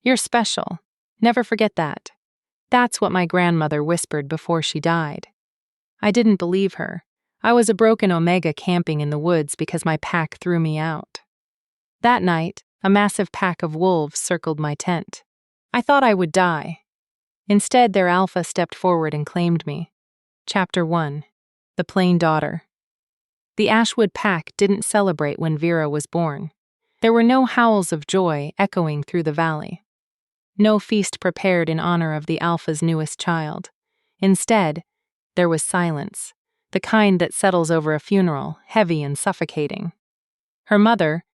You're special. Never forget that. That's what my grandmother whispered before she died. I didn't believe her. I was a broken omega camping in the woods because my pack threw me out. That night, a massive pack of wolves circled my tent. I thought I would die. Instead, their alpha stepped forward and claimed me. Chapter 1. The Plain Daughter. The Ashwood pack didn't celebrate when Vera was born. There were no howls of joy echoing through the valley. No feast prepared in honor of the alpha's newest child. Instead, there was silence, the kind that settles over a funeral, heavy and suffocating. Her mother,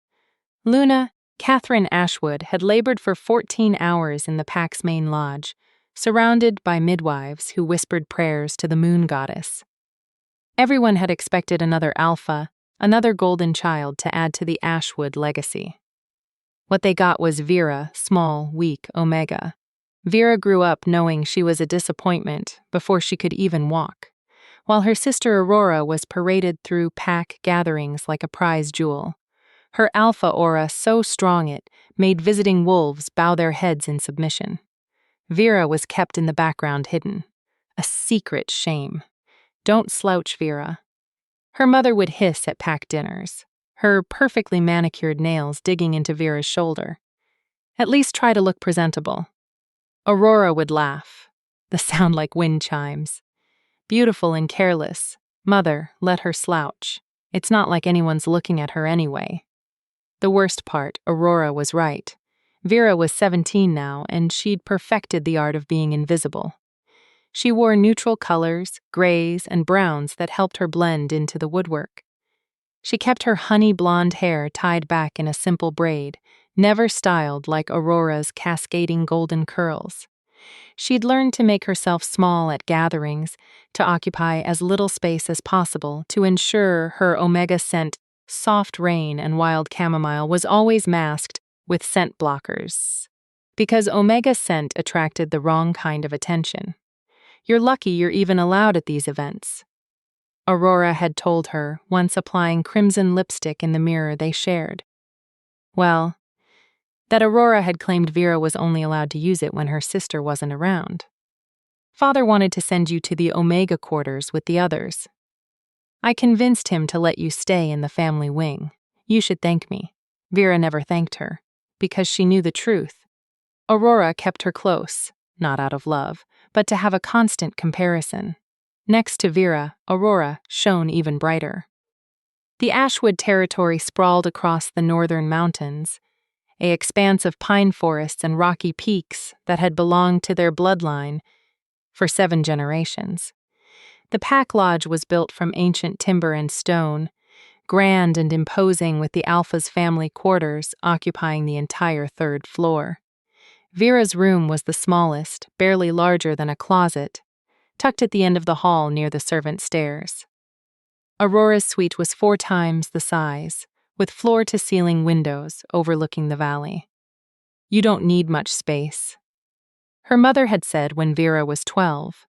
Luna Catherine Ashwood, had labored for 14 hours in the pack's main lodge, surrounded by midwives who whispered prayers to the moon goddess. Everyone had expected another alpha, another golden child to add to the Ashwood legacy. What they got was Vera, small, weak omega. Vera grew up knowing she was a disappointment before she could even walk, while her sister Aurora was paraded through pack gatherings like a prize jewel. Her alpha aura so strong it made visiting wolves bow their heads in submission. Vera was kept in the background hidden. A secret shame. Don't slouch, Vera. Her mother would hiss at pack dinners, her perfectly manicured nails digging into Vera's shoulder. At least try to look presentable. Aurora would laugh, the sound like wind chimes. Beautiful and careless. Mother, let her slouch. It's not like anyone's looking at her anyway. The worst part, Aurora was right. Vera was 17 now, and she'd perfected the art of being invisible. She wore neutral colors, grays, and browns that helped her blend into the woodwork. She kept her honey blonde hair tied back in a simple braid, never styled like Aurora's cascading golden curls. She'd learned to make herself small at gatherings, to occupy as little space as possible to ensure her omega scent, soft rain and wild chamomile, was always masked with scent blockers. Because omega scent attracted the wrong kind of attention. You're lucky you're even allowed at these events. Aurora had told her, once applying crimson lipstick in the mirror they shared. Well, that Aurora had claimed Vera was only allowed to use it when her sister wasn't around. Father wanted to send you to the Omega quarters with the others. I convinced him to let you stay in the family wing. You should thank me. Vera never thanked her, because she knew the truth. Aurora kept her close, not out of love, but to have a constant comparison. Next to Vera, Aurora shone even brighter. The Ashwood territory sprawled across the northern mountains, an expanse of pine forests and rocky peaks that had belonged to their bloodline for 7 generations. The pack lodge was built from ancient timber and stone, grand and imposing, with the Alpha's family quarters occupying the entire 3rd floor. Vera's room was the smallest, barely larger than a closet, tucked at the end of the hall near the servant stairs. Aurora's suite was 4 times the size, with floor-to-ceiling windows overlooking the valley. You don't need much space. Her mother had said when Vera was 12,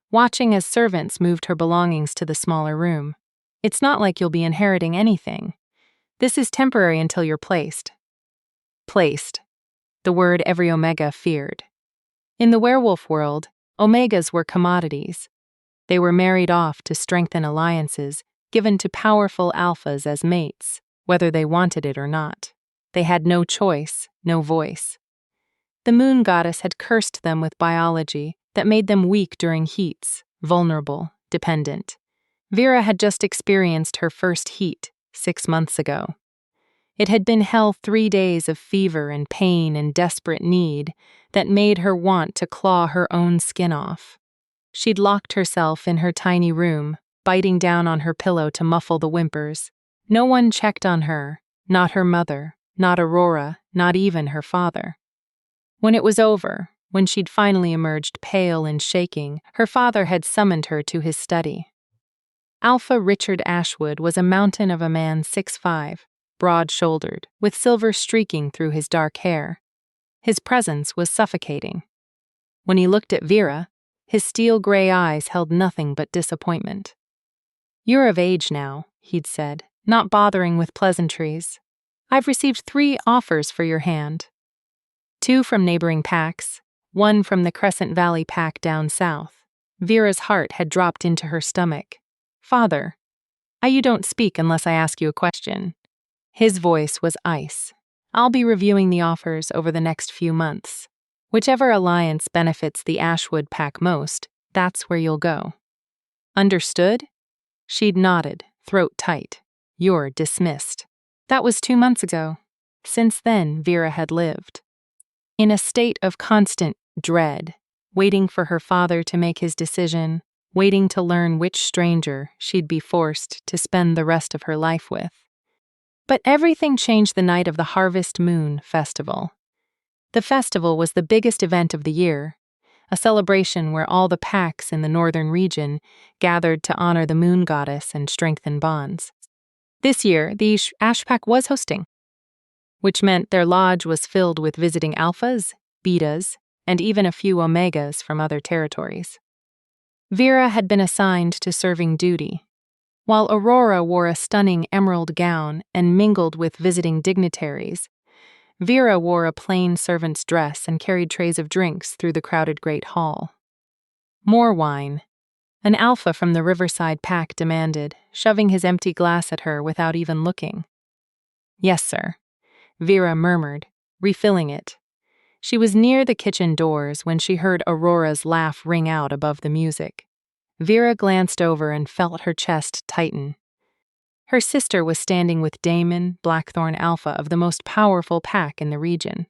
watching as servants moved her belongings to the smaller room. It's not like you'll be inheriting anything. This is temporary until you're placed. Placed. The word every Omega feared. In the werewolf world, Omegas were commodities. They were married off to strengthen alliances, given to powerful alphas as mates, whether they wanted it or not. They had no choice, no voice. The moon goddess had cursed them with biology that made them weak during heats, vulnerable, dependent. Vera had just experienced her first heat 6 months ago. It had been hell 3 days of fever and pain and desperate need that made her want to claw her own skin off. She'd locked herself in her tiny room, biting down on her pillow to muffle the whimpers. No one checked on her, not her mother, not Aurora, not even her father. When it was over, when she'd finally emerged pale and shaking, her father had summoned her to his study. Alpha Richard Ashwood was a mountain of a man 6'5", broad-shouldered, with silver streaking through his dark hair. His presence was suffocating. When he looked at Vera, his steel-gray eyes held nothing but disappointment. "You're of age now," he'd said, not bothering with pleasantries. "I've received 3 offers for your hand. 2 from neighboring packs, 1 from the Crescent Valley pack down south. Vera's heart had dropped into her stomach. "Father, you don't speak unless I ask you a question." His voice was ice. "I'll be reviewing the offers over the next few months. Whichever alliance benefits the Ashwood pack most, that's where you'll go." "Understood?" She'd nodded, throat tight. "You're dismissed." That was 2 months ago. Since then, Vera had lived in a state of constant dread, waiting for her father to make his decision, waiting to learn which stranger she'd be forced to spend the rest of her life with. But everything changed the night of the Harvest Moon Festival. The festival was the biggest event of the year, a celebration where all the packs in the northern region gathered to honor the moon goddess and strengthen bonds. This year, the Ash Pack was hosting, which meant their lodge was filled with visiting alphas, betas, and even a few omegas from other territories. Vera had been assigned to serving duty, while Aurora wore a stunning emerald gown and mingled with visiting dignitaries. Vera wore a plain servant's dress and carried trays of drinks through the crowded great hall. "More wine," an alpha from the Riverside pack demanded, shoving his empty glass at her without even looking. "Yes, sir," Vera murmured, refilling it. She was near the kitchen doors when she heard Aurora's laugh ring out above the music. Vera glanced over and felt her chest tighten. Her sister was standing with Damon, Blackthorn Alpha of the most powerful pack in the region.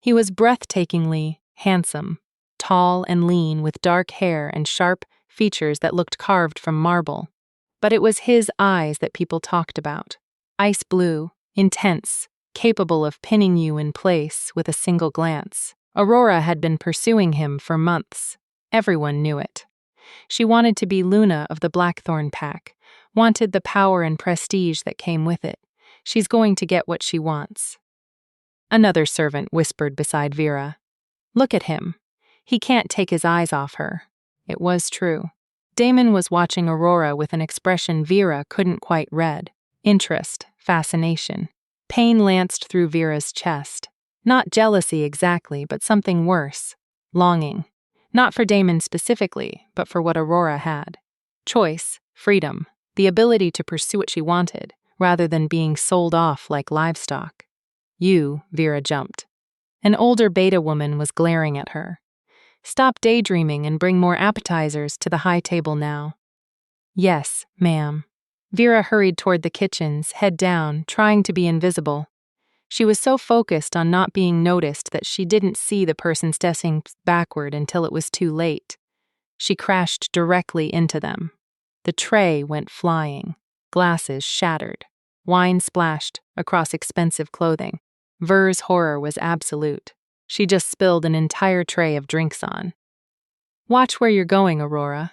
He was breathtakingly handsome, tall and lean with dark hair and sharp features that looked carved from marble. But it was his eyes that people talked about. Ice blue, intense, capable of pinning you in place with a single glance. Aurora had been pursuing him for months. Everyone knew it. She wanted to be Luna of the Blackthorn pack, wanted the power and prestige that came with it. She's going to get what she wants. Another servant whispered beside Vera. "Look at him. He can't take his eyes off her." It was true. Damon was watching Aurora with an expression Vera couldn't quite read. Interest, fascination. Pain lanced through Vera's chest. Not jealousy exactly, but something worse. Longing. Not for Damon specifically, but for what Aurora had. Choice, freedom, the ability to pursue what she wanted, rather than being sold off like livestock. Vera jumped. An older beta woman was glaring at her. "Stop daydreaming and bring more appetizers to the high table now." "Yes, ma'am." Vera hurried toward the kitchens, head down, trying to be invisible. She was so focused on not being noticed that she didn't see the person stepping backward until it was too late. She crashed directly into them. The tray went flying. Glasses shattered. Wine splashed across expensive clothing. Ver's horror was absolute. She just spilled an entire tray of drinks on. "Watch where you're going, Aurora."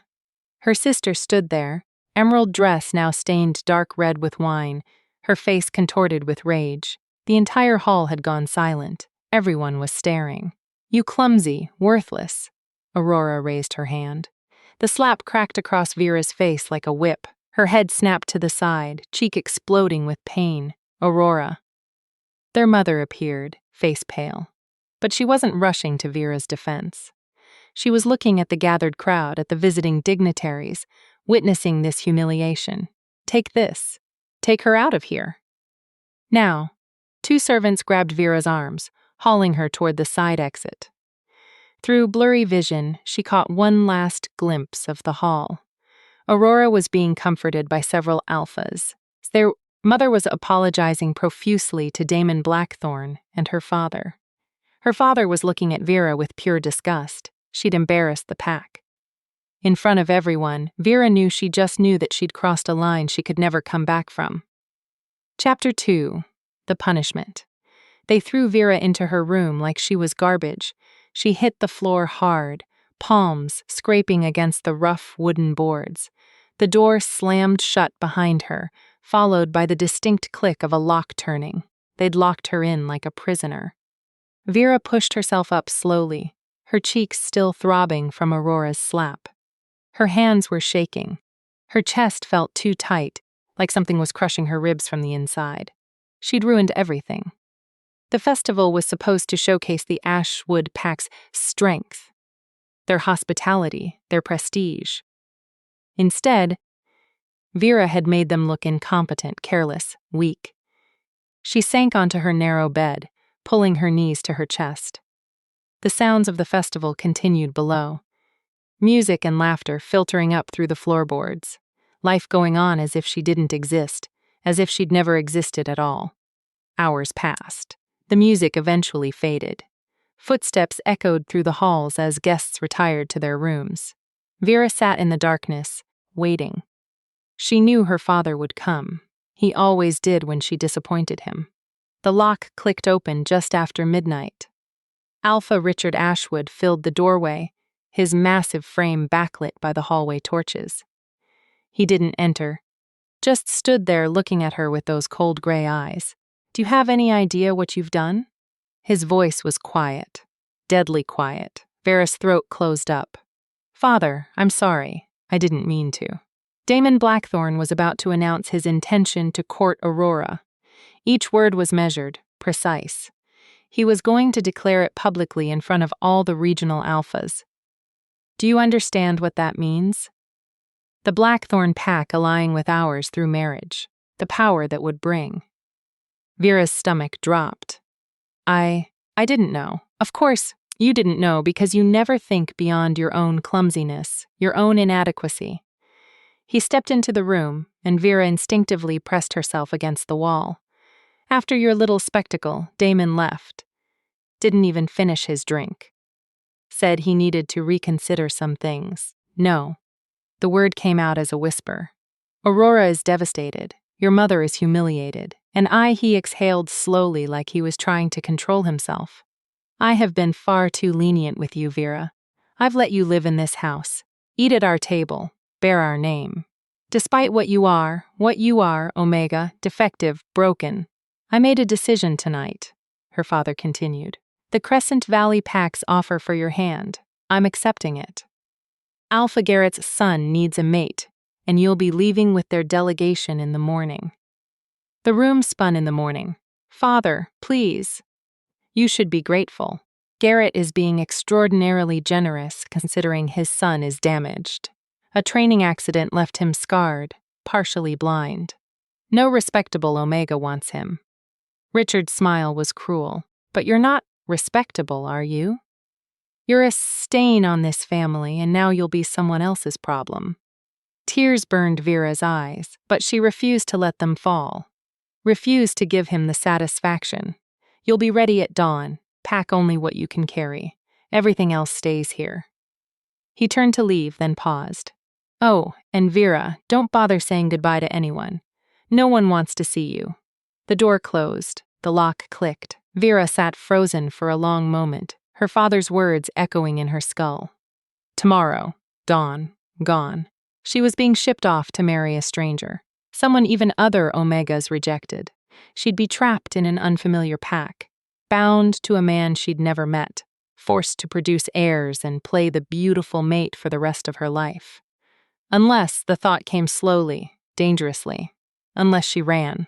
Her sister stood there, emerald dress now stained dark red with wine, her face contorted with rage. The entire hall had gone silent. Everyone was staring. "You clumsy, worthless." Aurora raised her hand. The slap cracked across Vera's face like a whip. Her head snapped to the side, cheek exploding with pain. "Aurora." Their mother appeared, face pale. But she wasn't rushing to Vera's defense. She was looking at the gathered crowd, at the visiting dignitaries, witnessing this humiliation. "Take this. Take her out of here." Now. 2 servants grabbed Vera's arms, hauling her toward the side exit. Through blurry vision, she caught one last glimpse of the hall. Aurora was being comforted by several alphas. Their mother was apologizing profusely to Damon Blackthorn and her father. Her father was looking at Vera with pure disgust. She'd embarrassed the pack. In front of everyone, Vera knew that she'd crossed a line she could never come back from. Chapter 2. The Punishment. They threw Vera into her room like she was garbage. She hit the floor hard, palms scraping against the rough wooden boards. The door slammed shut behind her, followed by the distinct click of a lock turning. They'd locked her in like a prisoner. Vera pushed herself up slowly, her cheeks still throbbing from Aurora's slap. Her hands were shaking. Her chest felt too tight, like something was crushing her ribs from the inside. She'd ruined everything. The festival was supposed to showcase the Ashwood Pack's strength, their hospitality, their prestige. Instead, Vera had made them look incompetent, careless, weak. She sank onto her narrow bed, pulling her knees to her chest. The sounds of the festival continued below. Music and laughter filtering up through the floorboards. Life going on as if she didn't exist, as if she'd never existed at all. Hours passed. The music eventually faded. Footsteps echoed through the halls as guests retired to their rooms. Vera sat in the darkness, waiting. She knew her father would come. He always did when she disappointed him. The lock clicked open just after midnight. Alpha Richard Ashwood filled the doorway, his massive frame backlit by the hallway torches. He didn't enter, just stood there looking at her with those cold gray eyes. "Do you have any idea what you've done?" His voice was quiet, deadly quiet. Vera's throat closed up. "Father, I'm sorry. I didn't mean to." Damon Blackthorne was about to announce his intention to court Aurora. Each word was measured, precise. He was going to declare it publicly in front of all the regional alphas. "Do you understand what that means?" The Blackthorne pack allying with ours through marriage, the power that would bring. Vera's stomach dropped. I didn't know. Of course, you didn't know because you never think beyond your own clumsiness, your own inadequacy. He stepped into the room, and Vera instinctively pressed herself against the wall. "After your little spectacle, Damon left. Didn't even finish his drink. Said he needed to reconsider some things. No." The word came out as a whisper. "Aurora is devastated. Your mother is humiliated." And he exhaled slowly like he was trying to control himself. "I have been far too lenient with you, Vera. I've let you live in this house, eat at our table, bear our name. Despite what you are, Omega, defective, broken. I made a decision tonight," her father continued. "The Crescent Valley Pack's offer for your hand. I'm accepting it. Alpha Garrett's son needs a mate, and you'll be leaving with their delegation in the morning." The room spun in the morning. "Father, please. You should be grateful. Garrett is being extraordinarily generous considering his son is damaged. A training accident left him scarred, partially blind. No respectable Omega wants him." Richard's smile was cruel. "But you're not respectable, are you? You're a stain on this family, and now you'll be someone else's problem." Tears burned Vera's eyes, but she refused to let them fall. Refused to give him the satisfaction. "You'll be ready at dawn. Pack only what you can carry. Everything else stays here." He turned to leave, then paused. "Oh, and Vera, don't bother saying goodbye to anyone. No one wants to see you." The door closed. The lock clicked. Vera sat frozen for a long moment, her father's words echoing in her skull. Tomorrow, dawn, gone. She was being shipped off to marry a stranger. Someone even other Omegas rejected. She'd be trapped in an unfamiliar pack, bound to a man she'd never met, forced to produce heirs and play the beautiful mate for the rest of her life. Unless the thought came slowly, dangerously. Unless she ran.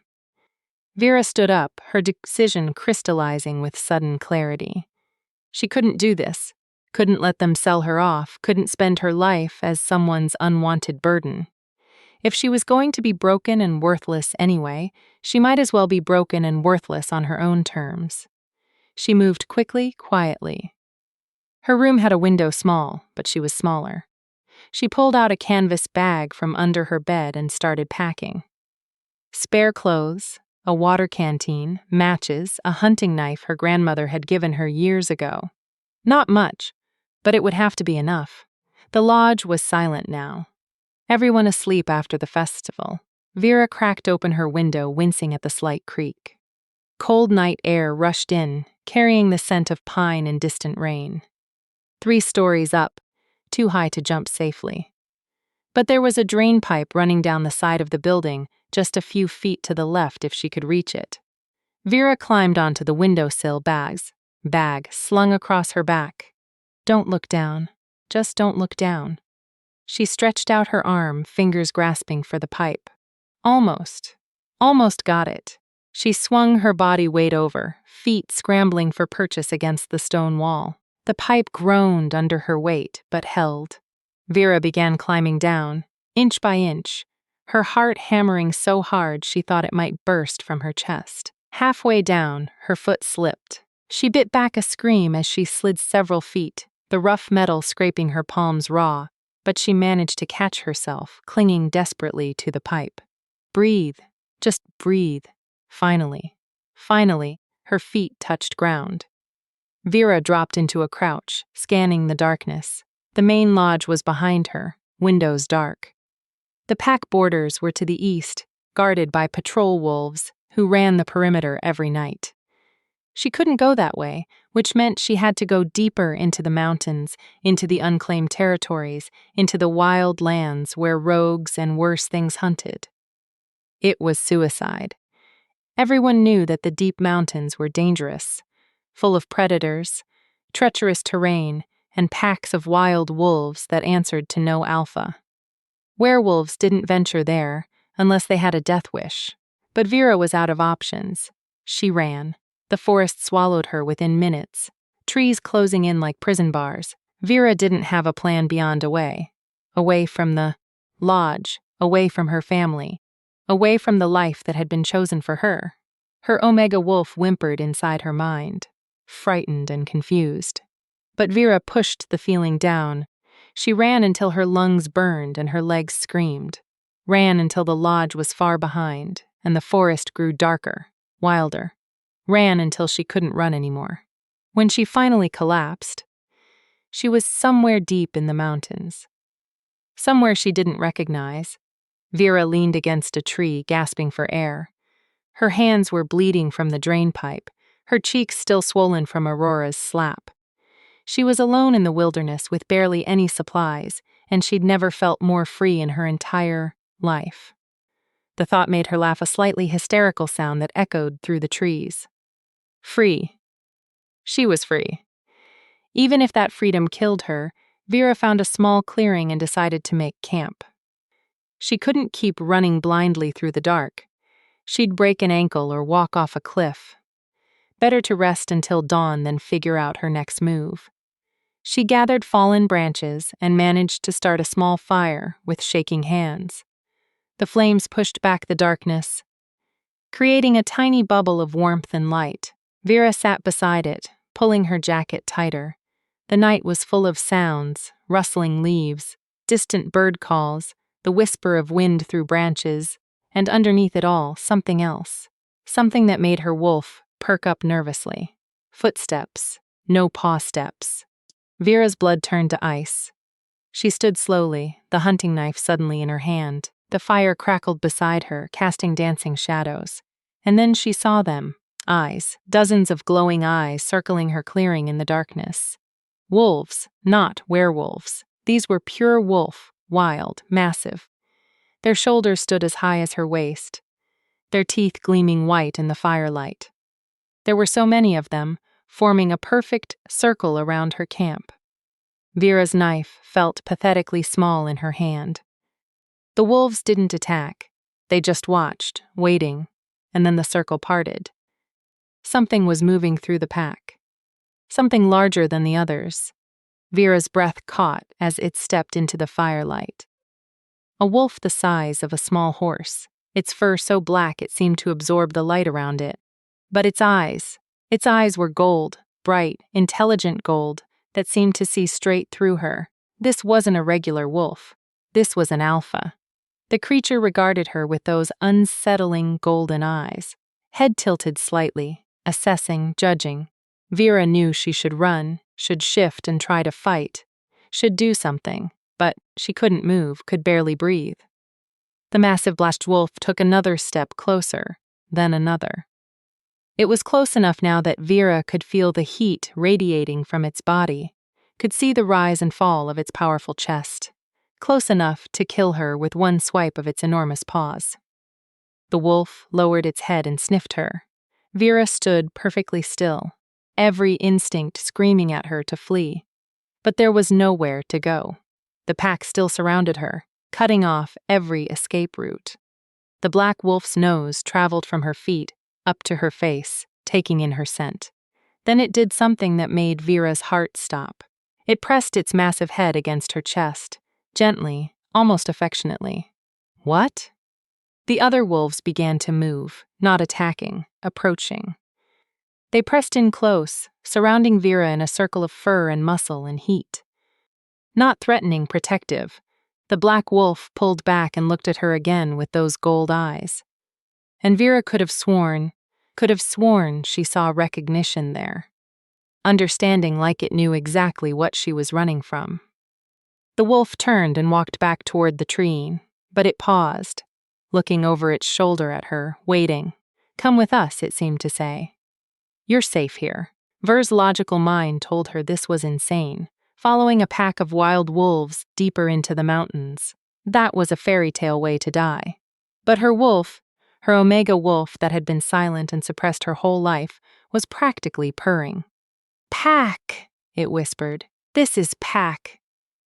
Vera stood up, her decision crystallizing with sudden clarity. She couldn't do this. Couldn't let them sell her off, couldn't spend her life as someone's unwanted burden. If she was going to be broken and worthless anyway, she might as well be broken and worthless on her own terms. She moved quickly, quietly. Her room had a window small, but she was smaller. She pulled out a canvas bag from under her bed and started packing. Spare clothes, a water canteen, matches, a hunting knife her grandmother had given her years ago. Not much, but it would have to be enough. The lodge was silent now. Everyone asleep after the festival. Vera cracked open her window, wincing at the slight creak. Cold night air rushed in, carrying the scent of pine and distant rain. 3 stories up, too high to jump safely. But there was a drain pipe running down the side of the building, just a few feet to the left if she could reach it. Vera climbed onto the windowsill, bag slung across her back. "Don't look down. Just don't look down." She stretched out her arm, fingers grasping for the pipe. Almost got it. She swung her body weight over, feet scrambling for purchase against the stone wall. The pipe groaned under her weight, but held. Vera began climbing down, inch by inch, her heart hammering so hard she thought it might burst from her chest. Halfway down, her foot slipped. She bit back a scream as she slid several feet, the rough metal scraping her palms raw, but she managed to catch herself, clinging desperately to the pipe. Breathe. Just breathe. Finally, her feet touched ground. Vera dropped into a crouch, scanning the darkness. The main lodge was behind her, windows dark. The pack borders were to the east, guarded by patrol wolves who ran the perimeter every night. She couldn't go that way, which meant she had to go deeper into the mountains, into the unclaimed territories, into the wild lands where rogues and worse things hunted. It was suicide. Everyone knew that the deep mountains were dangerous, full of predators, treacherous terrain, and packs of wild wolves that answered to no alpha. Werewolves didn't venture there unless they had a death wish, but Vera was out of options. She ran. The forest swallowed her within minutes, trees closing in like prison bars. Vera didn't have a plan beyond away from the lodge, away from her family, away from the life that had been chosen for her. Her Omega wolf whimpered inside her mind, frightened and confused. But Vera pushed the feeling down. She ran until her lungs burned and her legs screamed. Ran until the lodge was far behind and the forest grew darker, wilder. Ran until she couldn't run anymore. When she finally collapsed, she was somewhere deep in the mountains. Somewhere she didn't recognize. Vera leaned against a tree, gasping for air. Her hands were bleeding from the drain pipe, her cheeks still swollen from Aurora's slap. She was alone in the wilderness with barely any supplies, and she'd never felt more free in her entire life. The thought made her laugh a slightly hysterical sound that echoed through the trees. Free. She was free. Even if that freedom killed her, Vera found a small clearing and decided to make camp. She couldn't keep running blindly through the dark. She'd break an ankle or walk off a cliff. Better to rest until dawn than figure out her next move. She gathered fallen branches and managed to start a small fire with shaking hands. The flames pushed back the darkness, creating a tiny bubble of warmth and light. Vera sat beside it, pulling her jacket tighter. The night was full of sounds, rustling leaves, distant bird calls, the whisper of wind through branches, and underneath it all, something else. Something that made her wolf perk up nervously. Footsteps, no paw steps. Vera's blood turned to ice. She stood slowly, the hunting knife suddenly in her hand. The fire crackled beside her, casting dancing shadows. And then she saw them. Eyes, dozens of glowing eyes circling her clearing in the darkness. Wolves, not werewolves. These were pure wolf, wild, massive. Their shoulders stood as high as her waist, their teeth gleaming white in the firelight. There were so many of them, forming a perfect circle around her camp. Vera's knife felt pathetically small in her hand. The wolves didn't attack. They just watched, waiting, and then the circle parted. Something was moving through the pack. Something larger than the others. Vera's breath caught as it stepped into the firelight. A wolf the size of a small horse, its fur so black it seemed to absorb the light around it. But its eyes were gold, bright, intelligent gold, that seemed to see straight through her. This wasn't a regular wolf. This was an alpha. The creature regarded her with those unsettling golden eyes, head tilted slightly, assessing, judging. Vera knew she should run, should shift and try to fight, should do something, but she couldn't move, could barely breathe. The massive black wolf took another step closer, then another. It was close enough now that Vera could feel the heat radiating from its body, could see the rise and fall of its powerful chest, close enough to kill her with one swipe of its enormous paws. The wolf lowered its head and sniffed her. Vera stood perfectly still, every instinct screaming at her to flee. But there was nowhere to go. The pack still surrounded her, cutting off every escape route. The black wolf's nose traveled from her feet, up to her face, taking in her scent. Then it did something that made Vera's heart stop. It pressed its massive head against her chest, gently, almost affectionately. What? The other wolves began to move, not attacking, approaching. They pressed in close, surrounding Vera in a circle of fur and muscle and heat. Not threatening, protective, the black wolf pulled back and looked at her again with those gold eyes. And Vera could have sworn she saw recognition there. Understanding like it knew exactly what she was running from. The wolf turned and walked back toward the tree, but it paused, looking over its shoulder at her, waiting. Come with us, it seemed to say. You're safe here. Ver's logical mind told her this was insane. Following a pack of wild wolves deeper into the mountains. That was a fairy tale way to die. But her wolf, her omega wolf that had been silent and suppressed her whole life, was practically purring. Pack, it whispered. This is pack.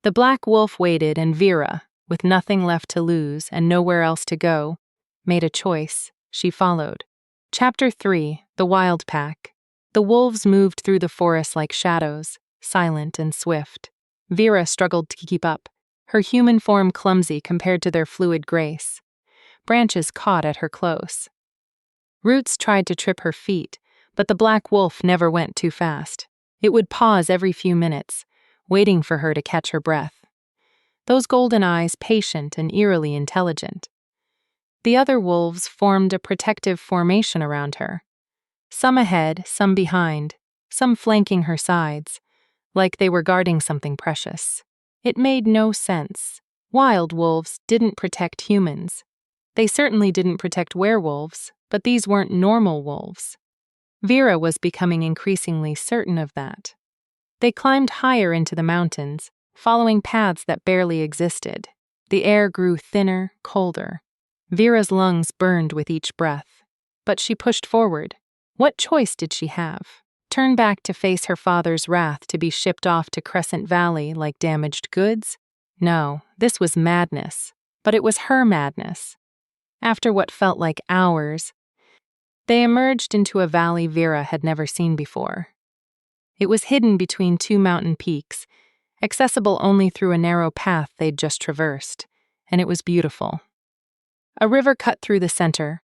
The black wolf waited, and Vera, with nothing left to lose and nowhere else to go, made a choice. She followed. Chapter 3, The Wild Pack. The wolves moved through the forest like shadows, silent and swift. Vera struggled to keep up, her human form clumsy compared to their fluid grace. Branches caught at her close. Roots tried to trip her feet, but the black wolf never went too fast. It would pause every few minutes, waiting for her to catch her breath. Those golden eyes patient and eerily intelligent. The other wolves formed a protective formation around her. Some ahead, some behind, some flanking her sides, like they were guarding something precious. It made no sense. Wild wolves didn't protect humans. They certainly didn't protect werewolves, but these weren't normal wolves. Vera was becoming increasingly certain of that. They climbed higher into the mountains, following paths that barely existed. The air grew thinner, colder. Vera's lungs burned with each breath. But she pushed forward. What choice did she have? Turn back to face her father's wrath, to be shipped off to Crescent Valley like damaged goods? No, this was madness. But it was her madness. After what felt like hours, they emerged into a valley Vera had never seen before. It was hidden between two mountain peaks, accessible only through a narrow path they'd just traversed, and it was beautiful. A river cut through the center,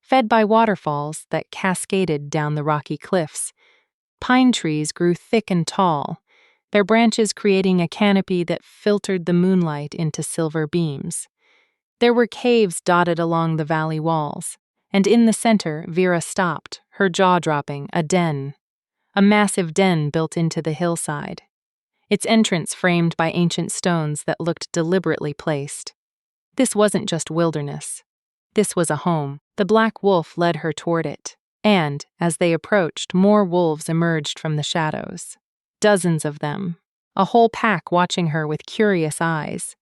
fed by waterfalls that cascaded down the rocky cliffs. Pine trees grew thick and tall, their branches creating a canopy that filtered the moonlight into silver beams. There were caves dotted along the valley walls, and in the center, Vera stopped, her jaw dropping. A den. A massive den built into the hillside. Its entrance framed by ancient stones that looked deliberately placed. This wasn't just wilderness. This was a home. The black wolf led her toward it, and, as they approached, more wolves emerged from the shadows. Dozens of them, a whole pack watching her with curious eyes.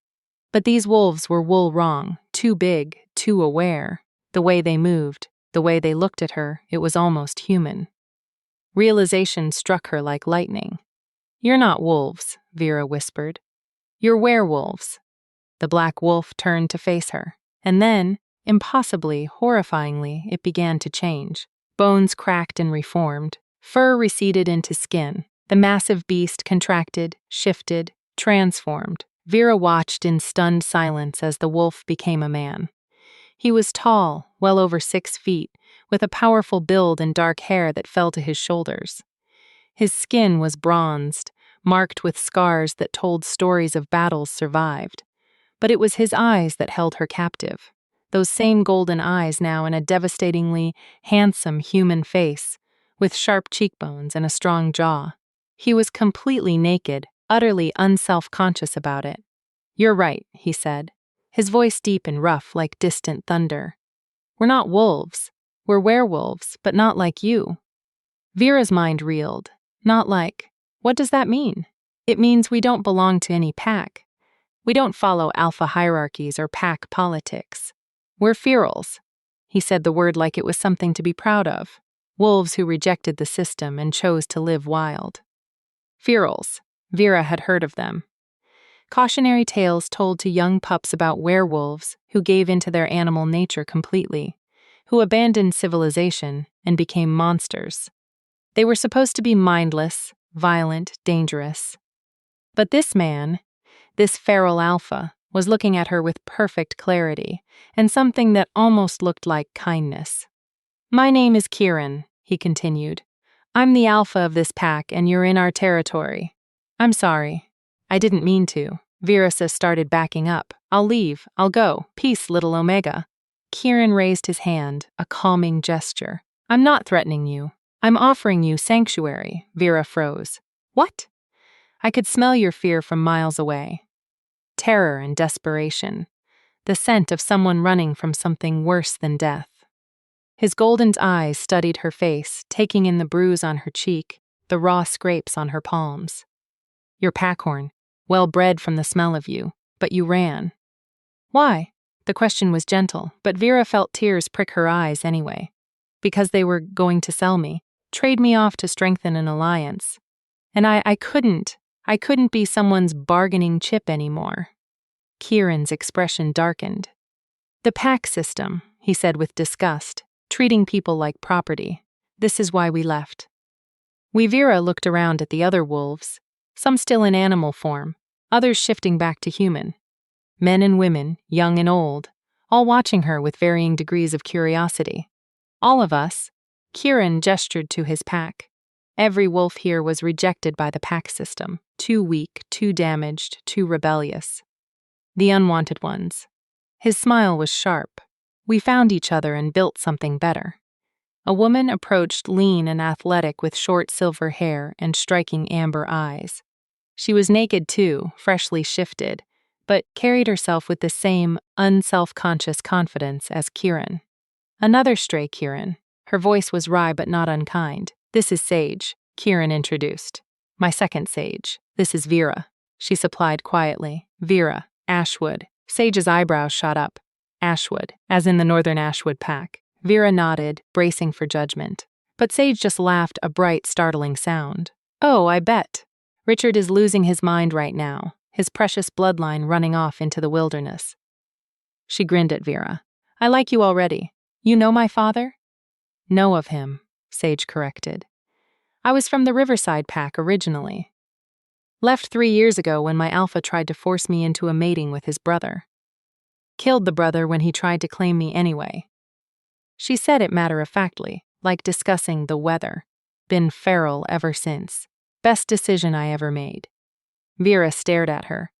But these wolves were wrong, too big, too aware. The way they moved, the way they looked at her, it was almost human. Realization struck her like lightning. You're not wolves, Vera whispered. You're werewolves. The black wolf turned to face her, and then, impossibly, horrifyingly, it began to change. Bones cracked and reformed, fur receded into skin. The massive beast contracted, shifted, transformed. Vera watched in stunned silence as the wolf became a man. He was tall, well over 6 feet, with a powerful build and dark hair that fell to his shoulders. His skin was bronzed, marked with scars that told stories of battles survived. But it was his eyes that held her captive. Those same golden eyes now in a devastatingly handsome human face, with sharp cheekbones and a strong jaw. He was completely naked, utterly unself-conscious about it. You're right, he said, his voice deep and rough like distant thunder. We're not wolves. We're werewolves, but not like you. Vera's mind reeled. Not like. What does that mean? It means we don't belong to any pack. We don't follow alpha hierarchies or pack politics. We're ferals. He said the word like it was something to be proud of. Wolves who rejected the system and chose to live wild. Ferals. Vera had heard of them. Cautionary tales told to young pups about werewolves who gave into their animal nature completely, who abandoned civilization and became monsters. They were supposed to be mindless, violent, dangerous. But this man, this feral alpha, was looking at her with perfect clarity and something that almost looked like kindness. "My name is Kieran," he continued. "I'm the alpha of this pack and you're in our territory." "I'm sorry. I didn't mean to." Virasa started backing up. "I'll leave. I'll go. Peace, little Omega." Kieran raised his hand, a calming gesture. "I'm not threatening you. I'm offering you sanctuary." Vera froze. "What?" "I could smell your fear from miles away. Terror and desperation. The scent of someone running from something worse than death." His golden eyes studied her face, taking in the bruise on her cheek, the raw scrapes on her palms. "You're Packhorn, well bred from the smell of you, but you ran." "Why?" The question was gentle, but Vera felt tears prick her eyes anyway. "Because they were going to sell me, trade me off to strengthen an alliance. And I couldn't be someone's bargaining chip anymore." Kieran's expression darkened. "The pack system," he said with disgust, "treating people like property. This is why we left." Vera looked around at the other wolves, some still in animal form, others shifting back to human. Men and women, young and old, all watching her with varying degrees of curiosity. "All of us," Kieran gestured to his pack. "Every wolf here was rejected by the pack system. Too weak, too damaged, too rebellious. The unwanted ones." His smile was sharp. "We found each other and built something better." A woman approached, lean and athletic with short silver hair and striking amber eyes. She was naked too, freshly shifted, but carried herself with the same unself-conscious confidence as Kieran. Another stray Kieran. Her voice was wry but not unkind. "This is Sage," Kieran introduced. "My second Sage. This is Vera," she supplied quietly. "Vera, Ashwood." Sage's eyebrows shot up. "Ashwood, as in the Northern Ashwood pack." Vera nodded, bracing for judgment. But Sage just laughed a bright, startling sound. "Oh, I bet. Richard is losing his mind right now, his precious bloodline running off into the wilderness." She grinned at Vera. "I like you already. You know my father?" "Know of him," Sage corrected. "I was from the Riverside pack originally. Left 3 years ago when my alpha tried to force me into a mating with his brother. Killed the brother when he tried to claim me anyway." She said it matter-of-factly, like discussing the weather. "Been feral ever since. Best decision I ever made." Vera stared at her.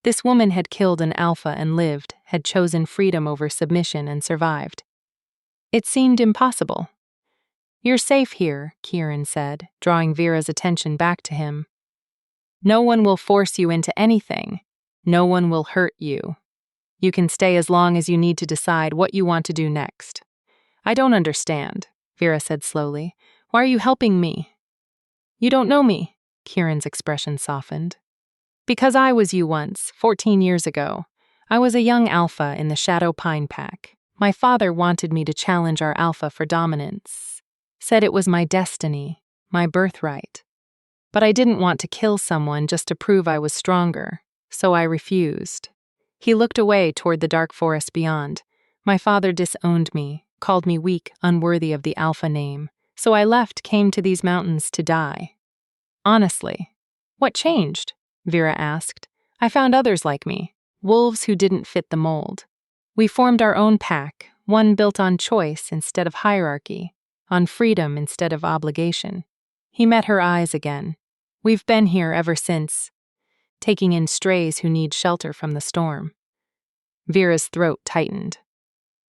This woman had killed an alpha and lived, had chosen freedom over submission and survived. It seemed impossible. "You're safe here," Kieran said, drawing Vera's attention back to him. "No one will force you into anything. No one will hurt you. You can stay as long as you need to decide what you want to do next." "I don't understand," Vera said slowly. "Why are you helping me?" "You don't know me," Kieran's expression softened. "Because I was you once, 14 years ago. I was a young alpha in the Shadow Pine Pack. My father wanted me to challenge our alpha for dominance. Said it was my destiny, my birthright. But I didn't want to kill someone just to prove I was stronger, so I refused." He looked away toward the dark forest beyond. "My father disowned me, called me weak, unworthy of the alpha name. So I left, came to these mountains to die. Honestly." "What changed?" Vera asked. "I found others like me, wolves who didn't fit the mold. We formed our own pack, one built on choice instead of hierarchy, on freedom instead of obligation." He met her eyes again. "We've been here ever since, taking in strays who need shelter from the storm." Vera's throat tightened.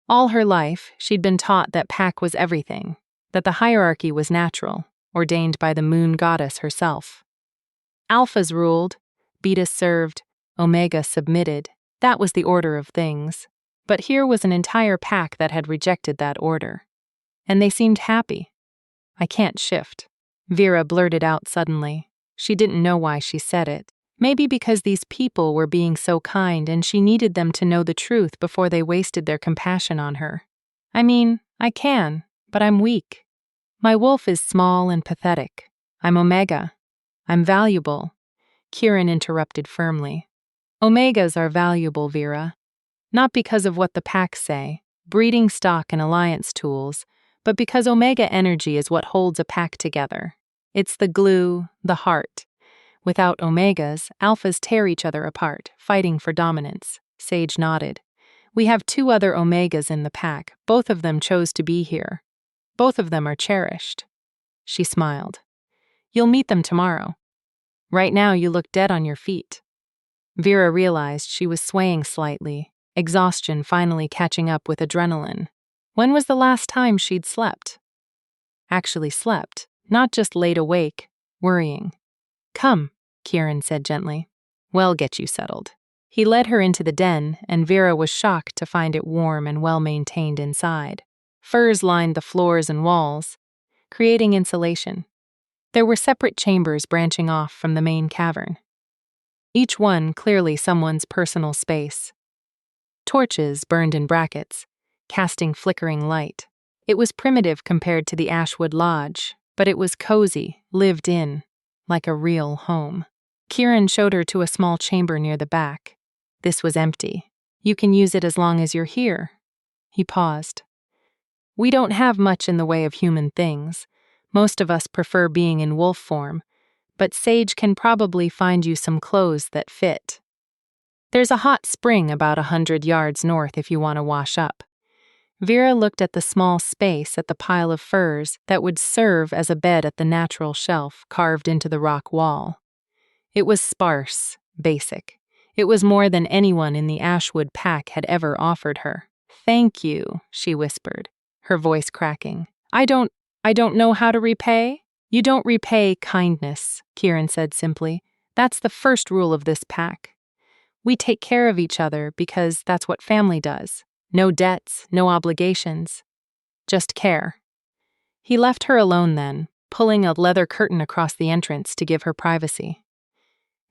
All her life, she'd been taught that pack was everything, that the hierarchy was natural, ordained by the moon goddess herself. Alphas ruled, Beta served, Omega submitted. That was the order of things. But here was an entire pack that had rejected that order. And they seemed happy. "I can't shift," Vera blurted out suddenly. She didn't know why she said it. Maybe because these people were being so kind and she needed them to know the truth before they wasted their compassion on her. "I mean, I can, but I'm weak. My wolf is small and pathetic. I'm Omega. I'm valuable." Kieran interrupted firmly. "Omegas are valuable, Vera. Not because of what the packs say, breeding stock and alliance tools, but because Omega energy is what holds a pack together. It's the glue, the heart. Without Omegas, Alphas tear each other apart, fighting for dominance. Sage nodded. We have 2 other Omegas in the pack. Both of them chose to be here. Both of them are cherished. She smiled. You'll meet them tomorrow. Right now you look dead on your feet. Vera realized she was swaying slightly, exhaustion finally catching up with adrenaline. When was the last time she'd slept? Actually slept, not just laid awake, worrying. Come, Kieran said gently. We'll get you settled. He led her into the den, and Vera was shocked to find it warm and well-maintained inside. Furs lined the floors and walls, creating insulation. There were separate chambers branching off from the main cavern. Each one clearly someone's personal space. Torches burned in brackets, casting flickering light. It was primitive compared to the Ashwood Lodge, but it was cozy, lived in, like a real home. Kieran showed her to a small chamber near the back. This was empty. You can use it as long as you're here. He paused. We don't have much in the way of human things. Most of us prefer being in wolf form, but Sage can probably find you some clothes that fit. There's a hot spring about 100 yards north if you want to wash up. Vera looked at the small space at the pile of furs that would serve as a bed at the natural shelf carved into the rock wall. It was sparse, basic. It was more than anyone in the Ashwood pack had ever offered her. Thank you, she whispered, her voice cracking. I don't know how to repay. You don't repay kindness, Kieran said simply. That's the first rule of this pack. We take care of each other because that's what family does. No debts, no obligations. Just care. He left her alone then, pulling a leather curtain across the entrance to give her privacy.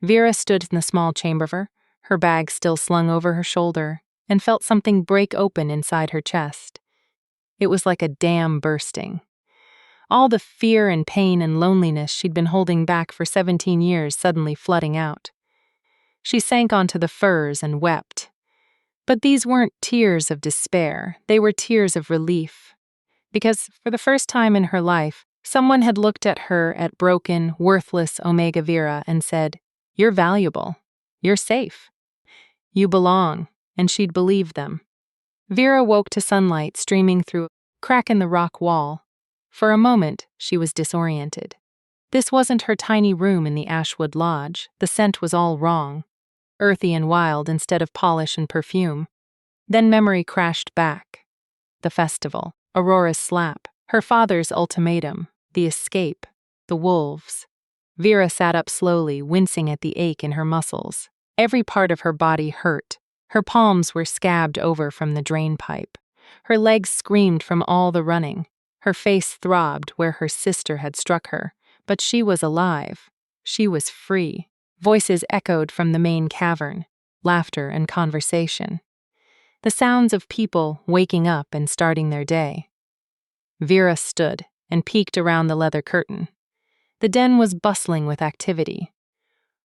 Vera stood in the small chamber, her bag still slung over her shoulder, and felt something break open inside her chest. It was like a dam bursting. All the fear and pain and loneliness she'd been holding back for 17 years suddenly flooding out. She sank onto the furs and wept. But these weren't tears of despair, they were tears of relief. Because for the first time in her life, someone had looked at her at broken, worthless Omega Vera and said, "You're valuable. You're safe. You belong," and she'd believed them. Vera woke to sunlight streaming through a crack in the rock wall. For a moment, she was disoriented. This wasn't her tiny room in the Ashwood Lodge. The scent was all wrong. Earthy and wild instead of polish and perfume. Then memory crashed back. The festival, Aurora's slap, her father's ultimatum, the escape, the wolves. Vera sat up slowly, wincing at the ache in her muscles. Every part of her body hurt. Her palms were scabbed over from the drain pipe. Her legs screamed from all the running. Her face throbbed where her sister had struck her. But she was alive. She was free. Voices echoed from the main cavern, laughter and conversation. The sounds of people waking up and starting their day. Vera stood and peeked around the leather curtain. The den was bustling with activity.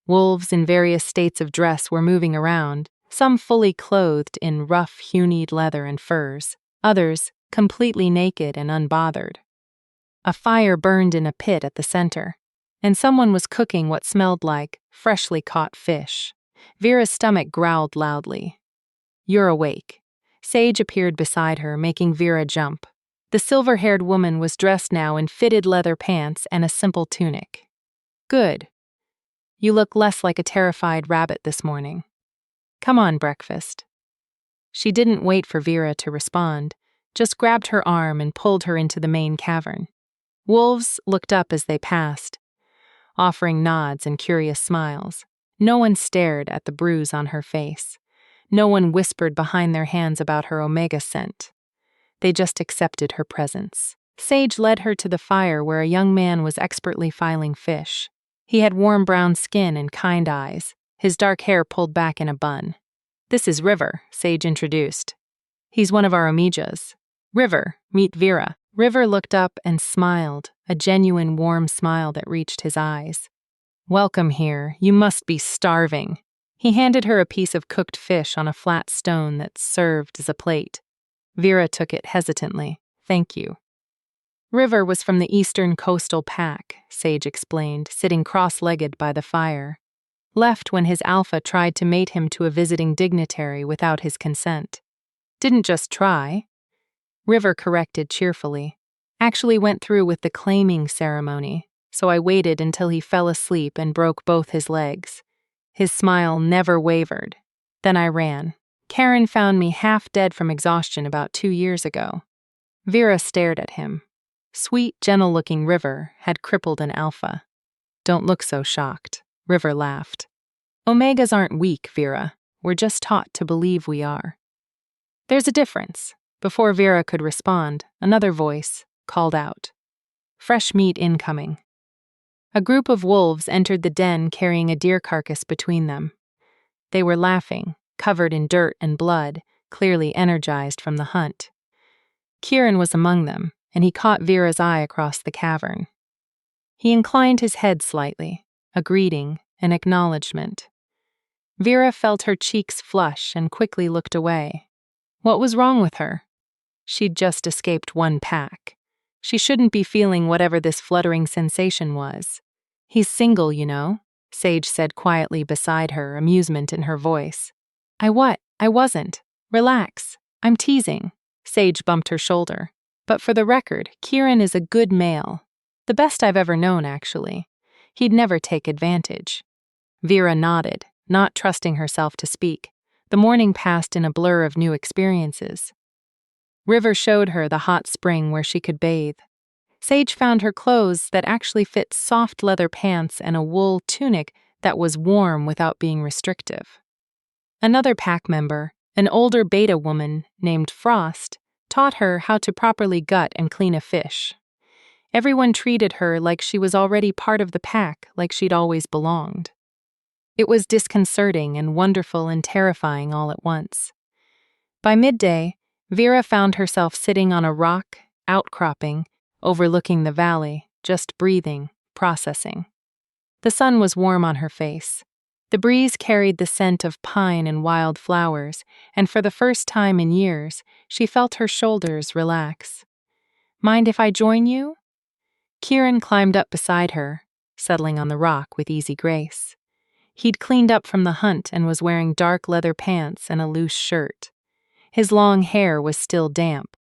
Wolves in various states of dress were moving around, some fully clothed in rough, hewn leather and furs, others completely naked and unbothered. A fire burned in a pit at the center, and someone was cooking what smelled like freshly caught fish. Vera's stomach growled loudly. "You're awake." Sage appeared beside her, making Vera jump. The silver-haired woman was dressed now in fitted leather pants and a simple tunic. "Good. You look less like a terrified rabbit this morning. Come on, breakfast." She didn't wait for Vera to respond, just grabbed her arm and pulled her into the main cavern. Wolves looked up as they passed, offering nods and curious smiles. No one stared at the bruise on her face. No one whispered behind their hands about her Omega scent. They just accepted her presence. Sage led her to the fire where a young man was expertly filing fish. He had warm brown skin and kind eyes, his dark hair pulled back in a bun. "This is River," Sage introduced. "He's one of our Omegas. River, meet Vera." River looked up and smiled, a genuine warm smile that reached his eyes. "Welcome here. You must be starving." He handed her a piece of cooked fish on a flat stone that served as a plate. Vera took it hesitantly. Thank you. River was from the Eastern Coastal Pack, Sage explained, sitting cross-legged by the fire. Left when his alpha tried to mate him to a visiting dignitary without his consent. Didn't just try. River corrected cheerfully. Actually went through with the claiming ceremony, so I waited until he fell asleep and broke both his legs. His smile never wavered. Then I ran. Karen found me half dead from exhaustion about 2 years ago. Vera stared at him. Sweet, gentle-looking River had crippled an alpha. Don't look so shocked. River laughed. Omegas aren't weak, Vera. We're just taught to believe we are. There's a difference. Before Vera could respond, another voice called out. Fresh meat incoming. A group of wolves entered the den carrying a deer carcass between them. They were laughing, covered in dirt and blood, clearly energized from the hunt. Kieran was among them, and he caught Vera's eye across the cavern. He inclined his head slightly, a greeting, an acknowledgement. Vera felt her cheeks flush and quickly looked away. What was wrong with her? She'd just escaped one pack. She shouldn't be feeling whatever this fluttering sensation was. He's single, you know, Sage said quietly beside her, amusement in her voice. I wasn't. Relax. I'm teasing. Sage bumped her shoulder. But for the record, Kieran is a good male. The best I've ever known, actually. He'd never take advantage. Vera nodded, not trusting herself to speak. The morning passed in a blur of new experiences. River showed her the hot spring where she could bathe. Sage found her clothes that actually fit soft leather pants and a wool tunic that was warm without being restrictive. Another pack member, an older beta woman named Frost, taught her how to properly gut and clean a fish. Everyone treated her like she was already part of the pack, like she'd always belonged. It was disconcerting and wonderful and terrifying all at once. By midday, Vera found herself sitting on a rock, outcropping, overlooking the valley, just breathing, processing. The sun was warm on her face. The breeze carried the scent of pine and wild flowers, and for the first time in years, she felt her shoulders relax. Mind if I join you? Kieran climbed up beside her, settling on the rock with easy grace. He'd cleaned up from the hunt and was wearing dark leather pants and a loose shirt. His long hair was still damp.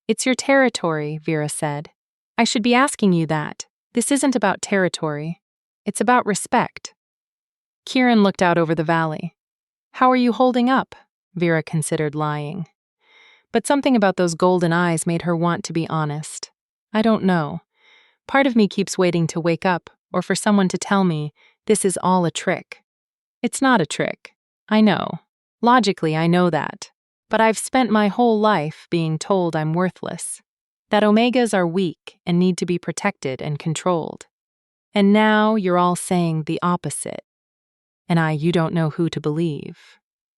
It's your territory, Vera said. I should be asking you that. This isn't about territory. It's about respect. Kieran looked out over the valley. How are you holding up? Vera considered lying. But something about those golden eyes made her want to be honest. I don't know. Part of me keeps waiting to wake up or for someone to tell me this is all a trick. It's not a trick. I know. Logically, I know that. But I've spent my whole life being told I'm worthless. That omegas are weak and need to be protected and controlled. And now you're all saying the opposite. And you don't know who to believe.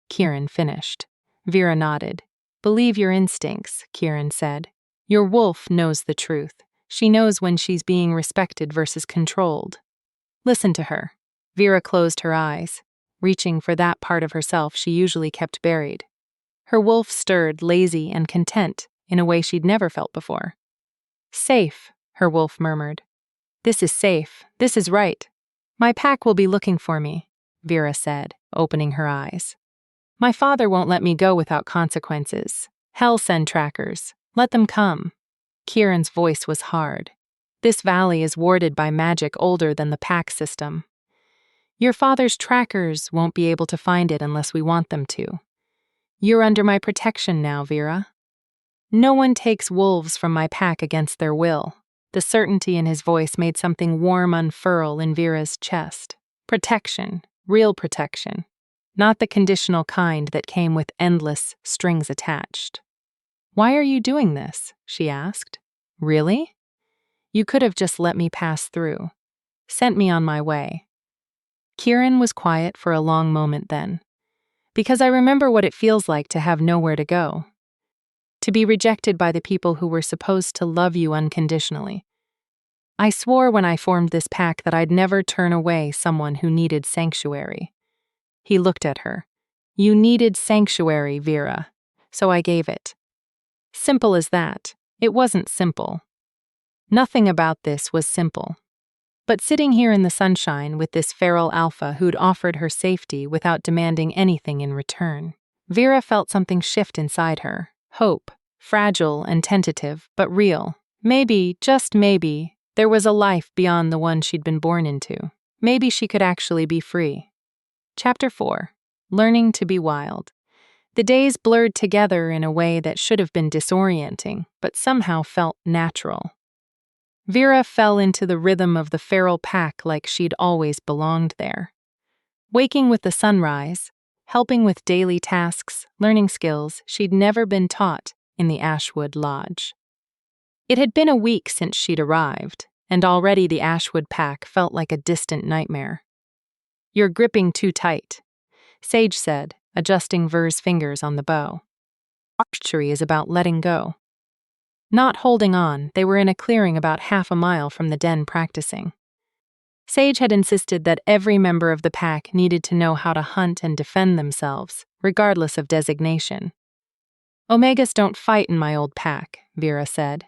Kieran finished. Vera nodded. Believe your instincts, Kieran said. Your wolf knows the truth. She knows when she's being respected versus controlled. Listen to her. Vera closed her eyes, reaching for that part of herself she usually kept buried. Her wolf stirred, lazy and content, in a way she'd never felt before. Safe, her wolf murmured. This is safe. This is right. My pack will be looking for me, Vera said, opening her eyes. My father won't let me go without consequences. Hell send trackers. Let them come. Kieran's voice was hard. This valley is warded by magic older than the pack system. Your father's trackers won't be able to find it unless we want them to. You're under my protection now, Vera. No one takes wolves from my pack against their will. The certainty in his voice made something warm unfurl in Vera's chest. Protection, real protection. Not the conditional kind that came with endless strings attached. Why are you doing this? She asked. Really? You could have just let me pass through. Sent me on my way. Kieran was quiet for a long moment then. Because I remember what it feels like to have nowhere to go. To be rejected by the people who were supposed to love you unconditionally. I swore when I formed this pack that I'd never turn away someone who needed sanctuary. He looked at her. You needed sanctuary, Vera. So I gave it. Simple as that. It wasn't simple. Nothing about this was simple. But sitting here in the sunshine with this feral alpha who'd offered her safety without demanding anything in return, Vera felt something shift inside her. Hope, fragile and tentative, but real. Maybe, just maybe, there was a life beyond the one she'd been born into. Maybe she could actually be free. Chapter 4. Learning to be wild. The days blurred together in a way that should have been disorienting, but somehow felt natural. Vera fell into the rhythm of the feral pack like she'd always belonged there. Waking with the sunrise, helping with daily tasks, learning skills she'd never been taught in the Ashwood Lodge. It had been a week since she'd arrived, and already the Ashwood pack felt like a distant nightmare. "You're gripping too tight," Sage said, adjusting Ver's fingers on the bow. "Archery is about letting go." Not holding on, they were in a clearing about half a mile from the den practicing. Sage had insisted that every member of the pack needed to know how to hunt and defend themselves, regardless of designation. "Omegas don't fight in my old pack," Vera said.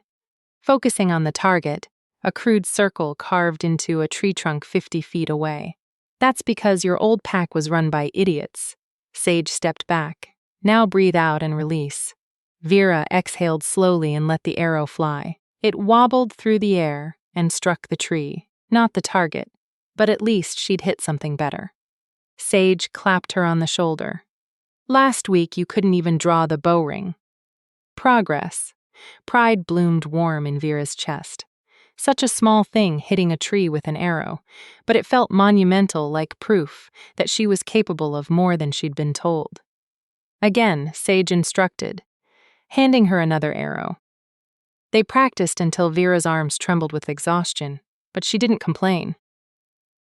Focusing on the target, a crude circle carved into a tree trunk 50 feet away. "That's because your old pack was run by idiots." Sage stepped back. "Now breathe out and release." Vera exhaled slowly and let the arrow fly. It wobbled through the air and struck the tree. Not the target, but at least she'd hit something better. Sage clapped her on the shoulder. "Last week you couldn't even draw the bow ring." Progress. Pride bloomed warm in Vera's chest. Such a small thing hitting a tree with an arrow, but it felt monumental, like proof that she was capable of more than she'd been told. Again, Sage instructed, handing her another arrow. They practiced until Vera's arms trembled with exhaustion, but she didn't complain.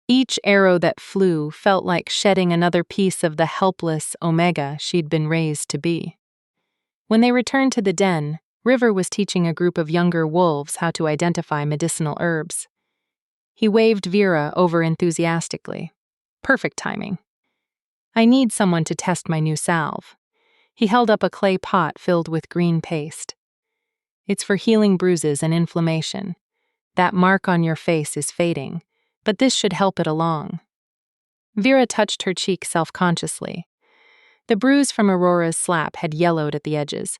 Each arrow that flew felt like shedding another piece of the helpless Omega she'd been raised to be. When they returned to the den, River was teaching a group of younger wolves how to identify medicinal herbs. He waved Vera over enthusiastically. Perfect timing. "I need someone to test my new salve." He held up a clay pot filled with green paste. "It's for healing bruises and inflammation. That mark on your face is fading, but this should help it along." Vera touched her cheek self-consciously. The bruise from Aurora's slap had yellowed at the edges,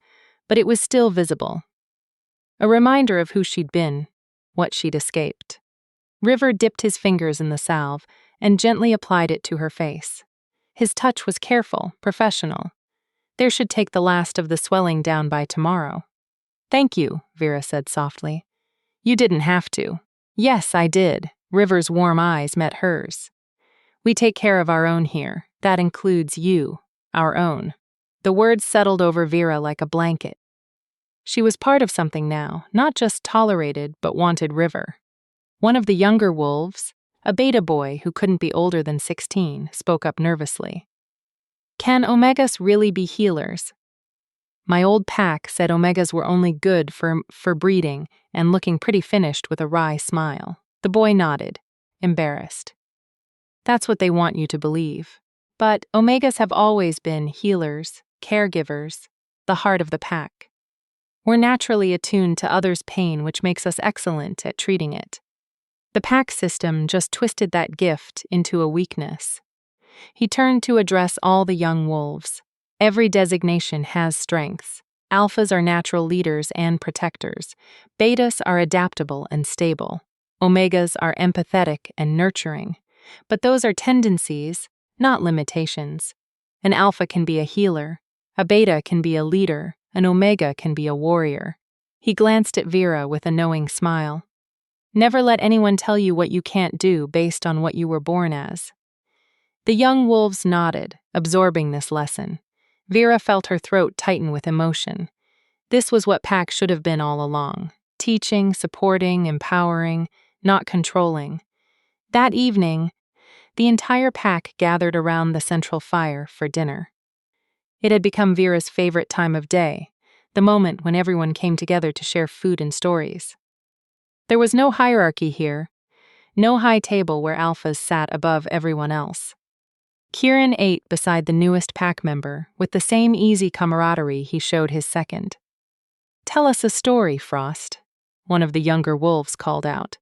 but it was still visible. A reminder of who she'd been, what she'd escaped. River dipped his fingers in the salve and gently applied it to her face. His touch was careful, professional. There should take the last of the swelling down by tomorrow. "Thank you," Vera said softly. "You didn't have to." "Yes, I did." River's warm eyes met hers. "We take care of our own here. That includes you, our own." The words settled over Vera like a blanket. She was part of something now, not just tolerated but wanted River. One of the younger wolves, a beta boy who couldn't be older than 16, spoke up nervously. "Can Omegas really be healers?" "My old pack said Omegas were only good for breeding," and looking pretty finished with a wry smile. The boy nodded, embarrassed. "That's what they want you to believe. But Omegas have always been healers, caregivers, the heart of the pack. We're naturally attuned to others' pain, which makes us excellent at treating it. The pack system just twisted that gift into a weakness." He turned to address all the young wolves. "Every designation has strengths. Alphas are natural leaders and protectors. Betas are adaptable and stable. Omegas are empathetic and nurturing. But those are tendencies, not limitations. An alpha can be a healer. A beta can be a leader. An omega can be a warrior." He glanced at Vera with a knowing smile. "Never let anyone tell you what you can't do based on what you were born as." The young wolves nodded, absorbing this lesson. Vera felt her throat tighten with emotion. This was what pack should have been all along. Teaching, supporting, empowering, not controlling. That evening, the entire pack gathered around the central fire for dinner. It had become Vera's favorite time of day, the moment when everyone came together to share food and stories. There was no hierarchy here, no high table where alphas sat above everyone else. Kieran ate beside the newest pack member with the same easy camaraderie he showed his second. Tell us a story, Frost, one of the younger wolves called out.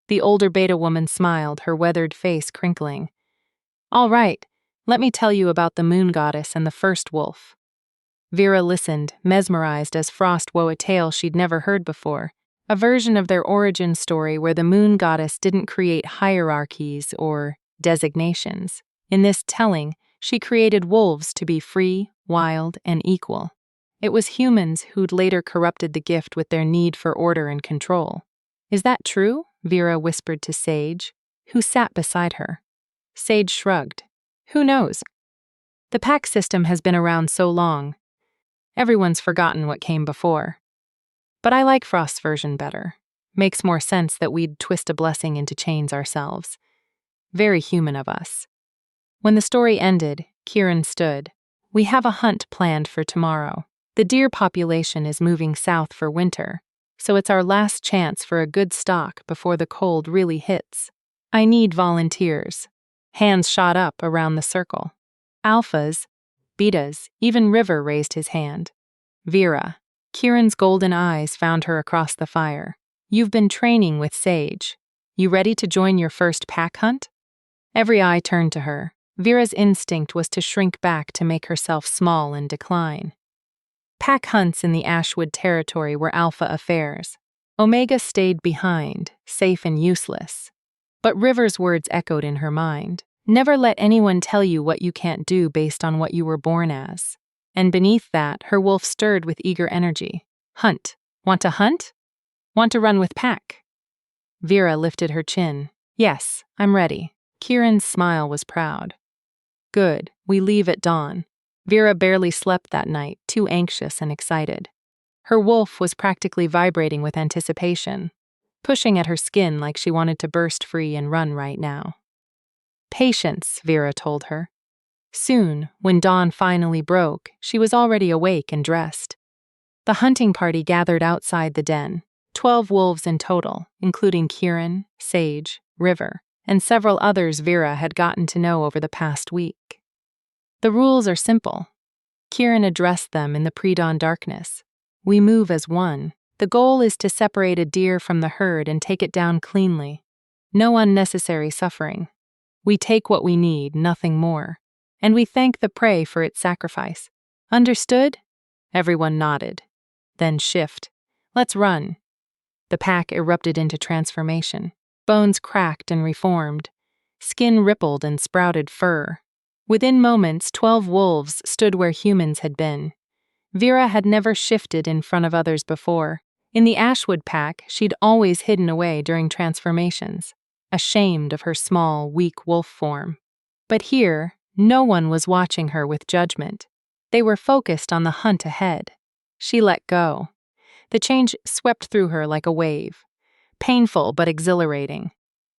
The older beta woman smiled, her weathered face crinkling. All right, let me tell you about the moon goddess and the first wolf. Vera listened, mesmerized as Frost wove a tale she'd never heard before, a version of their origin story where the moon goddess didn't create hierarchies or designations. In this telling, she created wolves to be free, wild, and equal. It was humans who'd later corrupted the gift with their need for order and control. Is that true? Vera whispered to Sage, who sat beside her. Sage shrugged. Who knows? The pack system has been around so long. Everyone's forgotten what came before. But I like Frost's version better. Makes more sense that we'd twist a blessing into chains ourselves. Very human of us. When the story ended, Kieran stood. We have a hunt planned for tomorrow. The deer population is moving south for winter, so it's our last chance for a good stalk before the cold really hits. I need volunteers. Hands shot up around the circle. Alphas, betas, even River raised his hand. Vera, Kieran's golden eyes found her across the fire. You've been training with Sage. You ready to join your first pack hunt? Every eye turned to her. Vera's instinct was to shrink back to make herself small and decline. Pack hunts in the Ashwood territory were alpha affairs. Omega stayed behind, safe and useless. But River's words echoed in her mind. Never let anyone tell you what you can't do based on what you were born as. And beneath that, her wolf stirred with eager energy. Hunt. Want to hunt? Want to run with pack? Vera lifted her chin. Yes, I'm ready. Kieran's smile was proud. Good, we leave at dawn. Vera barely slept that night, too anxious and excited. Her wolf was practically vibrating with anticipation, pushing at her skin like she wanted to burst free and run right now. Patience, Vera told her. Soon, when dawn finally broke, she was already awake and dressed. The hunting party gathered outside the den, 12 wolves in total, including Kieran, Sage, River, and several others Vera had gotten to know over the past week. The rules are simple. Kieran addressed them in the pre-dawn darkness. We move as one. The goal is to separate a deer from the herd and take it down cleanly. No unnecessary suffering. We take what we need, nothing more. And we thank the prey for its sacrifice. Understood? Everyone nodded. Then shift. Let's run. The pack erupted into transformation. Bones cracked and reformed. Skin rippled and sprouted fur. Within moments, 12 wolves stood where humans had been. Vera had never shifted in front of others before. In the Ashwood pack, she'd always hidden away during transformations, ashamed of her small, weak wolf form. But here, no one was watching her with judgment. They were focused on the hunt ahead. She let go. The change swept through her like a wave. Painful but exhilarating.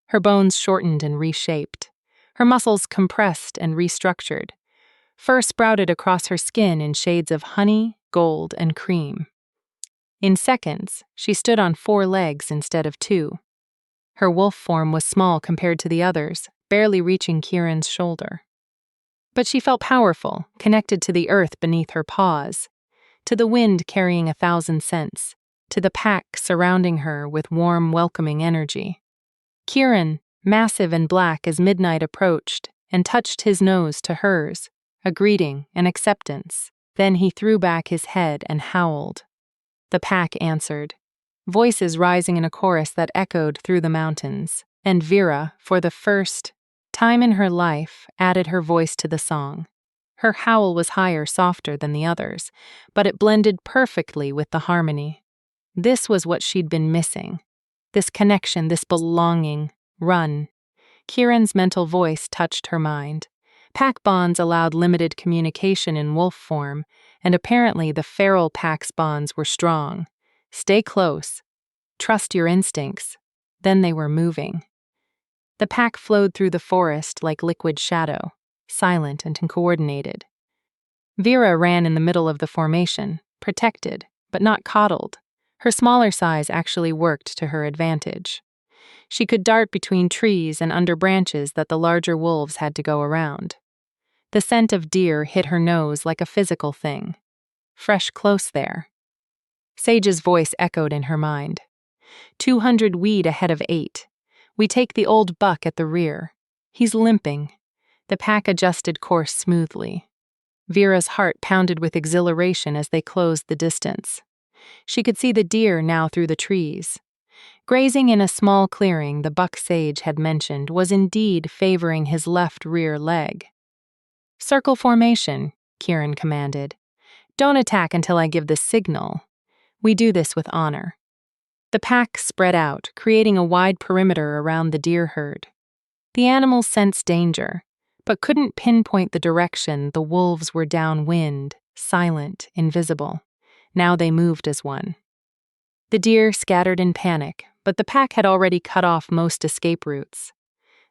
Her bones shortened and reshaped. Her muscles compressed and restructured. Fur sprouted across her skin in shades of honey, gold, and cream. In seconds, she stood on 4 legs instead of 2. Her wolf form was small compared to the others, barely reaching Kieran's shoulder. But she felt powerful, connected to the earth beneath her paws, to the wind carrying 1,000 scents, to the pack surrounding her with warm, welcoming energy. Kieran, massive and black as midnight approached, and touched his nose to hers, a greeting, an acceptance. Then he threw back his head and howled. The pack answered, voices rising in a chorus that echoed through the mountains, and Vera, for the first time in her life, added her voice to the song. Her howl was higher, softer than the others, but it blended perfectly with the harmony. This was what she'd been missing. This connection, this belonging. Run. Kieran's mental voice touched her mind. Pack bonds allowed limited communication in wolf form, and apparently the feral pack's bonds were strong. Stay close. Trust your instincts. Then they were moving. The pack flowed through the forest like liquid shadow, silent and coordinated. Vera ran in the middle of the formation, protected, but not coddled. Her smaller size actually worked to her advantage. She could dart between trees and under branches that the larger wolves had to go around. The scent of deer hit her nose like a physical thing. Fresh close there. Sage's voice echoed in her mind. 200 weed ahead of 8. We take the old buck at the rear. He's limping. The pack adjusted course smoothly. Vera's heart pounded with exhilaration as they closed the distance. She could see the deer now through the trees. Grazing in a small clearing the buck Sage had mentioned was indeed favoring his left rear leg. "Circle formation," Kieran commanded. "Don't attack until I give the signal. We do this with honor." The pack spread out, creating a wide perimeter around the deer herd. The animals sensed danger, but couldn't pinpoint the direction. The wolves were downwind, silent, invisible. Now they moved as one. The deer scattered in panic, but the pack had already cut off most escape routes.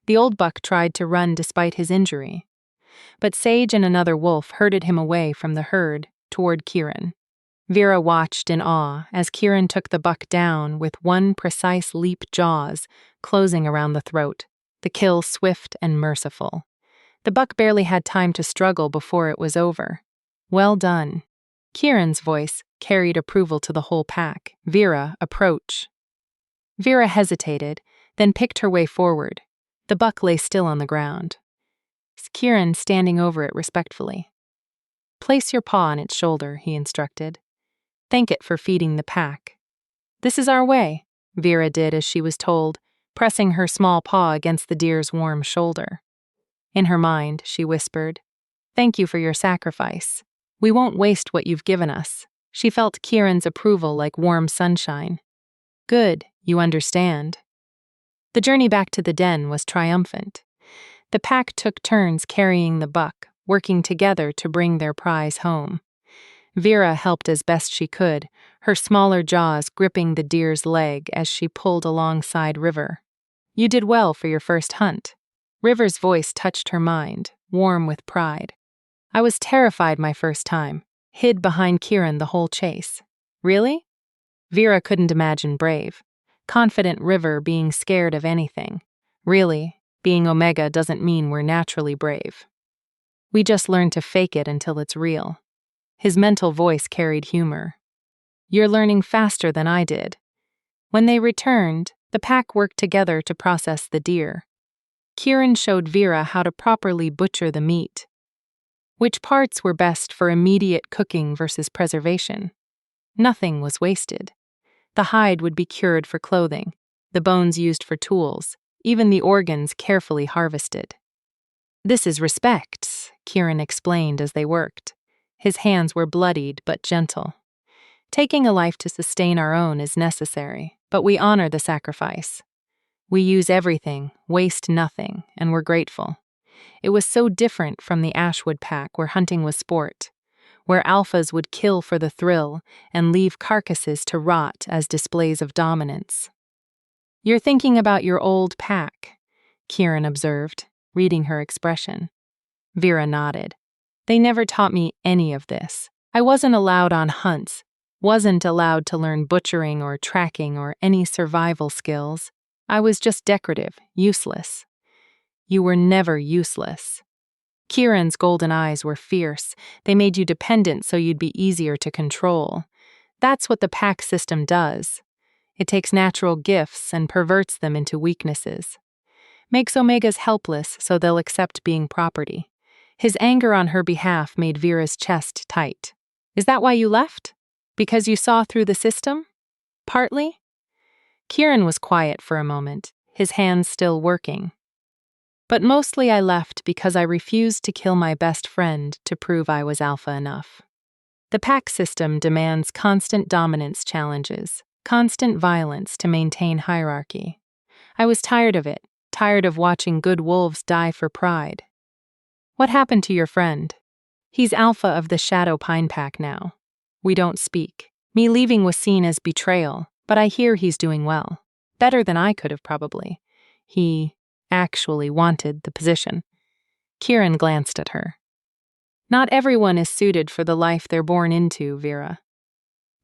The old buck tried to run despite his injury, but Sage and another wolf herded him away from the herd toward Kieran. Vera watched in awe as Kieran took the buck down with one precise leap, jaws closing around the throat, the kill swift and merciful. The buck barely had time to struggle before it was over. "Well done." Kieran's voice carried approval to the whole pack. "Vera, approach." Vera hesitated, then picked her way forward. The buck lay still on the ground. Kieran standing over it respectfully. "Place your paw on its shoulder," he instructed. "Thank it for feeding the pack." "This is our way," Vera did as she was told, pressing her small paw against the deer's warm shoulder. In her mind, she whispered, "Thank you for your sacrifice. We won't waste what you've given us." She felt Kieran's approval like warm sunshine. "Good, you understand." The journey back to the den was triumphant. The pack took turns carrying the buck, working together to bring their prize home. Vera helped as best she could, her smaller jaws gripping the deer's leg as she pulled alongside River. "You did well for your first hunt." River's voice touched her mind, warm with pride. "I was terrified my first time, hid behind Kieran the whole chase." "Really?" Vera couldn't imagine brave, confident River being scared of anything. "Really, being Omega doesn't mean we're naturally brave. We just learn to fake it until it's real." His mental voice carried humor. "You're learning faster than I did." When they returned, the pack worked together to process the deer. Kieran showed Vera how to properly butcher the meat. Which parts were best for immediate cooking versus preservation? Nothing was wasted. The hide would be cured for clothing, the bones used for tools, even the organs carefully harvested. "This is respect," Kieran explained as they worked. His hands were bloodied but gentle. "Taking a life to sustain our own is necessary, but we honor the sacrifice. We use everything, waste nothing, and we're grateful." It was so different from the Ashwood pack where hunting was sport, where alphas would kill for the thrill and leave carcasses to rot as displays of dominance. "You're thinking about your old pack," Kieran observed, reading her expression. Vera nodded. "They never taught me any of this. I wasn't allowed on hunts, wasn't allowed to learn butchering or tracking or any survival skills. I was just decorative, useless." "You were never useless." Kieran's golden eyes were fierce. "They made you dependent so you'd be easier to control. That's what the pack system does. It takes natural gifts and perverts them into weaknesses. Makes Omegas helpless so they'll accept being property." His anger on her behalf made Vera's chest tight. "Is that why you left? Because you saw through the system?" "Partly." Kieran was quiet for a moment, his hands still working. "But mostly I left because I refused to kill my best friend to prove I was alpha enough. The pack system demands constant dominance challenges, constant violence to maintain hierarchy. I was tired of it, tired of watching good wolves die for pride." "What happened to your friend?" "He's alpha of the Shadow Pine Pack now. We don't speak. Me leaving was seen as betrayal, but I hear he's doing well. Better than I could have probably. He actually wanted the position." Kieran glanced at her. "Not everyone is suited for the life they're born into, Vera.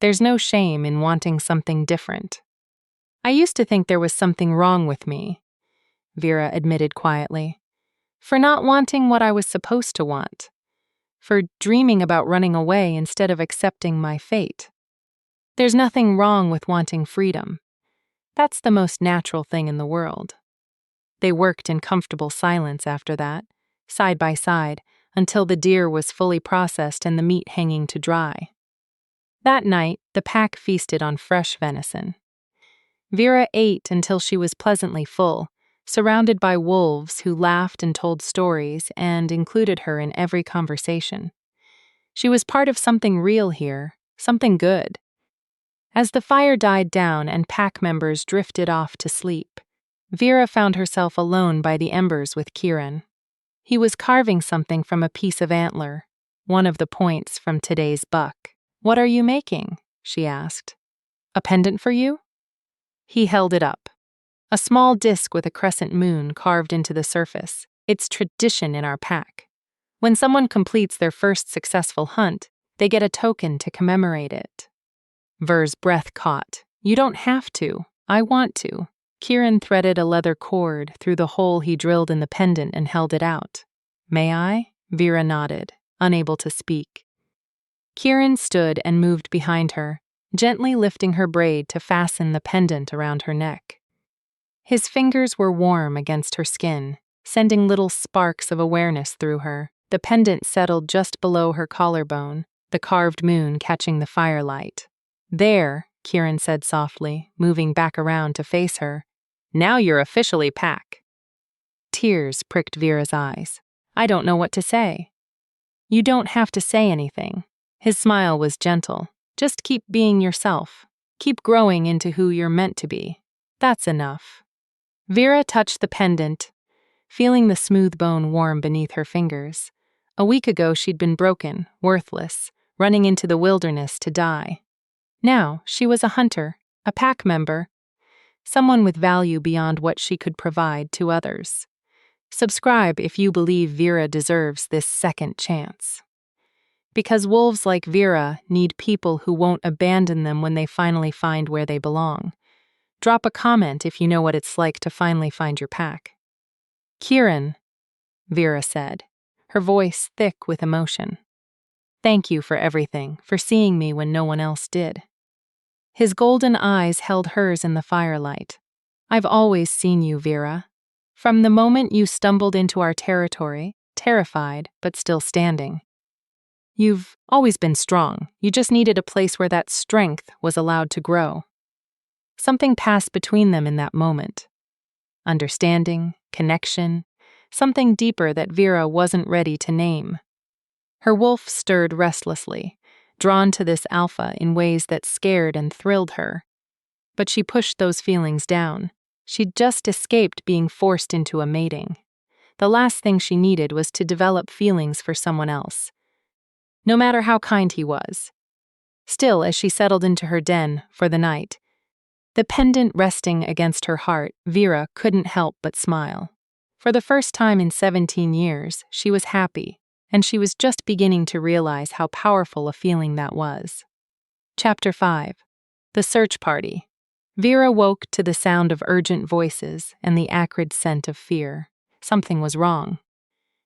There's no shame in wanting something different." "I used to think there was something wrong with me," Vera admitted quietly. "For not wanting what I was supposed to want. For dreaming about running away instead of accepting my fate." There's nothing wrong with wanting freedom. That's the most natural thing in the world. They worked in comfortable silence after that, side by side, until the deer was fully processed and the meat hanging to dry. That night, the pack feasted on fresh venison. Vera ate until she was pleasantly full, surrounded by wolves who laughed and told stories and included her in every conversation. She was part of something real here, something good. As the fire died down and pack members drifted off to sleep, Vera found herself alone by the embers with Kieran. He was carving something from a piece of antler, one of the points from today's buck. "What are you making?" she asked. "A pendant for you?" He held it up. A small disc with a crescent moon carved into the surface. It's tradition in our pack. When someone completes their first successful hunt, they get a token to commemorate it. Ver's breath caught. "You don't have to. I want to." Kieran threaded a leather cord through the hole he drilled in the pendant and held it out. "May I?" Vera nodded, unable to speak. Kieran stood and moved behind her, gently lifting her braid to fasten the pendant around her neck. His fingers were warm against her skin, sending little sparks of awareness through her. The pendant settled just below her collarbone, the carved moon catching the firelight. "There," Kieran said softly, moving back around to face her. "Now you're officially pack." Tears pricked Vera's eyes. "I don't know what to say." "You don't have to say anything." His smile was gentle. "Just keep being yourself. Keep growing into who you're meant to be. That's enough." Vera touched the pendant, feeling the smooth bone warm beneath her fingers. A week ago she'd been broken, worthless, running into the wilderness to die. Now she was a hunter, a pack member, someone with value beyond what she could provide to others. Subscribe if you believe Vera deserves this second chance. Because wolves like Vera need people who won't abandon them when they finally find where they belong. Drop a comment if you know what it's like to finally find your pack. "Kieran," Vera said, her voice thick with emotion. "Thank you for everything, for seeing me when no one else did." His golden eyes held hers in the firelight. "I've always seen you, Vera. From the moment you stumbled into our territory, terrified but still standing. You've always been strong. You just needed a place where that strength was allowed to grow." Something passed between them in that moment. Understanding, connection, something deeper that Vera wasn't ready to name. Her wolf stirred restlessly, drawn to this alpha in ways that scared and thrilled her. But she pushed those feelings down. She'd just escaped being forced into a mating. The last thing she needed was to develop feelings for someone else, no matter how kind he was. Still, as she settled into her den for the night, the pendant resting against her heart, Vera couldn't help but smile. For the first time in 17 years, she was happy, and she was just beginning to realize how powerful a feeling that was. Chapter 5. The Search Party. Vera woke to the sound of urgent voices and the acrid scent of fear. Something was wrong.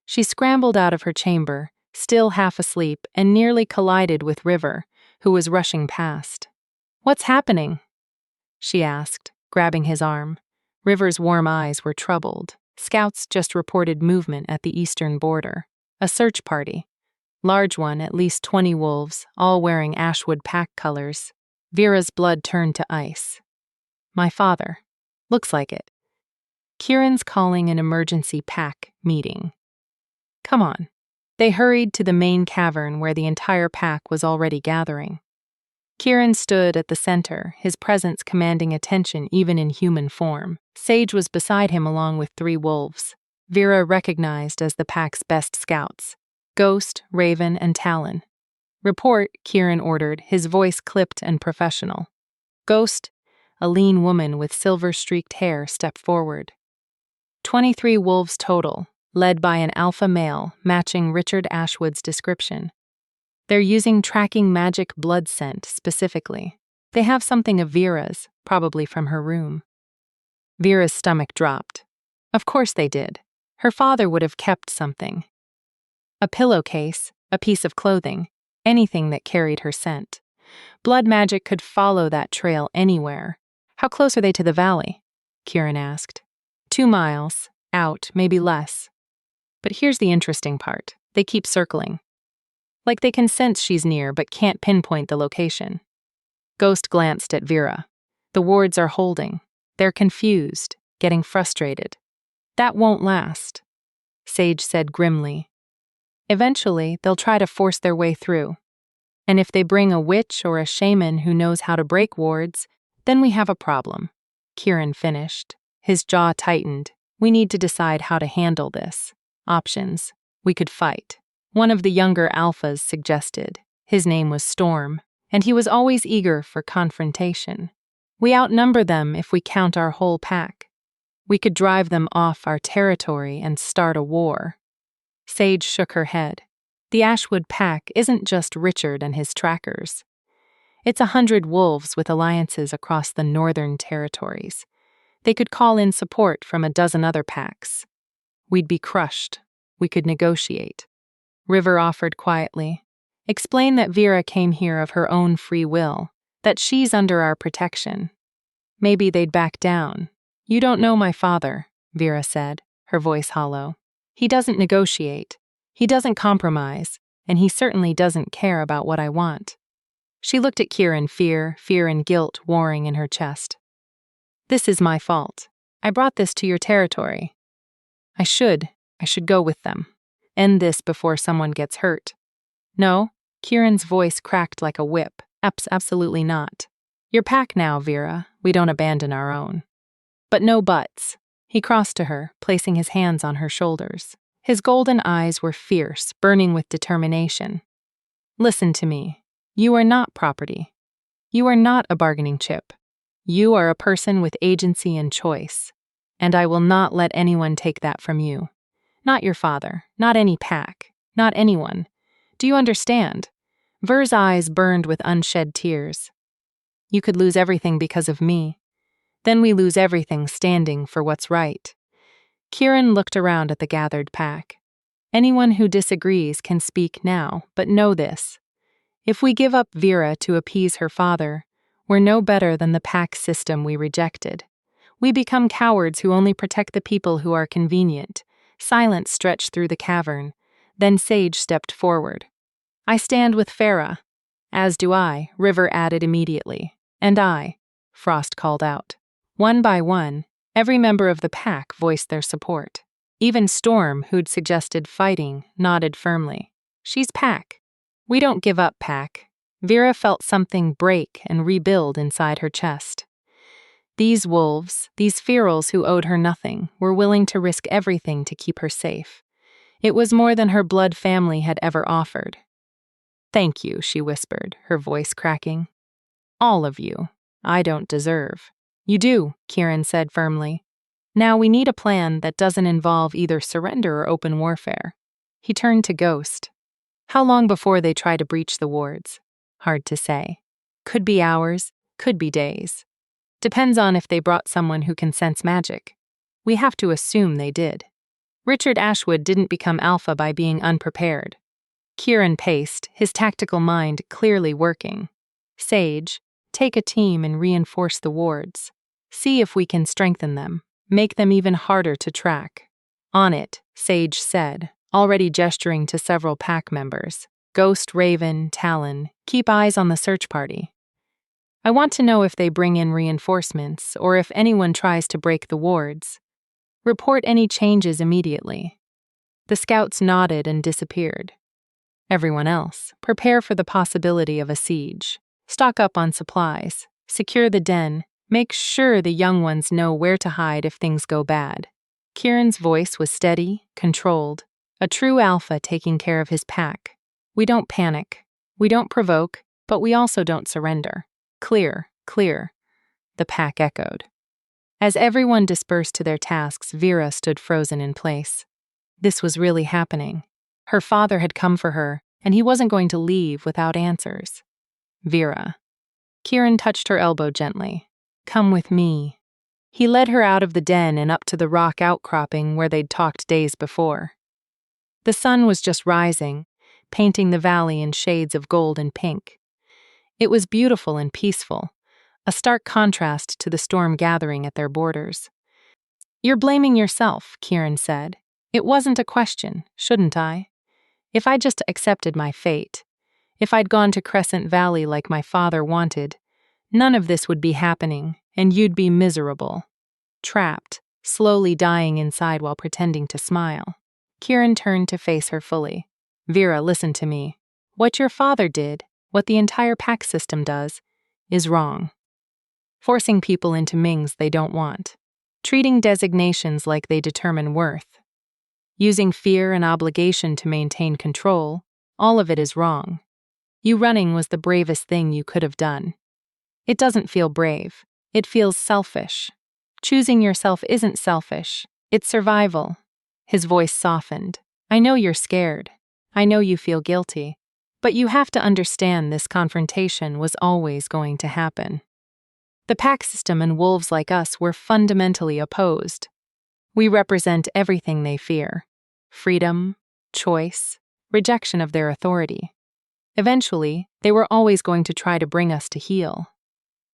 She scrambled out of her chamber, still half asleep, and nearly collided with River, who was rushing past. "What's happening?" she asked, grabbing his arm. River's warm eyes were troubled. Scouts just reported movement at the eastern border. A search party. Large one, at least 20 wolves, all wearing ashwood pack colors. Vera's blood turned to ice. "My father. Looks like it. Kieran's calling an emergency pack meeting. Come on." They hurried to the main cavern where the entire pack was already gathering. Kieran stood at the center, his presence commanding attention even in human form. Sage was beside him along with 3 wolves. Vera recognized as the pack's best scouts: Ghost, Raven, and Talon. "Report," Kieran ordered, his voice clipped and professional. Ghost, a lean woman with silver-streaked hair, stepped forward. 23 wolves total, led by an alpha male matching Richard Ashwood's description. They're using tracking magic blood scent specifically. They have something of Vera's, probably from her room. Vera's stomach dropped. Of course they did. Her father would have kept something. A pillowcase, a piece of clothing, anything that carried her scent. Blood magic could follow that trail anywhere. How close are they to the valley? Kieran asked. 2 miles, out, maybe less. But here's the interesting part. They keep circling. Like they can sense she's near but can't pinpoint the location. Ghost glanced at Vera. The wards are holding. They're confused, getting frustrated. That won't last, Sage said grimly. Eventually, they'll try to force their way through. And if they bring a witch or a shaman who knows how to break wards, then we have a problem. Kieran finished. His jaw tightened. We need to decide how to handle this. Options. We could fight. One of the younger alphas suggested. His name was Storm, and he was always eager for confrontation. We outnumber them if we count our whole pack. We could drive them off our territory and start a war. Sage shook her head. The Ashwood pack isn't just Richard and his trackers. It's 100 wolves with alliances across the northern territories. They could call in support from a dozen other packs. We'd be crushed. We could negotiate. River offered quietly. Explain that Vera came here of her own free will, that she's under our protection. Maybe they'd back down. You don't know my father, Vera said, her voice hollow. He doesn't negotiate. He doesn't compromise, and he certainly doesn't care about what I want. She looked at Kieran, fear and guilt warring in her chest. This is my fault. I brought this to your territory. I should go with them. End this before someone gets hurt. No, Kieran's voice cracked like a whip. Absolutely not. Your pack now, Vera. We don't abandon our own. But no buts. He crossed to her, placing his hands on her shoulders. His golden eyes were fierce, burning with determination. Listen to me. You are not property. You are not a bargaining chip. You are a person with agency and choice. And I will not let anyone take that from you. Not your father, not any pack, not anyone. Do you understand? Ver's eyes burned with unshed tears. You could lose everything because of me. Then we lose everything standing for what's right. Kieran looked around at the gathered pack. Anyone who disagrees can speak now, but know this. If we give up Vera to appease her father, we're no better than the pack system we rejected. We become cowards who only protect the people who are convenient. Silence stretched through the cavern. Then Sage stepped forward. I stand with Farah. As do I, River added immediately. And I, Frost called out. One by one, every member of the pack voiced their support. Even Storm, who'd suggested fighting, nodded firmly. She's pack. We don't give up, pack. Vera felt something break and rebuild inside her chest. These wolves, these ferals who owed her nothing, were willing to risk everything to keep her safe. It was more than her blood family had ever offered. Thank you, she whispered, her voice cracking. All of you. I don't deserve. You do, Kieran said firmly. Now we need a plan that doesn't involve either surrender or open warfare. He turned to Ghost. How long before they try to breach the wards? Hard to say. Could be hours, could be days. Depends on if they brought someone who can sense magic. We have to assume they did. Richard Ashwood didn't become alpha by being unprepared. Kieran paced, his tactical mind clearly working. Sage, take a team and reinforce the wards. See if we can strengthen them, make them even harder to track. On it, Sage said, already gesturing to several pack members. Ghost, Raven, Talon, keep eyes on the search party. I want to know if they bring in reinforcements or if anyone tries to break the wards. Report any changes immediately. The scouts nodded and disappeared. Everyone else, prepare for the possibility of a siege. Stock up on supplies, secure the den, make sure the young ones know where to hide if things go bad. Kieran's voice was steady, controlled, a true alpha taking care of his pack. We don't panic, we don't provoke, but we also don't surrender. Clear, clear, the pack echoed. As everyone dispersed to their tasks, Vera stood frozen in place. This was really happening. Her father had come for her, and he wasn't going to leave without answers. Vera. Kieran touched her elbow gently. Come with me. He led her out of the den and up to the rock outcropping where they'd talked days before. The sun was just rising, painting the valley in shades of gold and pink. It was beautiful and peaceful, a stark contrast to the storm gathering at their borders. "You're blaming yourself," Kieran said. "It wasn't a question, shouldn't I? If I just accepted my fate, if I'd gone to Crescent Valley like my father wanted, none of this would be happening, and you'd be miserable. Trapped, slowly dying inside while pretending to smile." Kieran turned to face her fully. "Vera, listen to me. What your father did, what the entire pack system does, is wrong. Forcing people into Mings they don't want. Treating designations like they determine worth. Using fear and obligation to maintain control, all of it is wrong. You running was the bravest thing you could have done. It doesn't feel brave. It feels selfish. Choosing yourself isn't selfish. It's survival." His voice softened. "I know you're scared. I know you feel guilty. But you have to understand this confrontation was always going to happen. The pack system and wolves like us were fundamentally opposed. We represent everything they fear: freedom, choice, rejection of their authority. Eventually, they were always going to try to bring us to heel.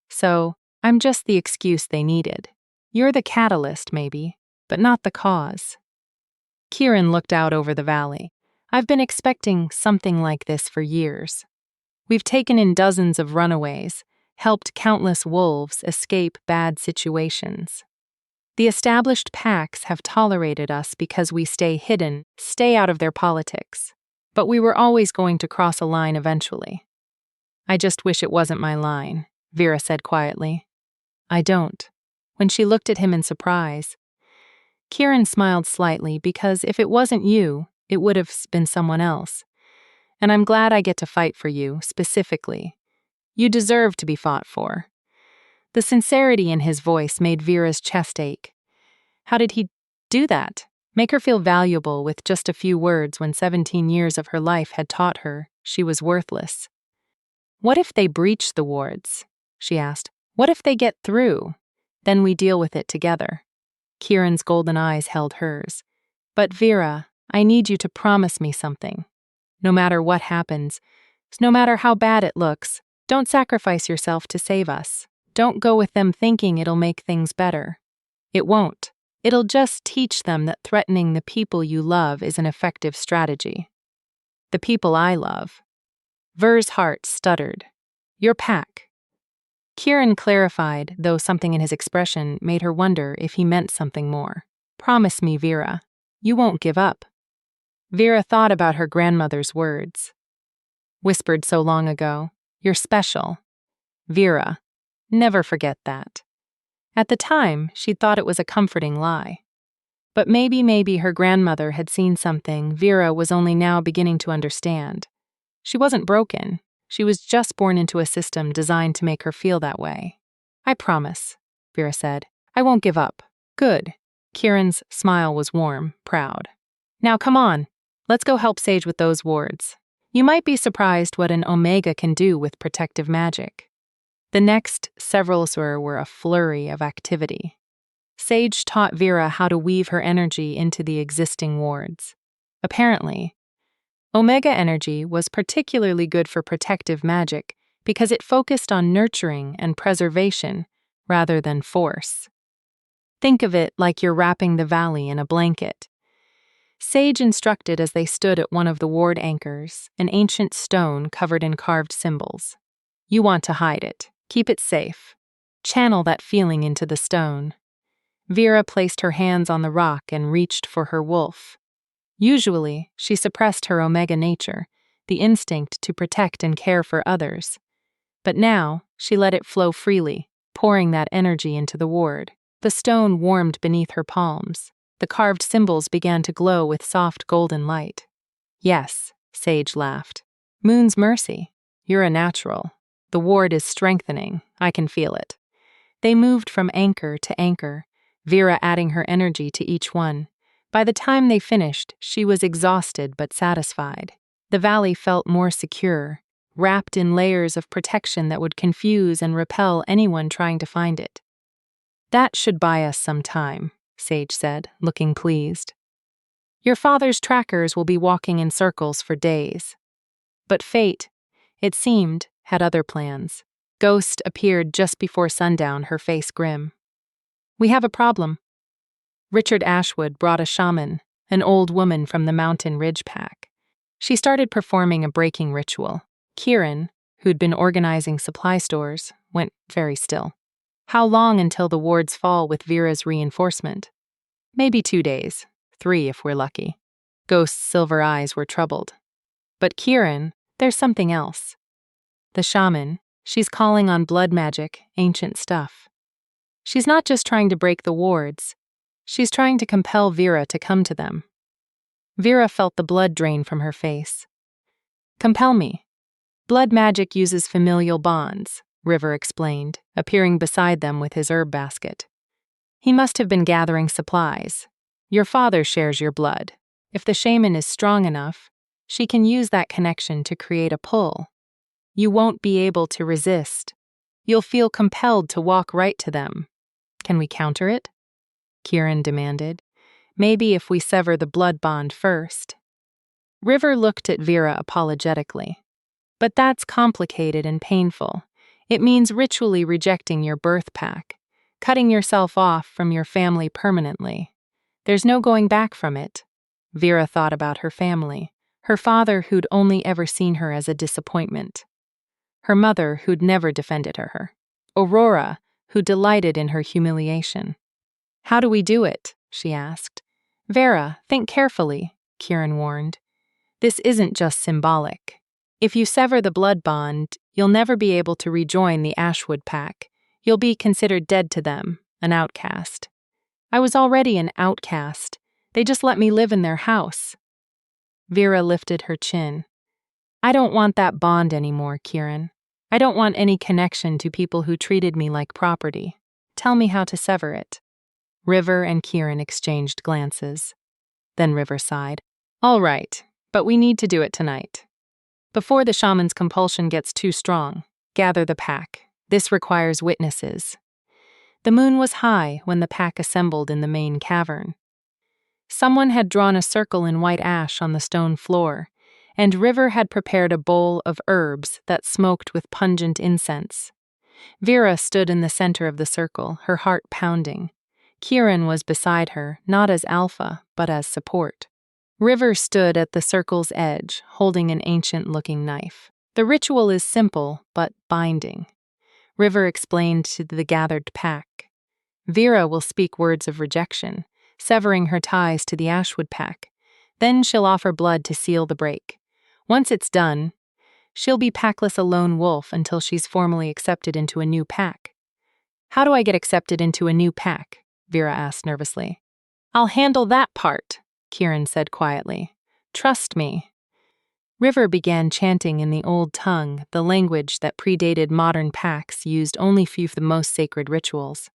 So, I'm just the excuse they needed. You're the catalyst, maybe, but not the cause." Kieran looked out over the valley. "I've been expecting something like this for years. We've taken in dozens of runaways, helped countless wolves escape bad situations. The established packs have tolerated us because we stay hidden, stay out of their politics. But we were always going to cross a line eventually." "I just wish it wasn't my line," Vera said quietly. "I don't." When she looked at him in surprise, Kieran smiled slightly because if it wasn't you, it would have been someone else. "And I'm glad I get to fight for you, specifically. You deserve to be fought for." The sincerity in his voice made Vera's chest ache. How did he do that? Make her feel valuable with just a few words when 17 years of her life had taught her she was worthless? "What if they breach the wards?" she asked. "What if they get through? Then we deal with it together." Kieran's golden eyes held hers. "But Vera, I need you to promise me something. No matter what happens, no matter how bad it looks, don't sacrifice yourself to save us. Don't go with them thinking it'll make things better. It won't. It'll just teach them that threatening the people you love is an effective strategy." "The people I love." Ver's heart stuttered. "Your pack." Kieran clarified, though something in his expression made her wonder if he meant something more. "Promise me, Vera. You won't give up." Vera thought about her grandmother's words, whispered so long ago. "You're special." Vera, never forget that. At the time, she'd thought it was a comforting lie. But maybe her grandmother had seen something Vera was only now beginning to understand. She wasn't broken. She was just born into a system designed to make her feel that way. "I promise," Vera said. "I won't give up." "Good." Kieran's smile was warm, proud. "Now come on. Let's go help Sage with those wards. You might be surprised what an Omega can do with protective magic." The next several were a flurry of activity. Sage taught Vera how to weave her energy into the existing wards. Apparently, Omega energy was particularly good for protective magic because it focused on nurturing and preservation rather than force. Think of it like you're wrapping the valley in a blanket. Sage instructed as they stood at one of the ward anchors, an ancient stone covered in carved symbols. "You want to hide it. Keep it safe. Channel that feeling into the stone." Vera placed her hands on the rock and reached for her wolf. Usually, she suppressed her Omega nature, the instinct to protect and care for others. But now, she let it flow freely, pouring that energy into the ward. The stone warmed beneath her palms. The carved symbols began to glow with soft golden light. "Yes," Sage laughed. "Moon's mercy. You're a natural. The ward is strengthening. I can feel it." They moved from anchor to anchor, Vera adding her energy to each one. By the time they finished, she was exhausted but satisfied. The valley felt more secure, wrapped in layers of protection that would confuse and repel anyone trying to find it. "That should buy us some time," Sage said, looking pleased. "Your father's trackers will be walking in circles for days." But fate, it seemed, had other plans. Ghost appeared just before sundown, her face grim. "We have a problem." Richard Ashwood brought a shaman, an old woman from the Mountain Ridge Pack. She started performing a breaking ritual. Kieran, who'd been organizing supply stores, went very still. "How long until the wards fall with Vera's reinforcement?" "Maybe 2 days, 3 if we're lucky." Ghost's silver eyes were troubled. "But Kieran, there's something else." "The shaman, she's calling on blood magic, ancient stuff. She's not just trying to break the wards, she's trying to compel Vera to come to them." Vera felt the blood drain from her face. "Compel me. Blood magic uses familial bonds," River explained, appearing beside them with his herb basket. "He must have been gathering supplies. Your father shares your blood. If the shaman is strong enough, she can use that connection to create a pull. You won't be able to resist. You'll feel compelled to walk right to them. Can we counter it?" Kieran demanded. "Maybe if we sever the blood bond first." River looked at Vera apologetically. "But that's complicated and painful. It means ritually rejecting your birth pack, cutting yourself off from your family permanently. There's no going back from it." Vera thought about her family, her father who'd only ever seen her as a disappointment, her mother who'd never defended her, Aurora, who delighted in her humiliation. "How do we do it?" she asked. "Vera, think carefully," Kieran warned. "This isn't just symbolic. If you sever the blood bond, you'll never be able to rejoin the Ashwood pack. You'll be considered dead to them, an outcast." "I was already an outcast. They just let me live in their house." Vera lifted her chin. "I don't want that bond anymore, Kieran. I don't want any connection to people who treated me like property. Tell me how to sever it." River and Kieran exchanged glances. Then River sighed. "All right, but we need to do it tonight. Before the shaman's compulsion gets too strong, gather the pack. This requires witnesses." The moon was high when the pack assembled in the main cavern. Someone had drawn a circle in white ash on the stone floor, and River had prepared a bowl of herbs that smoked with pungent incense. Vera stood in the center of the circle, her heart pounding. Kieran was beside her, not as alpha, but as support. River stood at the circle's edge, holding an ancient-looking knife. "The ritual is simple, but binding," River explained to the gathered pack. "Vera will speak words of rejection, severing her ties to the Ashwood pack. Then she'll offer blood to seal the break. Once it's done, she'll be packless, a lone wolf until she's formally accepted into a new pack." "How do I get accepted into a new pack?" Vera asked nervously. "I'll handle that part," Kieran said quietly. "Trust me." River began chanting in the old tongue, the language that predated modern packs used only few of the most sacred rituals.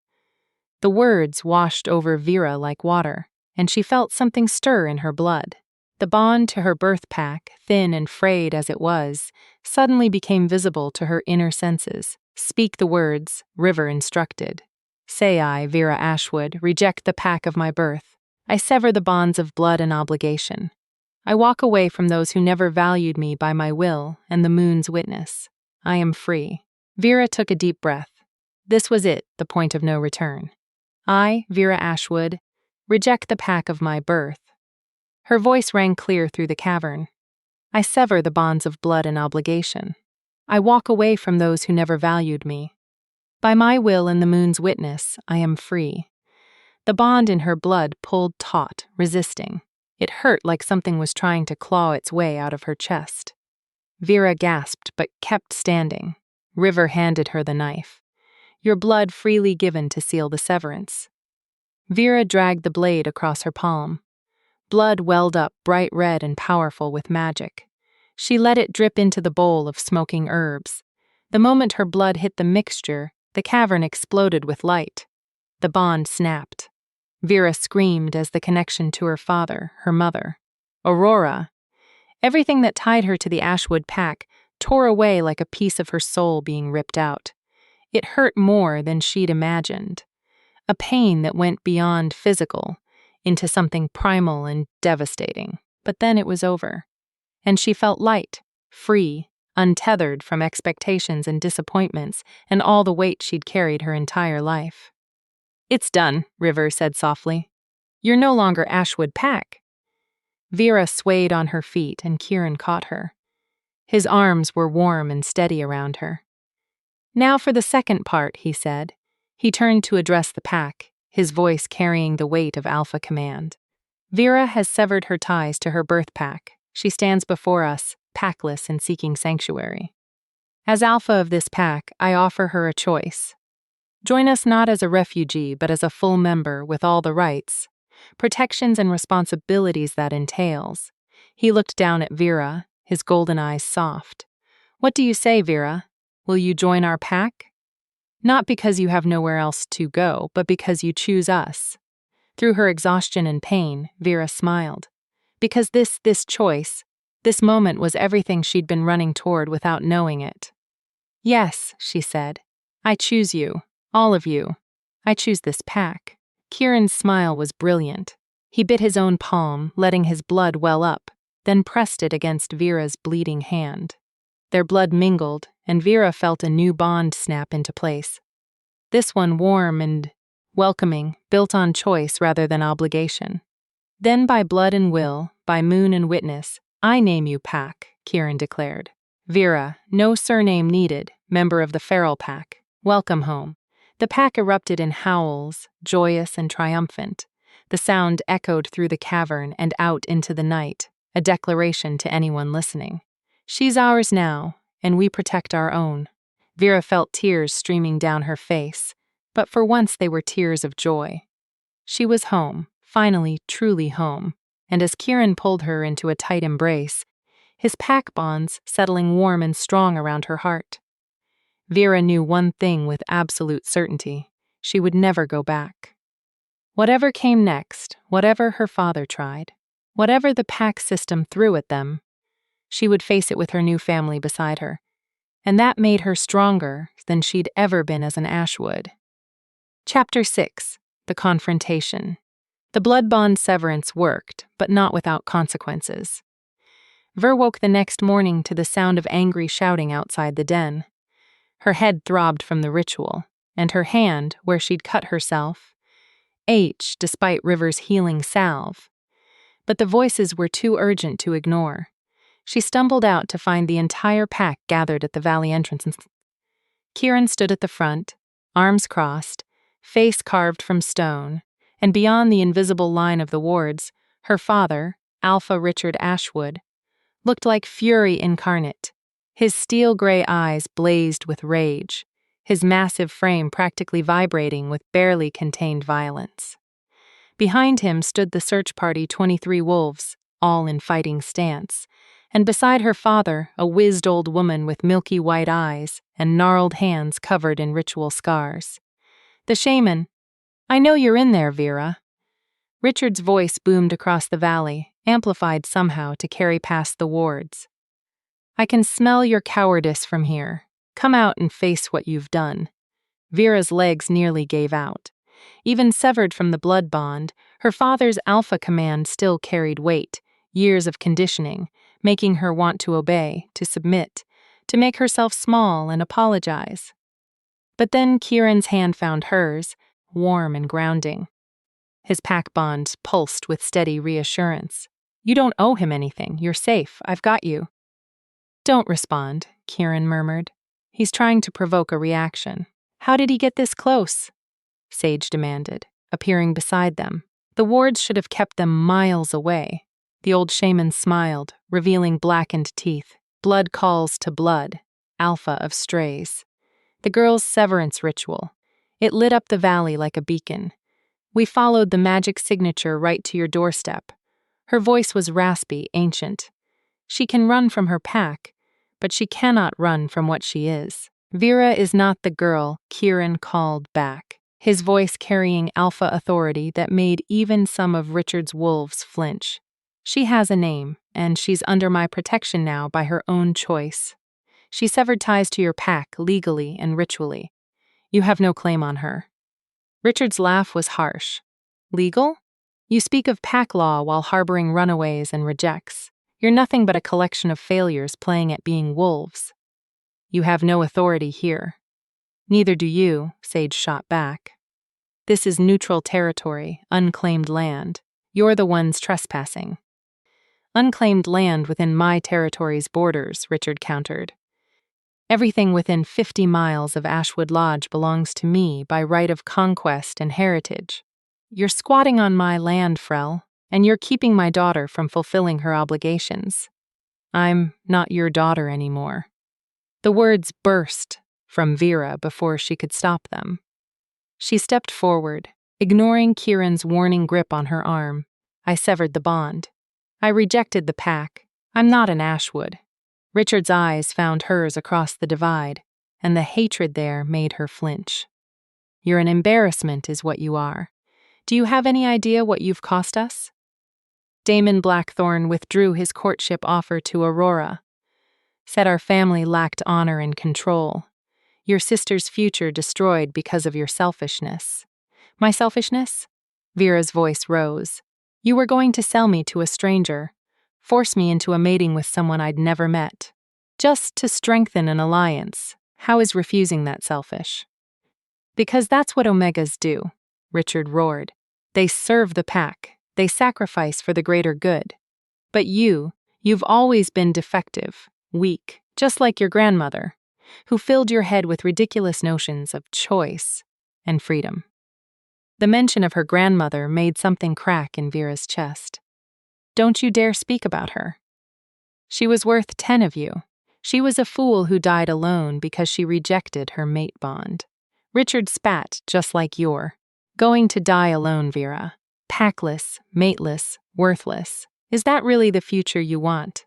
The words washed over Vera like water, and she felt something stir in her blood. The bond to her birth pack, thin and frayed as it was, suddenly became visible to her inner senses. "Speak the words," River instructed. "Say I, Vera Ashwood, reject the pack of my birth. I sever the bonds of blood and obligation. I walk away from those who never valued me by my will and the moon's witness. I am free." Vera took a deep breath. This was it, the point of no return. "I, Vera Ashwood, reject the pack of my birth." Her voice rang clear through the cavern. "I sever the bonds of blood and obligation. I walk away from those who never valued me. By my will and the moon's witness, I am free." The bond in her blood pulled taut, resisting. It hurt like something was trying to claw its way out of her chest. Vera gasped but kept standing. River handed her the knife. "Your blood freely given to seal the severance." Vera dragged the blade across her palm. Blood welled up, bright red and powerful with magic. She let it drip into the bowl of smoking herbs. The moment her blood hit the mixture, the cavern exploded with light. The bond snapped. Vera screamed as the connection to her father, her mother, Aurora, everything that tied her to the Ashwood pack, tore away like a piece of her soul being ripped out. It hurt more than she'd imagined. A pain that went beyond physical, into something primal and devastating. But then it was over. And she felt light, free, untethered from expectations and disappointments and all the weight she'd carried her entire life. "It's done," River said softly. "You're no longer Ashwood Pack." Vera swayed on her feet and Kieran caught her. His arms were warm and steady around her. "Now for the second part," he said. He turned to address the pack, his voice carrying the weight of alpha command. "Vera has severed her ties to her birth pack. She stands before us, packless and seeking sanctuary. As alpha of this pack, I offer her a choice. Join us not as a refugee, but as a full member with all the rights, protections and responsibilities that entails." He looked down at Vera, his golden eyes soft. "What do you say, Vera? Will you join our pack? Not because you have nowhere else to go, but because you choose us." Through her exhaustion and pain, Vera smiled. Because this choice, this moment was everything she'd been running toward without knowing it. "Yes," she said. "I choose you. All of you. I choose this pack." Kieran's smile was brilliant. He bit his own palm, letting his blood well up, then pressed it against Vera's bleeding hand. Their blood mingled, and Vera felt a new bond snap into place. This one warm and welcoming, built on choice rather than obligation. "Then by blood and will, by moon and witness, I name you Pack," Kieran declared. "Vera, no surname needed, member of the feral pack. Welcome home." The pack erupted in howls, joyous and triumphant. The sound echoed through the cavern and out into the night, a declaration to anyone listening. "She's ours now, and we protect our own." Vera felt tears streaming down her face, but for once they were tears of joy. She was home, finally truly home, and as Kieran pulled her into a tight embrace, his pack bonds settling warm and strong around her heart. Vera knew one thing with absolute certainty: she would never go back. Whatever came next, whatever her father tried, whatever the pack system threw at them, she would face it with her new family beside her, and that made her stronger than she'd ever been as an Ashwood. Chapter 6. The Confrontation. The blood bond severance worked, but not without consequences. Ver woke the next morning to the sound of angry shouting outside the den. Her head throbbed from the ritual, and her hand, where she'd cut herself, ached despite River's healing salve. But the voices were too urgent to ignore. She stumbled out to find the entire pack gathered at the valley entrance. Kieran stood at the front, arms crossed, face carved from stone, and beyond the invisible line of the wards, her father, Alpha Richard Ashwood, looked like fury incarnate. His steel-gray eyes blazed with rage, his massive frame practically vibrating with barely contained violence. Behind him stood the search party 23 wolves, all in fighting stance, and beside her father, a wizened old woman with milky white eyes and gnarled hands covered in ritual scars. The shaman, "I know you're in there, Vera." Richard's voice boomed across the valley, amplified somehow to carry past the wards. "I can smell your cowardice from here. Come out and face what you've done." Vera's legs nearly gave out. Even severed from the blood bond, her father's alpha command still carried weight, years of conditioning, making her want to obey, to submit, to make herself small and apologize. But then Kieran's hand found hers, warm and grounding. His pack bond pulsed with steady reassurance. "You don't owe him anything. You're safe. I've got you." "Don't respond," Kieran murmured. "He's trying to provoke a reaction." "How did he get this close?" Sage demanded, appearing beside them. The wards should have kept them miles away. The old shaman smiled, revealing blackened teeth. "Blood calls to blood, alpha of strays." The girl's severance ritual. It lit up the valley like a beacon. "We followed the magic signature right to your doorstep." Her voice was raspy, ancient. "She can run from her pack, but she cannot run from what she is." Vera is not the girl Kieran called back, his voice carrying alpha authority that made even some of Richard's wolves flinch. "She has a name, and she's under my protection now by her own choice. She severed ties to your pack legally and ritually. You have no claim on her." Richard's laugh was harsh. "Legal? You speak of pack law while harboring runaways and rejects. You're nothing but a collection of failures playing at being wolves. You have no authority here. Neither do you, Sage shot back. This is neutral territory, unclaimed land. You're the ones trespassing. Unclaimed land within my territory's borders, Richard countered. Everything within 50 miles of Ashwood Lodge belongs to me by right of conquest and heritage. You're squatting on my land, Frel, and you're keeping my daughter from fulfilling her obligations. I'm not your daughter anymore. The words burst from Vera before she could stop them. She stepped forward, ignoring Kieran's warning grip on her arm. I severed the bond. I rejected the pack. I'm not an Ashwood. Richard's eyes found hers across the divide, and the hatred there made her flinch. You're an embarrassment, is what you are. Do you have any idea what you've cost us? Damon Blackthorne withdrew his courtship offer to Aurora. Said our family lacked honor and control. Your sister's future destroyed because of your selfishness. My selfishness? Vera's voice rose. You were going to sell me to a stranger, force me into a mating with someone I'd never met. Just to strengthen an alliance. How is refusing that selfish? Because that's what Omegas do, Richard roared. They serve the pack. They sacrifice for the greater good. But you've always been defective, weak, just like your grandmother, who filled your head with ridiculous notions of choice and freedom. The mention of her grandmother made something crack in Vera's chest. Don't you dare speak about her. She was worth 10 of you. She was a fool who died alone because she rejected her mate bond. Richard spat just like you're. Going to die alone, Vera. Packless, mateless, worthless. Is that really the future you want?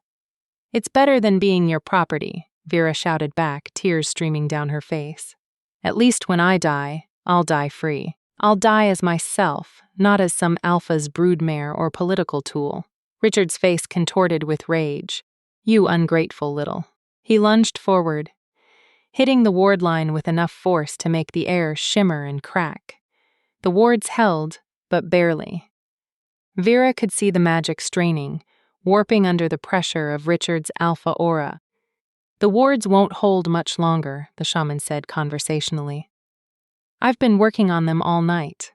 It's better than being your property, Vera shouted back, tears streaming down her face. At least when I die, I'll die free. I'll die as myself, not as some alpha's broodmare or political tool. Richard's face contorted with rage. You ungrateful little. He lunged forward, hitting the ward line with enough force to make the air shimmer and crack. The wards held, but barely. Vera could see the magic straining, warping under the pressure of Richard's alpha aura. The wards won't hold much longer, the shaman said conversationally. I've been working on them all night.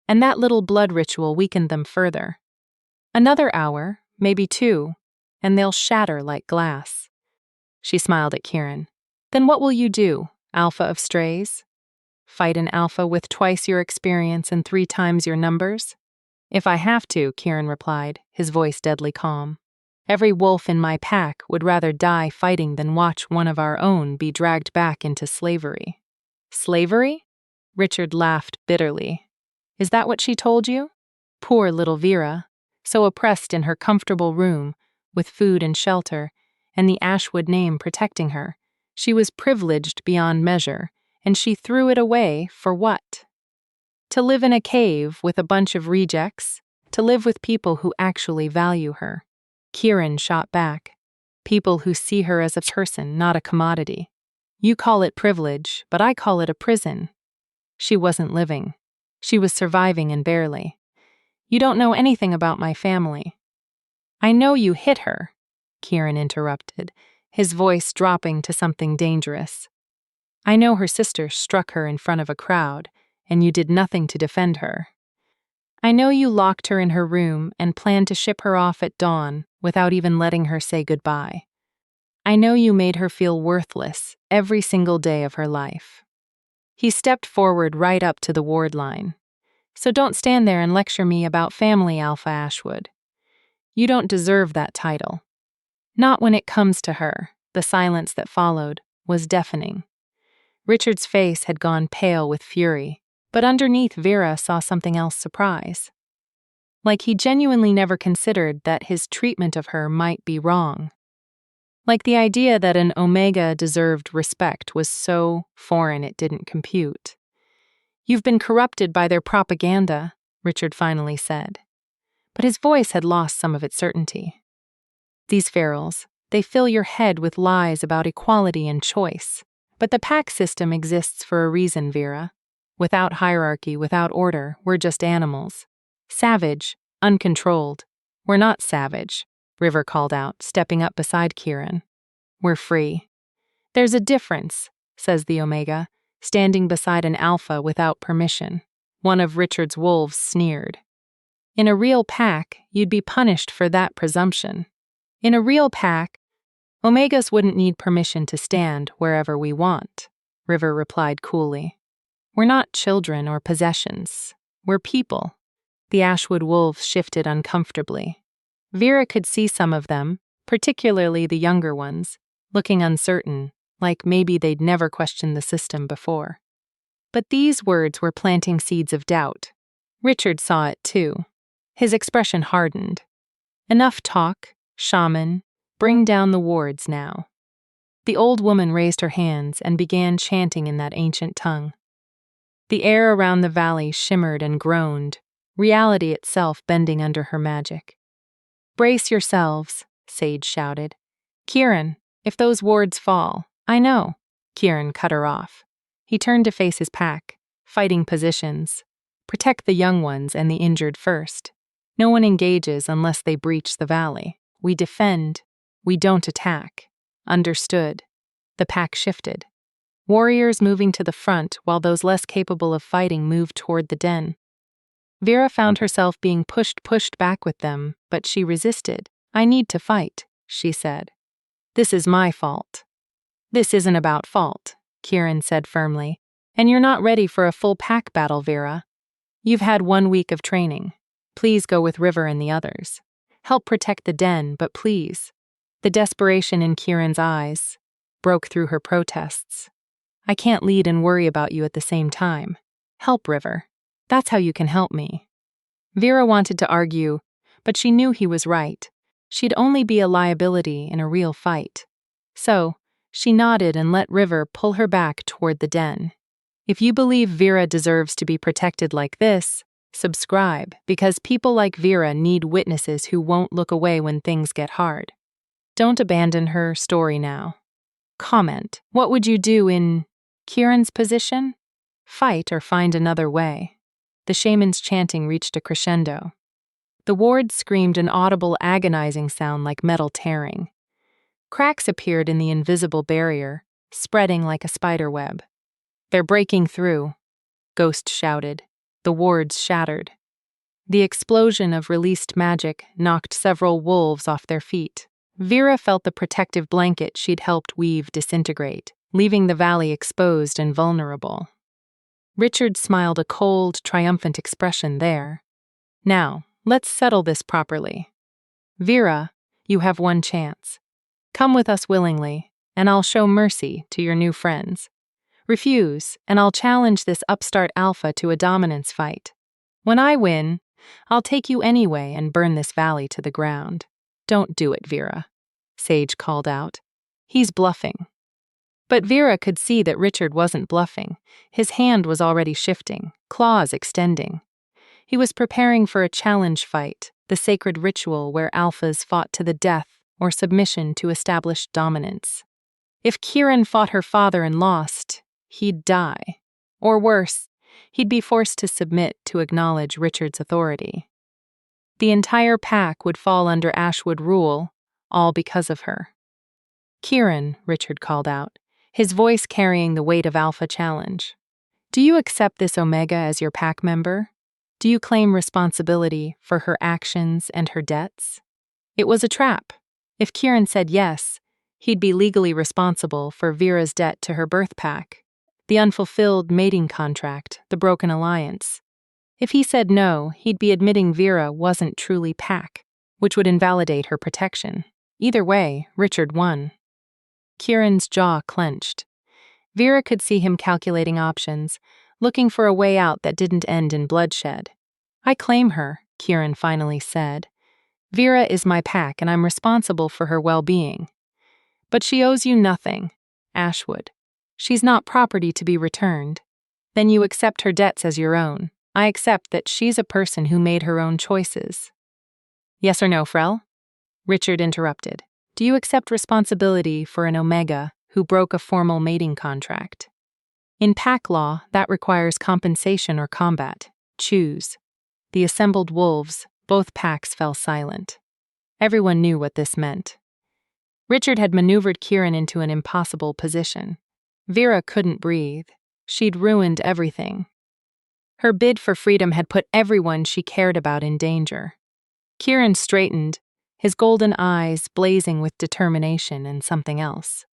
And that little blood ritual weakened them further. Another hour, maybe 2, and they'll shatter like glass. She smiled at Kieran. Then what will you do, alpha of strays? Fight an alpha with twice your experience and 3 times your numbers? If I have to, Kieran replied, his voice deadly calm. Every wolf in my pack would rather die fighting than watch one of our own be dragged back into slavery. Slavery? Richard laughed bitterly. Is that what she told you? Poor little Vera, so oppressed in her comfortable room, with food and shelter, and the Ashwood name protecting her. She was privileged beyond measure, and she threw it away for what? To live in a cave with a bunch of rejects? To live with people who actually value her? Kieran shot back. People who see her as a person, not a commodity. You call it privilege, but I call it a prison. She wasn't living. She was surviving and barely. You don't know anything about my family. I know you hit her, Kieran interrupted, his voice dropping to something dangerous. I know her sister struck her in front of a crowd, and you did nothing to defend her. I know you locked her in her room and planned to ship her off at dawn without even letting her say goodbye. I know you made her feel worthless every single day of her life. He stepped forward right up to the ward line. So don't stand there and lecture me about family, Alpha Ashwood. You don't deserve that title. Not when it comes to her. The silence that followed was deafening. Richard's face had gone pale with fury, but underneath Vera saw something else surprise. Like he genuinely never considered that his treatment of her might be wrong. Like the idea that an Omega deserved respect was so foreign it didn't compute. You've been corrupted by their propaganda, Richard finally said. But his voice had lost some of its certainty. These ferals, they fill your head with lies about equality and choice. But the pack system exists for a reason, Vera. Without hierarchy, without order, we're just animals. Savage, uncontrolled. We're not savage. River called out, stepping up beside Kieran. We're free. There's a difference, says the Omega, standing beside an alpha without permission. One of Richard's wolves sneered. In a real pack, you'd be punished for that presumption. In a real pack, Omegas wouldn't need permission to stand wherever we want, River replied coolly. We're not children or possessions. We're people. The Ashwood wolves shifted uncomfortably. Vera could see some of them, particularly the younger ones, looking uncertain, like maybe they'd never questioned the system before. But these words were planting seeds of doubt. Richard saw it too. His expression hardened. Enough talk, shaman, bring down the wards now. The old woman raised her hands and began chanting in that ancient tongue. The air around the valley shimmered and groaned, reality itself bending under her magic. Brace yourselves, Sage shouted. Kieran, if those wards fall, I know. Kieran cut her off. He turned to face his pack, fighting positions. Protect the young ones and the injured first. No one engages unless they breach the valley. We defend. We don't attack. Understood. The pack shifted. Warriors moving to the front while those less capable of fighting moved toward the den. Vera found herself being pushed back with them, but she resisted. I need to fight, she said. This is my fault. This isn't about fault, Kieran said firmly. And you're not ready for a full pack battle, Vera. You've had 1 week of training. Please go with River and the others. Help protect the den, but please. The desperation in Kieran's eyes broke through her protests. I can't lead and worry about you at the same time. Help, River. That's how you can help me. Vera wanted to argue, but she knew he was right. She'd only be a liability in a real fight. So, she nodded and let River pull her back toward the den. If you believe Vera deserves to be protected like this, subscribe, because people like Vera need witnesses who won't look away when things get hard. Don't abandon her story now. Comment. What would you do in Kieran's position? Fight or find another way. The shaman's chanting reached a crescendo. The wards screamed an audible, agonizing sound like metal tearing. Cracks appeared in the invisible barrier, spreading like a spider web. They're breaking through, Ghost shouted. The wards shattered. The explosion of released magic knocked several wolves off their feet. Vera felt the protective blanket she'd helped weave disintegrate, leaving the valley exposed and vulnerable. Richard smiled a cold, triumphant expression there. Now, let's settle this properly. Vera, you have one chance. Come with us willingly, and I'll show mercy to your new friends. Refuse, and I'll challenge this upstart alpha to a dominance fight. When I win, I'll take you anyway and burn this valley to the ground. Don't do it, Vera, Sage called out. He's bluffing. But Vera could see that Richard wasn't bluffing. His hand was already shifting, claws extending. He was preparing for a challenge fight, the sacred ritual where alphas fought to the death or submission to establish dominance. If Kieran fought her father and lost, he'd die. Or worse, he'd be forced to submit to acknowledge Richard's authority. The entire pack would fall under Ashwood rule, all because of her. Kieran, Richard called out, his voice carrying the weight of alpha challenge. Do you accept this Omega as your pack member? Do you claim responsibility for her actions and her debts? It was a trap. If Kieran said yes, he'd be legally responsible for Vera's debt to her birth pack, the unfulfilled mating contract, the broken alliance. If he said no, he'd be admitting Vera wasn't truly pack, which would invalidate her protection. Either way, Richard won. Kieran's jaw clenched. Vera could see him calculating options, looking for a way out that didn't end in bloodshed. I claim her, Kieran finally said. Vera is my pack and I'm responsible for her well-being. But she owes you nothing, Ashwood. She's not property to be returned. Then you accept her debts as your own. I accept that she's a person who made her own choices. Yes or no, Frel? Richard interrupted. Do you accept responsibility for an Omega who broke a formal mating contract? In pack law, that requires compensation or combat. Choose. The assembled wolves, both packs fell silent. Everyone knew what this meant. Richard had maneuvered Kieran into an impossible position. Vera couldn't breathe. She'd ruined everything. Her bid for freedom had put everyone she cared about in danger. Kieran straightened, his golden eyes blazing with determination and something else.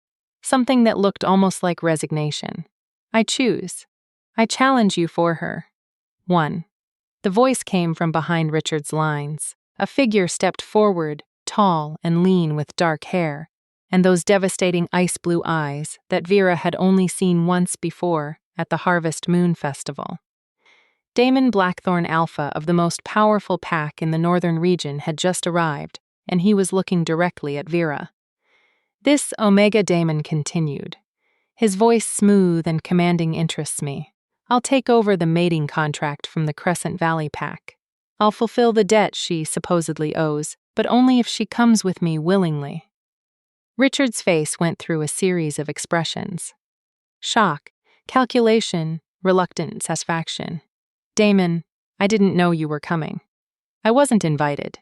Something that looked almost like resignation. I choose. I challenge you for her. 1. The voice came from behind Richard's lines. A figure stepped forward, tall and lean with dark hair, and those devastating ice-blue eyes that Vera had only seen once before at the Harvest Moon Festival. Damon Blackthorn Alpha of the most powerful pack in the northern region had just arrived, and he was looking directly at Vera. This Omega Damon continued. His voice smooth and commanding interests me. I'll take over the mating contract from the Crescent Valley pack. I'll fulfill the debt she supposedly owes, but only if she comes with me willingly. Richard's face went through a series of expressions. Shock, calculation, reluctant satisfaction. Damon, I didn't know you were coming. I wasn't invited.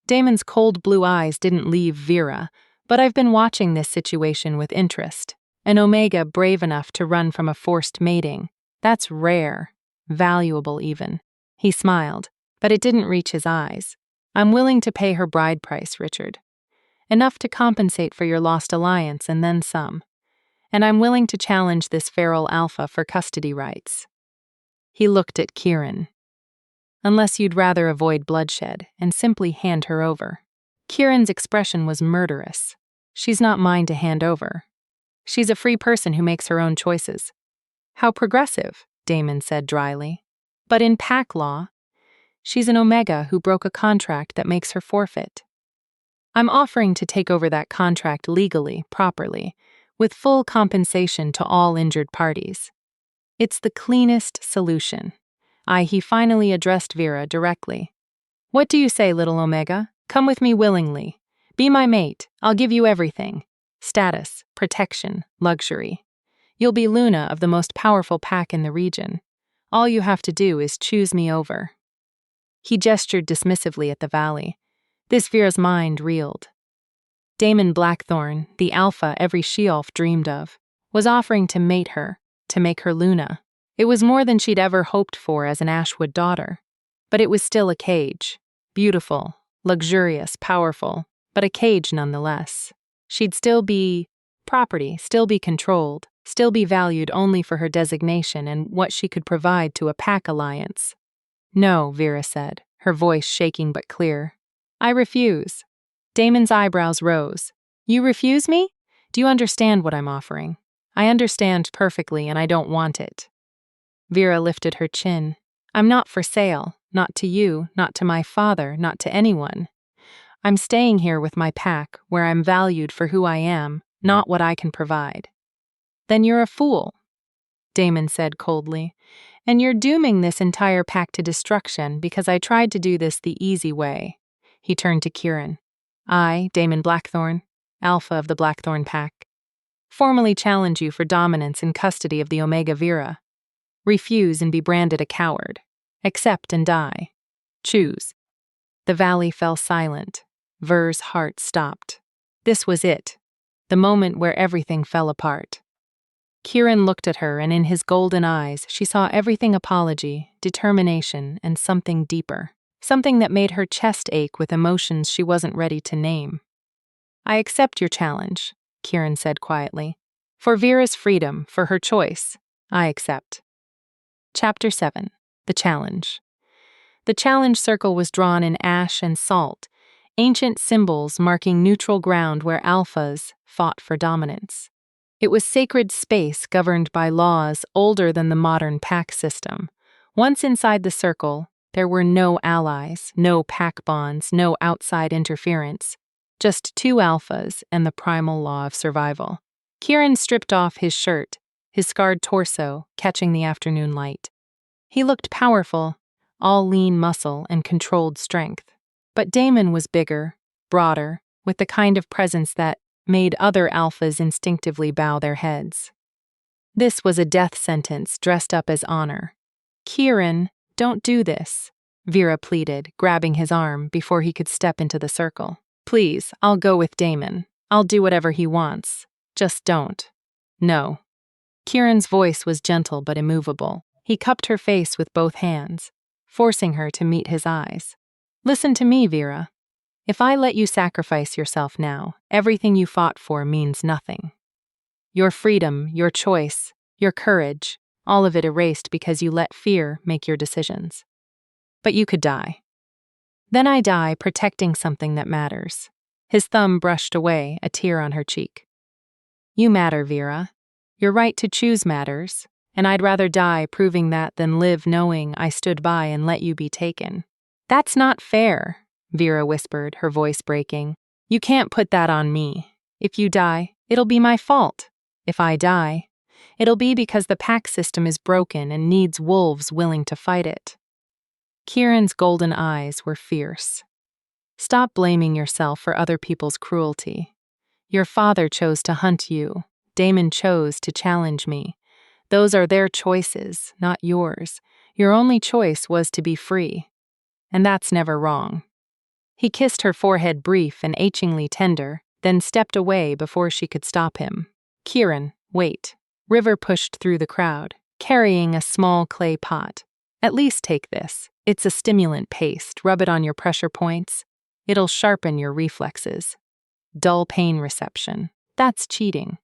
Damon's cold blue eyes didn't leave Vera, but I've been watching this situation with interest. An Omega brave enough to run from a forced mating. That's rare, valuable even. He smiled, but it didn't reach his eyes. I'm willing to pay her bride price, Richard. Enough to compensate for your lost alliance and then some. And I'm willing to challenge this feral alpha for custody rights. He looked at Kieran. Unless you'd rather avoid bloodshed and simply hand her over. Kieran's expression was murderous. She's not mine to hand over. She's a free person who makes her own choices. How progressive, Damon said dryly. But in pack law, she's an Omega who broke a contract that makes her forfeit. I'm offering to take over that contract legally, properly, with full compensation to all injured parties. It's the cleanest solution. He finally addressed Vera directly. What do you say, little Omega? Come with me willingly. Be my mate. I'll give you everything. Status, protection, luxury. You'll be Luna of the most powerful pack in the region. All you have to do is choose me over. He gestured dismissively at the valley. This Vera's mind reeled. Damon Blackthorn, the alpha every she-elf dreamed of, was offering to mate her, to make her Luna. It was more than she'd ever hoped for as an Ashwood daughter. But it was still a cage. Beautiful, luxurious, powerful, but a cage nonetheless. She'd still be property, still be controlled, still be valued only for her designation and what she could provide to a pack alliance. No, Vera said, her voice shaking but clear. I refuse. Damon's eyebrows rose. You refuse me? Do you understand what I'm offering? I understand perfectly and I don't want it. Vera lifted her chin. I'm not for sale, not to you, not to my father, not to anyone. I'm staying here with my pack, where I'm valued for who I am, not what I can provide. Then you're a fool, Damon said coldly, and you're dooming this entire pack to destruction because I tried to do this the easy way. He turned to Kieran. I, Damon Blackthorn, alpha of the Blackthorn pack, formally challenge you for dominance and custody of the Omega Vera. Refuse and be branded a coward. Accept and die. Choose. The valley fell silent. Ver's heart stopped. This was it. The moment where everything fell apart. Kieran looked at her, and in his golden eyes she saw everything apology, determination, and something deeper. Something that made her chest ache with emotions she wasn't ready to name. I accept your challenge, Kieran said quietly. For Vera's freedom, for her choice, I accept. Chapter 7. The Challenge. The challenge circle was drawn in ash and salt, ancient symbols marking neutral ground where alphas fought for dominance. It was sacred space governed by laws older than the modern pack system. Once inside the circle, there were no allies, no pack bonds, no outside interference. Just two alphas and the primal law of survival. Kieran stripped off his shirt, his scarred torso catching the afternoon light. He looked powerful, all lean muscle and controlled strength. But Damon was bigger, broader, with the kind of presence that made other alphas instinctively bow their heads. This was a death sentence dressed up as honor. Kieran, don't do this, Vera pleaded, grabbing his arm before he could step into the circle. Please, I'll go with Damon. I'll do whatever he wants. Just don't. No. Kieran's voice was gentle but immovable. He cupped her face with both hands, forcing her to meet his eyes. Listen to me, Vera. If I let you sacrifice yourself now, everything you fought for means nothing. Your freedom, your choice, your courage, all of it erased because you let fear make your decisions. But you could die. Then I die protecting something that matters. His thumb brushed away, a tear on her cheek. You matter, Vera. Your right to choose matters, and I'd rather die proving that than live knowing I stood by and let you be taken. That's not fair, Vera whispered, her voice breaking. You can't put that on me. If you die, it'll be my fault. If I die, it'll be because the pack system is broken and needs wolves willing to fight it. Kieran's golden eyes were fierce. Stop blaming yourself for other people's cruelty. Your father chose to hunt you. Damon chose to challenge me. Those are their choices, not yours. Your only choice was to be free. And that's never wrong. He kissed her forehead, brief and achingly tender, then stepped away before she could stop him. Kieran, wait. River pushed through the crowd, carrying a small clay pot. At least take this. It's a stimulant paste. Rub it on your pressure points. It'll sharpen your reflexes. Dull pain reception. That's cheating.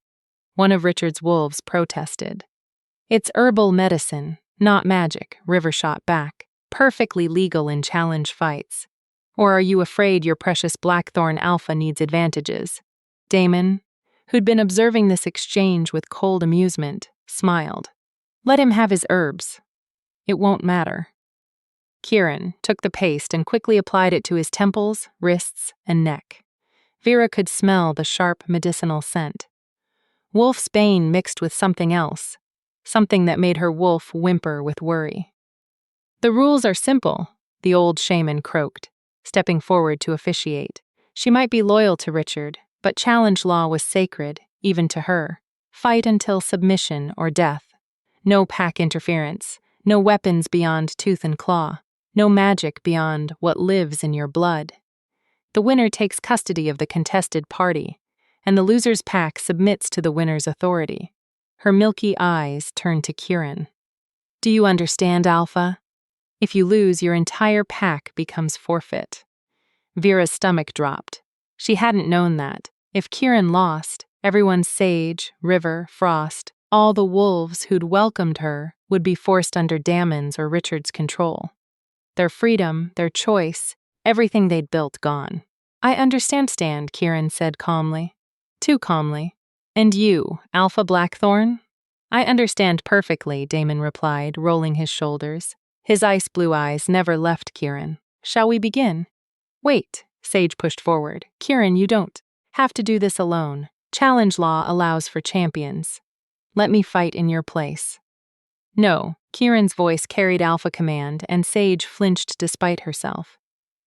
One of Richard's wolves protested. It's herbal medicine, not magic, River shot back. Perfectly legal in challenge fights. Or are you afraid your precious Blackthorn Alpha needs advantages? Damon, who'd been observing this exchange with cold amusement, smiled. Let him have his herbs. It won't matter. Kieran took the paste and quickly applied it to his temples, wrists, and neck. Vera could smell the sharp medicinal scent. Wolf's bane mixed with something else, something that made her wolf whimper with worry. The rules are simple, the old shaman croaked, stepping forward to officiate. She might be loyal to Richard, but challenge law was sacred, even to her. Fight until submission or death. No pack interference, no weapons beyond tooth and claw, no magic beyond what lives in your blood. The winner takes custody of the contested party, and the loser's pack submits to the winner's authority. Her milky eyes turned to Kieran. Do you understand, Alpha? If you lose, your entire pack becomes forfeit. Vera's stomach dropped. She hadn't known that. If Kieran lost, everyone Sage, River, Frost, all the wolves who'd welcomed her would be forced under Damon's or Richard's control. Their freedom, their choice, everything they'd built gone. I understand, Kieran said calmly. Too calmly. And you, Alpha Blackthorn? I understand perfectly, Damon replied, rolling his shoulders. His ice blue eyes never left Kieran. Shall we begin? Wait, Sage pushed forward. Kieran, you don't have to do this alone. Challenge law allows for champions. Let me fight in your place. No, Kieran's voice carried alpha command, and Sage flinched despite herself.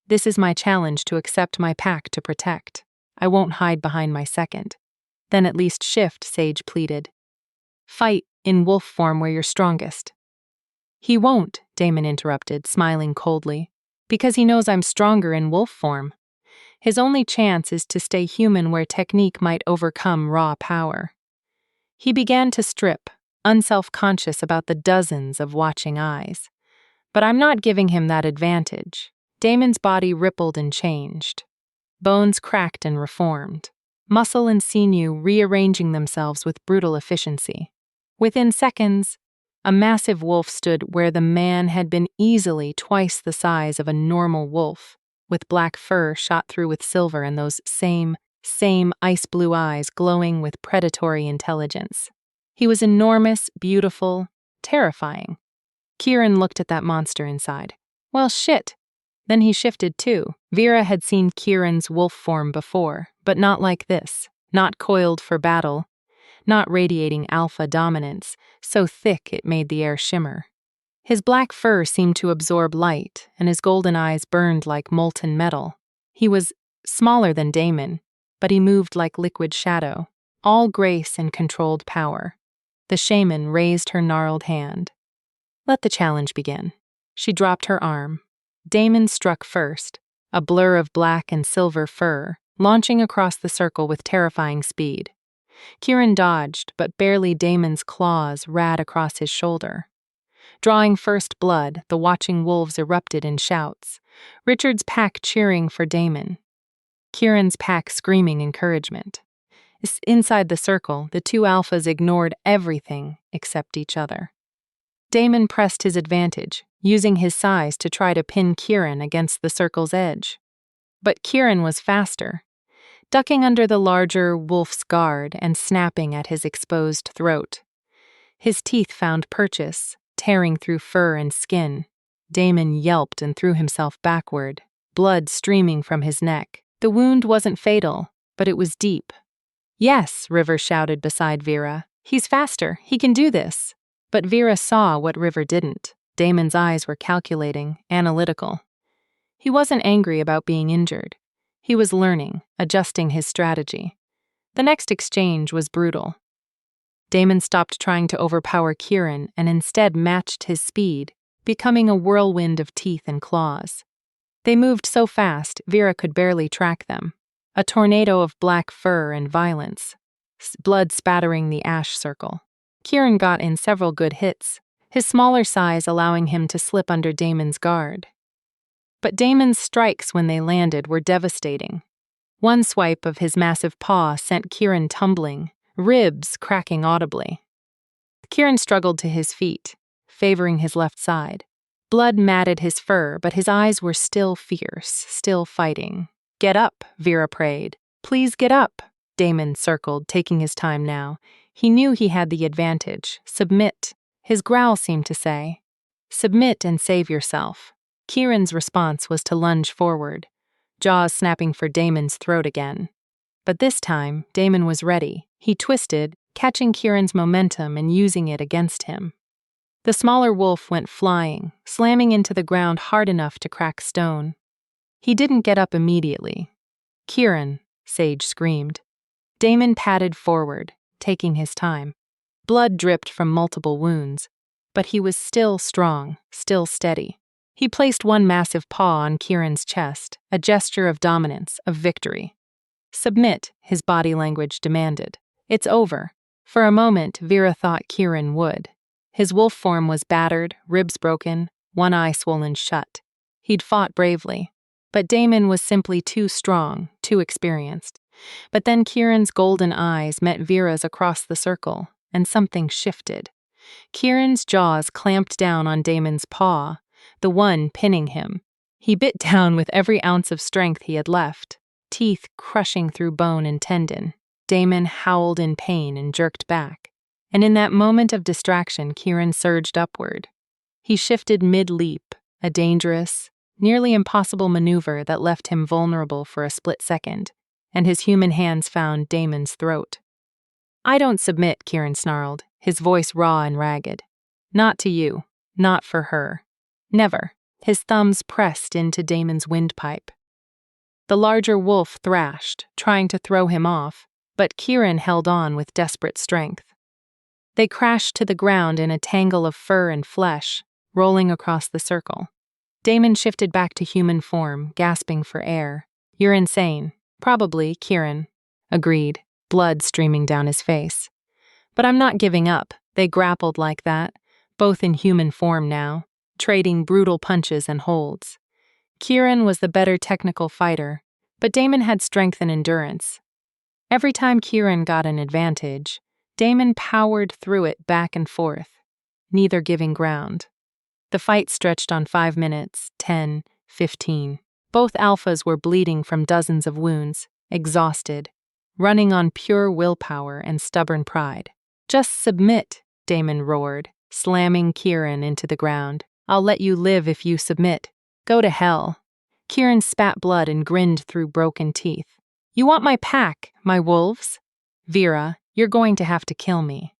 This is my challenge to accept my pack to protect. I won't hide behind my second. Then at least shift, Sage pleaded. Fight in wolf form where you're strongest. He won't, Damon interrupted, smiling coldly, because he knows I'm stronger in wolf form. His only chance is to stay human where technique might overcome raw power. He began to strip, unself-conscious about the dozens of watching eyes. But I'm not giving him that advantage. Damon's body rippled and changed. Bones cracked and reformed. Muscle and sinew rearranging themselves with brutal efficiency. Within seconds, a massive wolf stood where the man had been easily twice the size of a normal wolf, with black fur shot through with silver and those same ice blue eyes glowing with predatory intelligence. He was enormous, beautiful, terrifying. Kieran looked at that monster inside. Well, shit. Then he shifted too. Vera had seen Kieran's wolf form before, but not like this. Not coiled for battle. Not radiating alpha dominance, so thick it made the air shimmer. His black fur seemed to absorb light, and his golden eyes burned like molten metal. He was smaller than Damon, but he moved like liquid shadow, all grace and controlled power. The shaman raised her gnarled hand. Let the challenge begin. She dropped her arm. Damon struck first, a blur of black and silver fur, launching across the circle with terrifying speed. Kieran dodged, but barely Damon's claws rad across his shoulder. Drawing first blood, the watching wolves erupted in shouts, Richard's pack cheering for Damon, Kieran's pack screaming encouragement. Inside the circle, the two alphas ignored everything except each other. Damon pressed his advantage, using his size to try to pin Kieran against the circle's edge. But Kieran was faster, ducking under the larger wolf's guard and snapping at his exposed throat. His teeth found purchase, tearing through fur and skin. Damon yelped and threw himself backward, blood streaming from his neck. The wound wasn't fatal, but it was deep. "Yes," River shouted beside Vera. "He's faster. He can do this." But Vera saw what River didn't. Damon's eyes were calculating, analytical. He wasn't angry about being injured. He was learning, adjusting his strategy. The next exchange was brutal. Damon stopped trying to overpower Kieran and instead matched his speed, becoming a whirlwind of teeth and claws. They moved so fast, Vera could barely track them. A tornado of black fur and violence, blood spattering the ash circle. Kieran got in several good hits, his smaller size allowing him to slip under Damon's guard. But Damon's strikes when they landed were devastating. One swipe of his massive paw sent Kieran tumbling, ribs cracking audibly. Kieran struggled to his feet, favoring his left side. Blood matted his fur, but his eyes were still fierce, still fighting. "Get up," Vera prayed. "Please get up." Damon circled, taking his time now. He knew he had the advantage. Submit. His growl seemed to say, "Submit and save yourself." Kieran's response was to lunge forward, jaws snapping for Damon's throat again. But this time, Damon was ready. He twisted, catching Kieran's momentum and using it against him. The smaller wolf went flying, slamming into the ground hard enough to crack stone. He didn't get up immediately. "Kieran," Sage screamed. Damon padded forward, taking his time. Blood dripped from multiple wounds, but he was still strong, still steady. He placed one massive paw on Kieran's chest, a gesture of dominance, of victory. "Submit," his body language demanded. "It's over." For a moment, Vera thought Kieran would. His wolf form was battered, ribs broken, one eye swollen shut. He'd fought bravely. But Damon was simply too strong, too experienced. But then Kieran's golden eyes met Vera's across the circle, and something shifted. Kieran's jaws clamped down on Damon's paw, the one pinning him. He bit down with every ounce of strength he had left, teeth crushing through bone and tendon. Damon howled in pain and jerked back. And in that moment of distraction, Kieran surged upward. He shifted mid-leap, a dangerous, nearly impossible maneuver that left him vulnerable for a split second, and his human hands found Damon's throat. "I don't submit," Kieran snarled, his voice raw and ragged. "Not to you. Not for her. Never." His thumbs pressed into Damon's windpipe. The larger wolf thrashed, trying to throw him off, but Kieran held on with desperate strength. They crashed to the ground in a tangle of fur and flesh, rolling across the circle. Damon shifted back to human form, gasping for air. "You're insane." "Probably," Kieran agreed, blood streaming down his face. "But I'm not giving up." They grappled like that, both in human form now, trading brutal punches and holds. Kieran was the better technical fighter, but Damon had strength and endurance. Every time Kieran got an advantage, Damon powered through it back and forth, neither giving ground. The fight stretched on 5 minutes, 10, 15. Both alphas were bleeding from dozens of wounds, exhausted, running on pure willpower and stubborn pride. "Just submit," Damon roared, slamming Kieran into the ground. "I'll let you live if you submit. Go to hell." Kieran spat blood and grinned through broken teeth. "You want my pack, my wolves? Vera, you're going to have to kill me.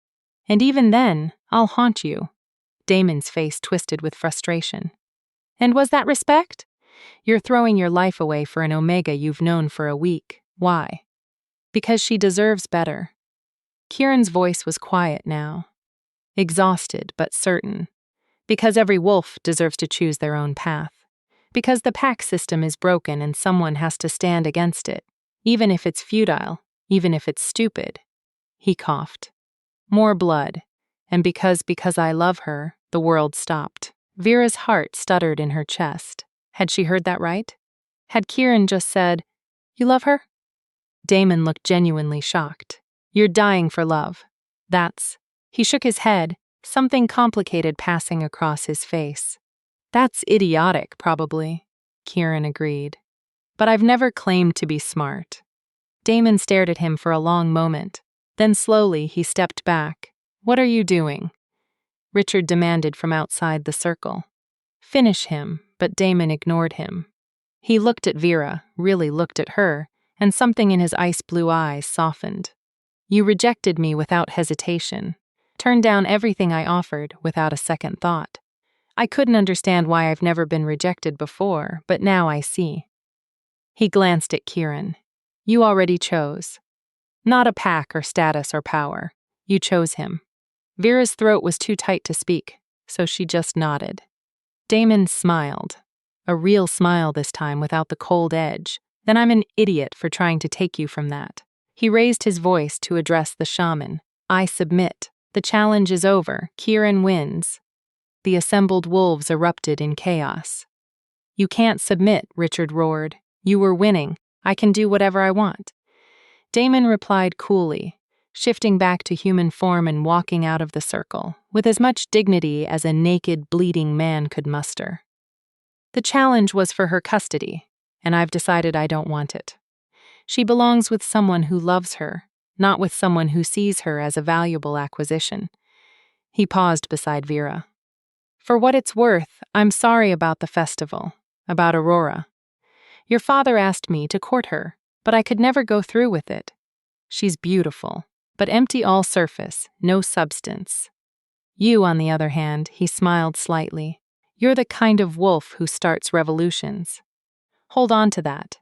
And even then, I'll haunt you." Damon's face twisted with frustration. "And was that respect? You're throwing your life away for an Omega you've known for a week. Why?" "Because she deserves better." Kieran's voice was quiet now, exhausted but certain. "Because every wolf deserves to choose their own path. Because the pack system is broken and someone has to stand against it. Even if it's futile, even if it's stupid. He coughed. More blood. And because I love her, the world stopped. Vera's heart stuttered in her chest. Had she heard that right? Had Kieran just said, "You love her?" Damon looked genuinely shocked. "You're dying for love. That's..." He shook his head, something complicated passing across his face. "That's idiotic, probably," Kieran agreed. "But I've never claimed to be smart." Damon stared at him for a long moment. Then slowly he stepped back. "What are you doing?" Richard demanded from outside the circle. "Finish him," but Damon ignored him. He looked at Vera, really looked at her, and something in his ice-blue eyes softened. "You rejected me without hesitation. Turned down everything I offered without a second thought. I couldn't understand why I've never been rejected before, but now I see." He glanced at Kieran. "You already chose. Not a pack or status or power. You chose him." Vera's throat was too tight to speak, so she just nodded. Damon smiled. A real smile this time without the cold edge. "Then I'm an idiot for trying to take you from that." He raised his voice to address the shaman. "I submit. The challenge is over. Kieran wins." The assembled wolves erupted in chaos. "You can't submit," Richard roared. "You were winning. I can do whatever I want." Damon replied coolly, shifting back to human form and walking out of the circle, with as much dignity as a naked, bleeding man could muster. "The challenge was for her custody, and I've decided I don't want it. She belongs with someone who loves her, not with someone who sees her as a valuable acquisition." He paused beside Vera. "For what it's worth, I'm sorry about the festival, about Aurora. Your father asked me to court her, but I could never go through with it. She's beautiful, but empty all surface, no substance. You, on the other hand," he smiled slightly, "you're the kind of wolf who starts revolutions. Hold on to that."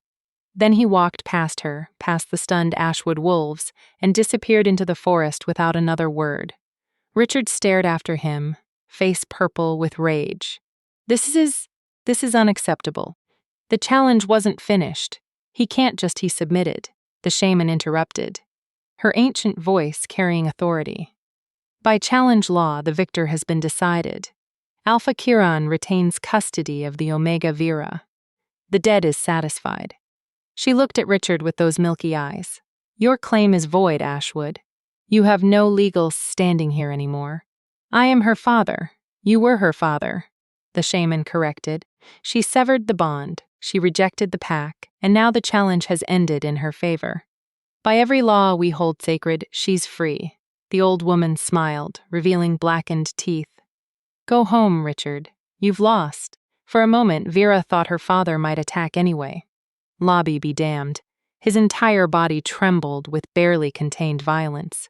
Then he walked past her, past the stunned Ashwood wolves, and disappeared into the forest without another word. Richard stared after him, face purple with rage. This is unacceptable. The challenge wasn't finished. He can't just," he submitted. The shaman interrupted, her ancient voice carrying authority. "By challenge law, the victor has been decided. Alpha Kieran retains custody of the Omega Vera. The dead is satisfied." She looked at Richard with those milky eyes. "Your claim is void, Ashwood. You have no legal standing here anymore." "I am her father. You were her father," the shaman corrected. "She severed the bond, she rejected the pack, and now the challenge has ended in her favor. By every law we hold sacred, she's free." The old woman smiled, revealing blackened teeth. "Go home, Richard. You've lost." For a moment, Vera thought her father might attack anyway. Lobby be damned. His entire body trembled with barely contained violence.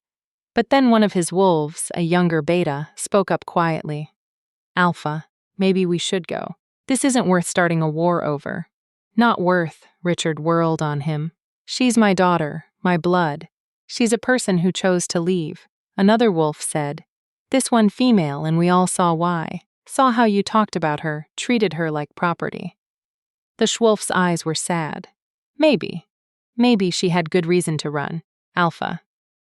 But then one of his wolves, a younger beta, spoke up quietly. "Alpha, maybe we should go. This isn't worth starting a war over." "Not worth," Richard whirled on him. "She's my daughter, my blood. She's a person who chose to leave." Another wolf said, "This one female, and we all saw why. Saw how you talked about her, treated her like property." The Schwolf's eyes were sad. Maybe she had good reason to run. Alpha.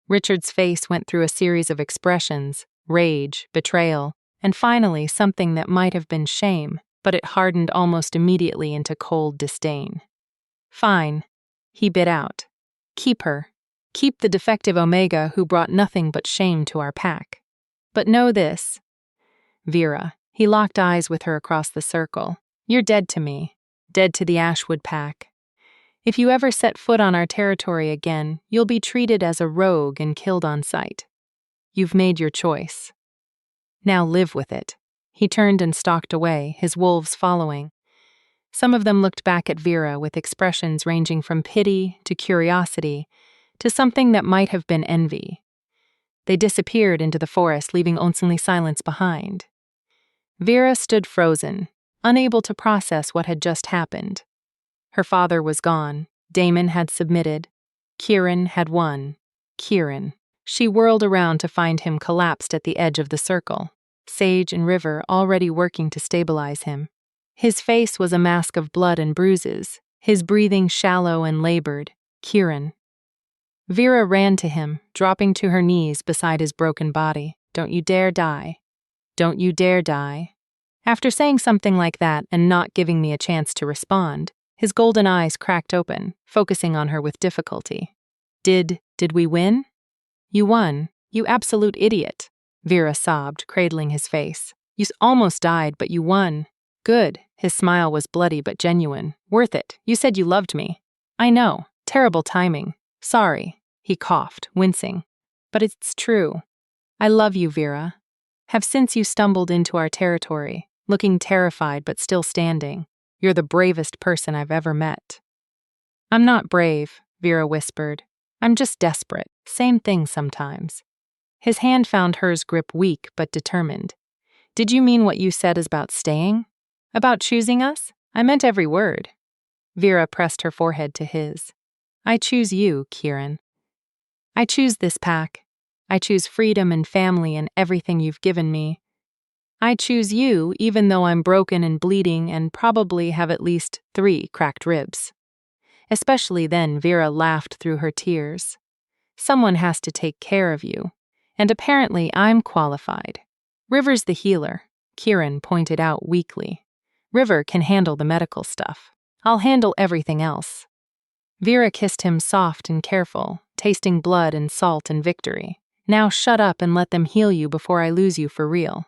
Richard's face went through a series of expressions, rage, betrayal, and finally something that might have been shame, but it hardened almost immediately into cold disdain. "Fine," he bit out. "Keep her. Keep the defective Omega who brought nothing but shame to our pack. But know this, Vera," he locked eyes with her across the circle, "you're dead to me. Dead to the Ashwood pack. If you ever set foot on our territory again, you'll be treated as a rogue and killed on sight. You've made your choice. Now live with it." He turned and stalked away, his wolves following. Some of them looked back at Vera with expressions ranging from pity to curiosity to something that might have been envy. They disappeared into the forest, leaving only silence behind. Vera stood frozen, unable to process what had just happened. Her father was gone. Damon had submitted. Kieran had won. Kieran. She whirled around to find him collapsed at the edge of the circle, Sage and River already working to stabilize him. His face was a mask of blood and bruises, his breathing shallow and labored. Kieran. Vera ran to him, dropping to her knees beside his broken body. Don't you dare die. Don't you dare die. After saying something like that and not giving me a chance to respond, his golden eyes cracked open, focusing on her with difficulty. Did we win? You won, you absolute idiot, Vera sobbed, cradling his face. You almost died, but you won. Good. His smile was bloody but genuine. Worth it. You said you loved me. I know. Terrible timing. Sorry, he coughed, wincing. But it's true. I love you, Vera. Have since you stumbled into our territory, looking terrified but still standing. You're the bravest person I've ever met. I'm not brave, Vera whispered. I'm just desperate. Same thing sometimes. His hand found hers grip weak but determined. Did you mean what you said about staying? About choosing us? I meant every word. Vera pressed her forehead to his. I choose you, Kieran. I choose this pack. I choose freedom and family and everything you've given me. I choose you even though I'm broken and bleeding and probably have at least 3 cracked ribs. Especially then, Vera laughed through her tears. Someone has to take care of you, and apparently I'm qualified. River's the healer, Kieran pointed out weakly. River can handle the medical stuff. I'll handle everything else. Vera kissed him soft and careful, tasting blood and salt and victory. Now shut up and let them heal you before I lose you for real.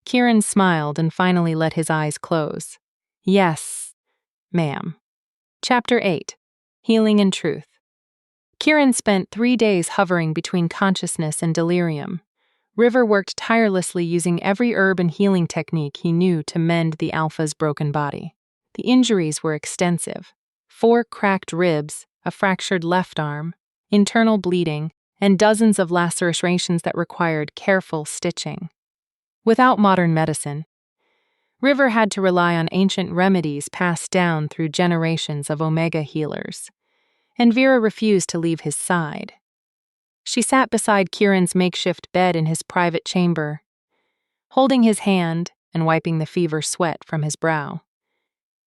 Kieran smiled and finally let his eyes close. Yes, ma'am. Chapter 8. Healing and Truth. Kieran spent 3 days hovering between consciousness and delirium. River worked tirelessly using every herb and healing technique he knew to mend the Alpha's broken body. The injuries were extensive. 4 cracked ribs, a fractured left arm, internal bleeding, and dozens of lacerations that required careful stitching. Without modern medicine, River had to rely on ancient remedies passed down through generations of Omega healers. And Vera refused to leave his side. She sat beside Kieran's makeshift bed in his private chamber, holding his hand and wiping the fever sweat from his brow.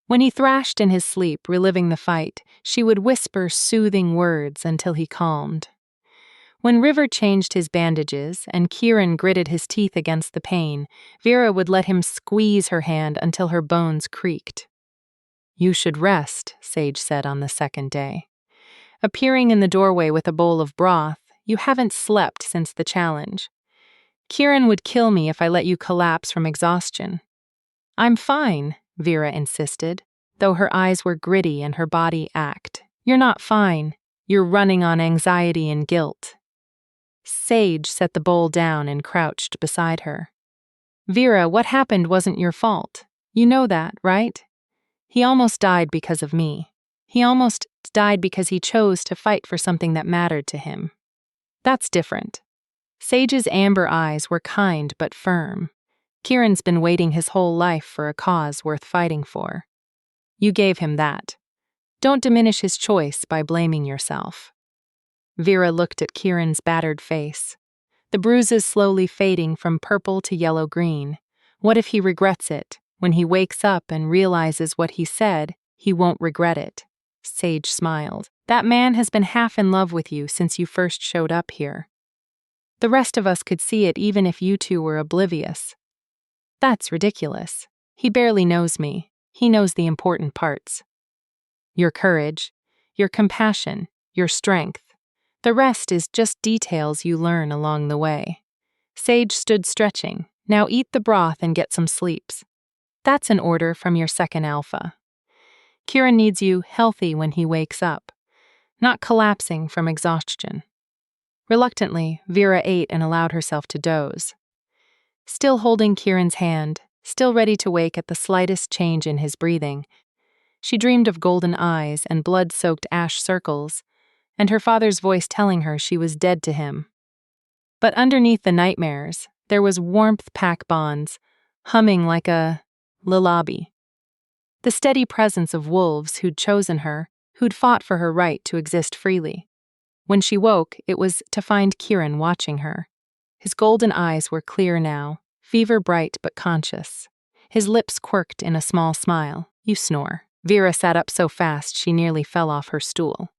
When he thrashed in his sleep, reliving the fight, she would whisper soothing words until he calmed. When River changed his bandages and Kieran gritted his teeth against the pain, Vera would let him squeeze her hand until her bones creaked. You should rest, Sage said on the second day. Appearing in the doorway with a bowl of broth, you haven't slept since the challenge. Kieran would kill me if I let you collapse from exhaustion. I'm fine, Vera insisted, though her eyes were gritty and her body ached. You're not fine. You're running on anxiety and guilt. Sage set the bowl down and crouched beside her. Vera, what happened wasn't your fault. You know that, right? He almost died because of me. He almost died because he chose to fight for something that mattered to him. That's different. Sage's amber eyes were kind but firm. Kieran's been waiting his whole life for a cause worth fighting for. You gave him that. Don't diminish his choice by blaming yourself. Vera looked at Kieran's battered face, the bruises slowly fading from purple to yellow-green. What if he regrets it? When he wakes up and realizes what he said, he won't regret it. Sage smiled. That man has been half in love with you since you first showed up here. The rest of us could see it even if you two were oblivious. That's ridiculous. He barely knows me. He knows the important parts. Your courage, your compassion, your strength. The rest is just details you learn along the way. Sage stood stretching. Now eat the broth and get some sleeps. That's an order from your second alpha. Kieran needs you healthy when he wakes up, not collapsing from exhaustion. Reluctantly, Vera ate and allowed herself to doze. Still holding Kieran's hand, still ready to wake at the slightest change in his breathing, she dreamed of golden eyes and blood-soaked ash circles, and her father's voice telling her she was dead to him. But underneath the nightmares, there was warmth pack bonds, humming like a lullaby. The steady presence of wolves who'd chosen her, who'd fought for her right to exist freely. When she woke, it was to find Kieran watching her. His golden eyes were clear now, fever-bright but conscious. His lips quirked in a small smile. You snore. Vera sat up so fast she nearly fell off her stool.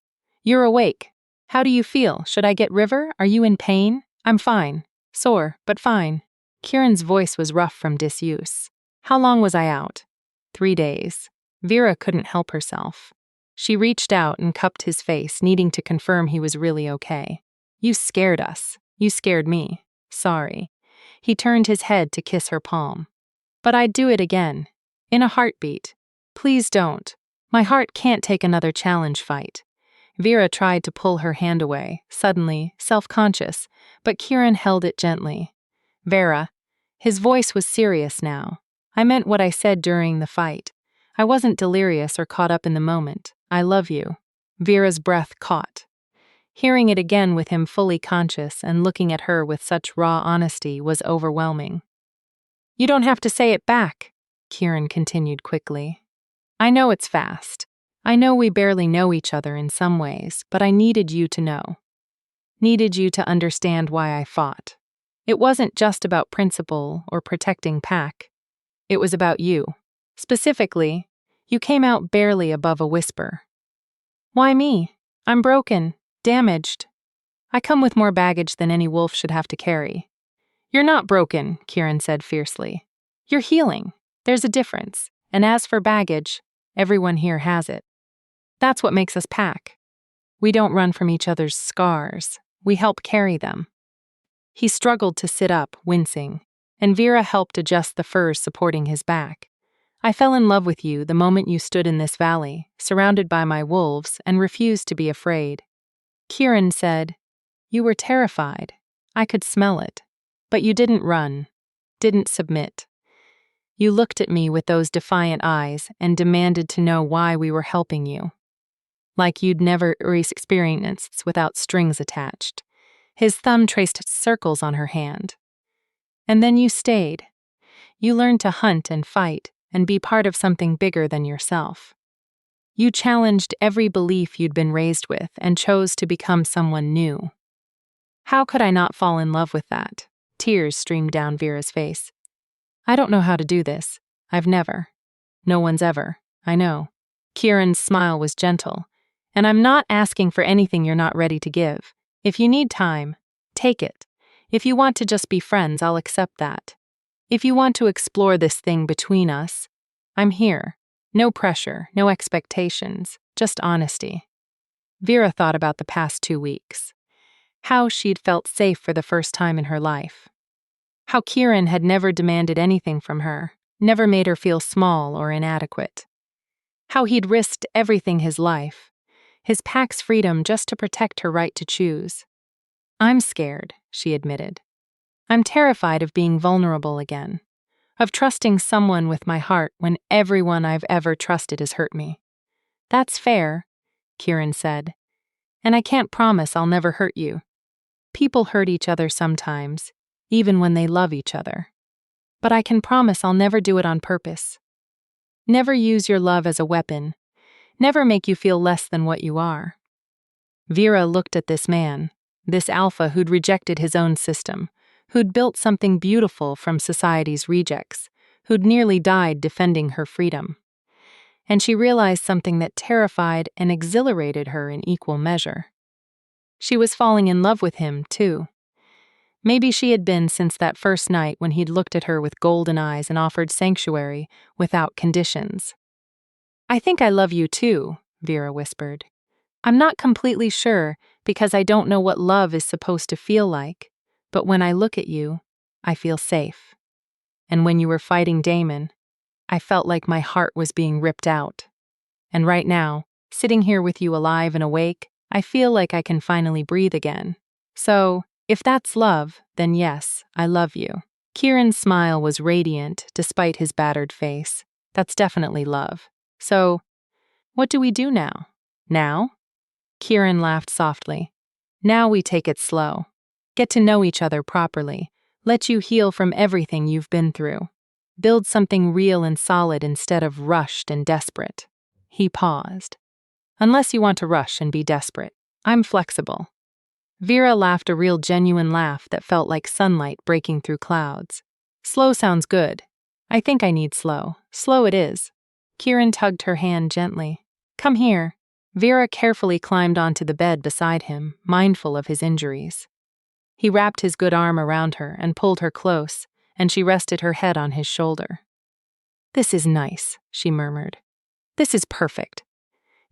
You're awake. How do you feel? Should I get River? Are you in pain? I'm fine. Sore, but fine. Kieran's voice was rough from disuse. How long was I out? 3 days. Vera couldn't help herself. She reached out and cupped his face, needing to confirm he was really okay. You scared us. You scared me. Sorry. He turned his head to kiss her palm. But I'd do it again. In a heartbeat. Please don't. My heart can't take another challenge fight. Vera tried to pull her hand away, suddenly, self-conscious, but Kieran held it gently. Vera. His voice was serious now. I meant what I said during the fight. I wasn't delirious or caught up in the moment. I love you. Vera's breath caught. Hearing it again with him fully conscious and looking at her with such raw honesty was overwhelming. You don't have to say it back, Kieran continued quickly. I know it's fast. I know we barely know each other in some ways, but I needed you to know. Needed you to understand why I fought. It wasn't just about principle or protecting Pac. It was about you. Specifically, you came out barely above a whisper. Why me? I'm broken, damaged. I come with more baggage than any wolf should have to carry. You're not broken, Kieran said fiercely. You're healing. There's a difference. And as for baggage, everyone here has it. That's what makes us Pac. We don't run from each other's scars. We help carry them. He struggled to sit up, wincing, and Vera helped adjust the furs supporting his back. I fell in love with you the moment you stood in this valley, surrounded by my wolves, and refused to be afraid. Kieran said, You were terrified. I could smell it. But you didn't run, didn't submit. You looked at me with those defiant eyes and demanded to know why we were helping you. Like you'd never experienced without strings attached. His thumb traced circles on her hand. And then you stayed. You learned to hunt and fight and be part of something bigger than yourself. You challenged every belief you'd been raised with and chose to become someone new. How could I not fall in love with that? Tears streamed down Vera's face. I don't know how to do this. I've never. No one's ever. I know. Kieran's smile was gentle. And I'm not asking for anything you're not ready to give. If you need time, take it. If you want to just be friends, I'll accept that. If you want to explore this thing between us, I'm here. No pressure, no expectations, just honesty. Vera thought about the past 2 weeks. How she'd felt safe for the first time in her life. How Kieran had never demanded anything from her, never made her feel small or inadequate. How he'd risked everything his life, his Pac's freedom just to protect her right to choose. I'm scared, she admitted. I'm terrified of being vulnerable again, of trusting someone with my heart when everyone I've ever trusted has hurt me. That's fair, Kieran said, and I can't promise I'll never hurt you. People hurt each other sometimes, even when they love each other. But I can promise I'll never do it on purpose. Never use your love as a weapon. Never make you feel less than what you are. Vera looked at this man, this alpha who'd rejected his own system, who'd built something beautiful from society's rejects, who'd nearly died defending her freedom. And she realized something that terrified and exhilarated her in equal measure. She was falling in love with him, too. Maybe she had been since that first night when he'd looked at her with golden eyes and offered sanctuary without conditions. I think I love you too, Vera whispered. I'm not completely sure because I don't know what love is supposed to feel like, but when I look at you, I feel safe. And when you were fighting Damon, I felt like my heart was being ripped out. And right now, sitting here with you alive and awake, I feel like I can finally breathe again. So, if that's love, then yes, I love you. Kieran's smile was radiant despite his battered face. That's definitely love. So, what do we do now? Now? Kieran laughed softly. Now we take it slow. Get to know each other properly. Let you heal from everything you've been through. Build something real and solid instead of rushed and desperate. He paused. Unless you want to rush and be desperate, I'm flexible. Vera laughed a real genuine laugh that felt like sunlight breaking through clouds. Slow sounds good. I think I need slow. Slow it is. Kieran tugged her hand gently. Come here. Vera carefully climbed onto the bed beside him, mindful of his injuries. He wrapped his good arm around her and pulled her close, and she rested her head on his shoulder. "This is nice," she murmured. "This is perfect,"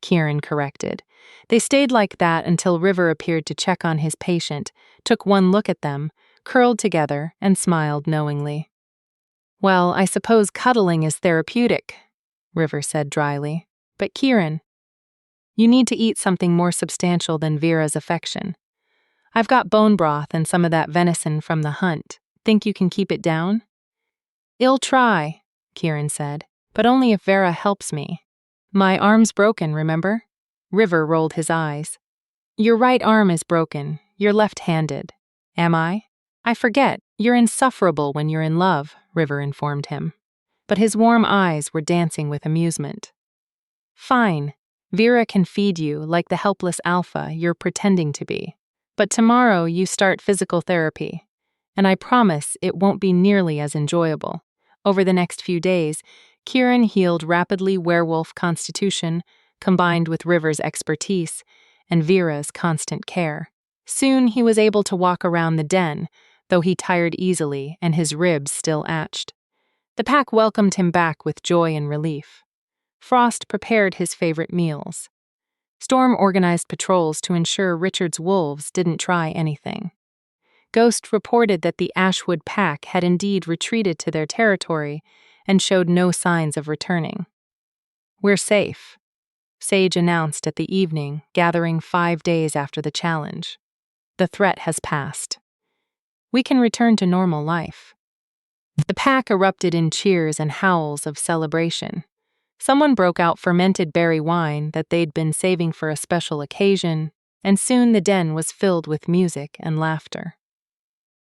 Kieran corrected. They stayed like that until River appeared to check on his patient, took one look at them, curled together, and smiled knowingly. "Well, I suppose cuddling is therapeutic," River said dryly. "But Kieran, you need to eat something more substantial than Vera's affection. I've got bone broth and some of that venison from the hunt. Think you can keep it down?" "I'll try," Kieran said, "but only if Vera helps me. My arm's broken, remember?" River rolled his eyes. "Your right arm is broken. You're left-handed. Am I? I forget. You're insufferable when you're in love," River informed him. But his warm eyes were dancing with amusement. "Fine. Vera can feed you like the helpless alpha you're pretending to be. But tomorrow you start physical therapy, and I promise it won't be nearly as enjoyable." Over the next few days, Kieran healed rapidly werewolf constitution, combined with River's expertise and Vera's constant care. Soon he was able to walk around the den, though he tired easily and his ribs still ached. The pack welcomed him back with joy and relief. Frost prepared his favorite meals. Storm organized patrols to ensure Richard's wolves didn't try anything. Ghost reported that the Ashwood pack had indeed retreated to their territory and showed no signs of returning. "We're safe," Sage announced at the evening, gathering 5 days after the challenge. "The threat has passed. We can return to normal life." The pack erupted in cheers and howls of celebration. Someone broke out fermented berry wine that they'd been saving for a special occasion, and soon the den was filled with music and laughter.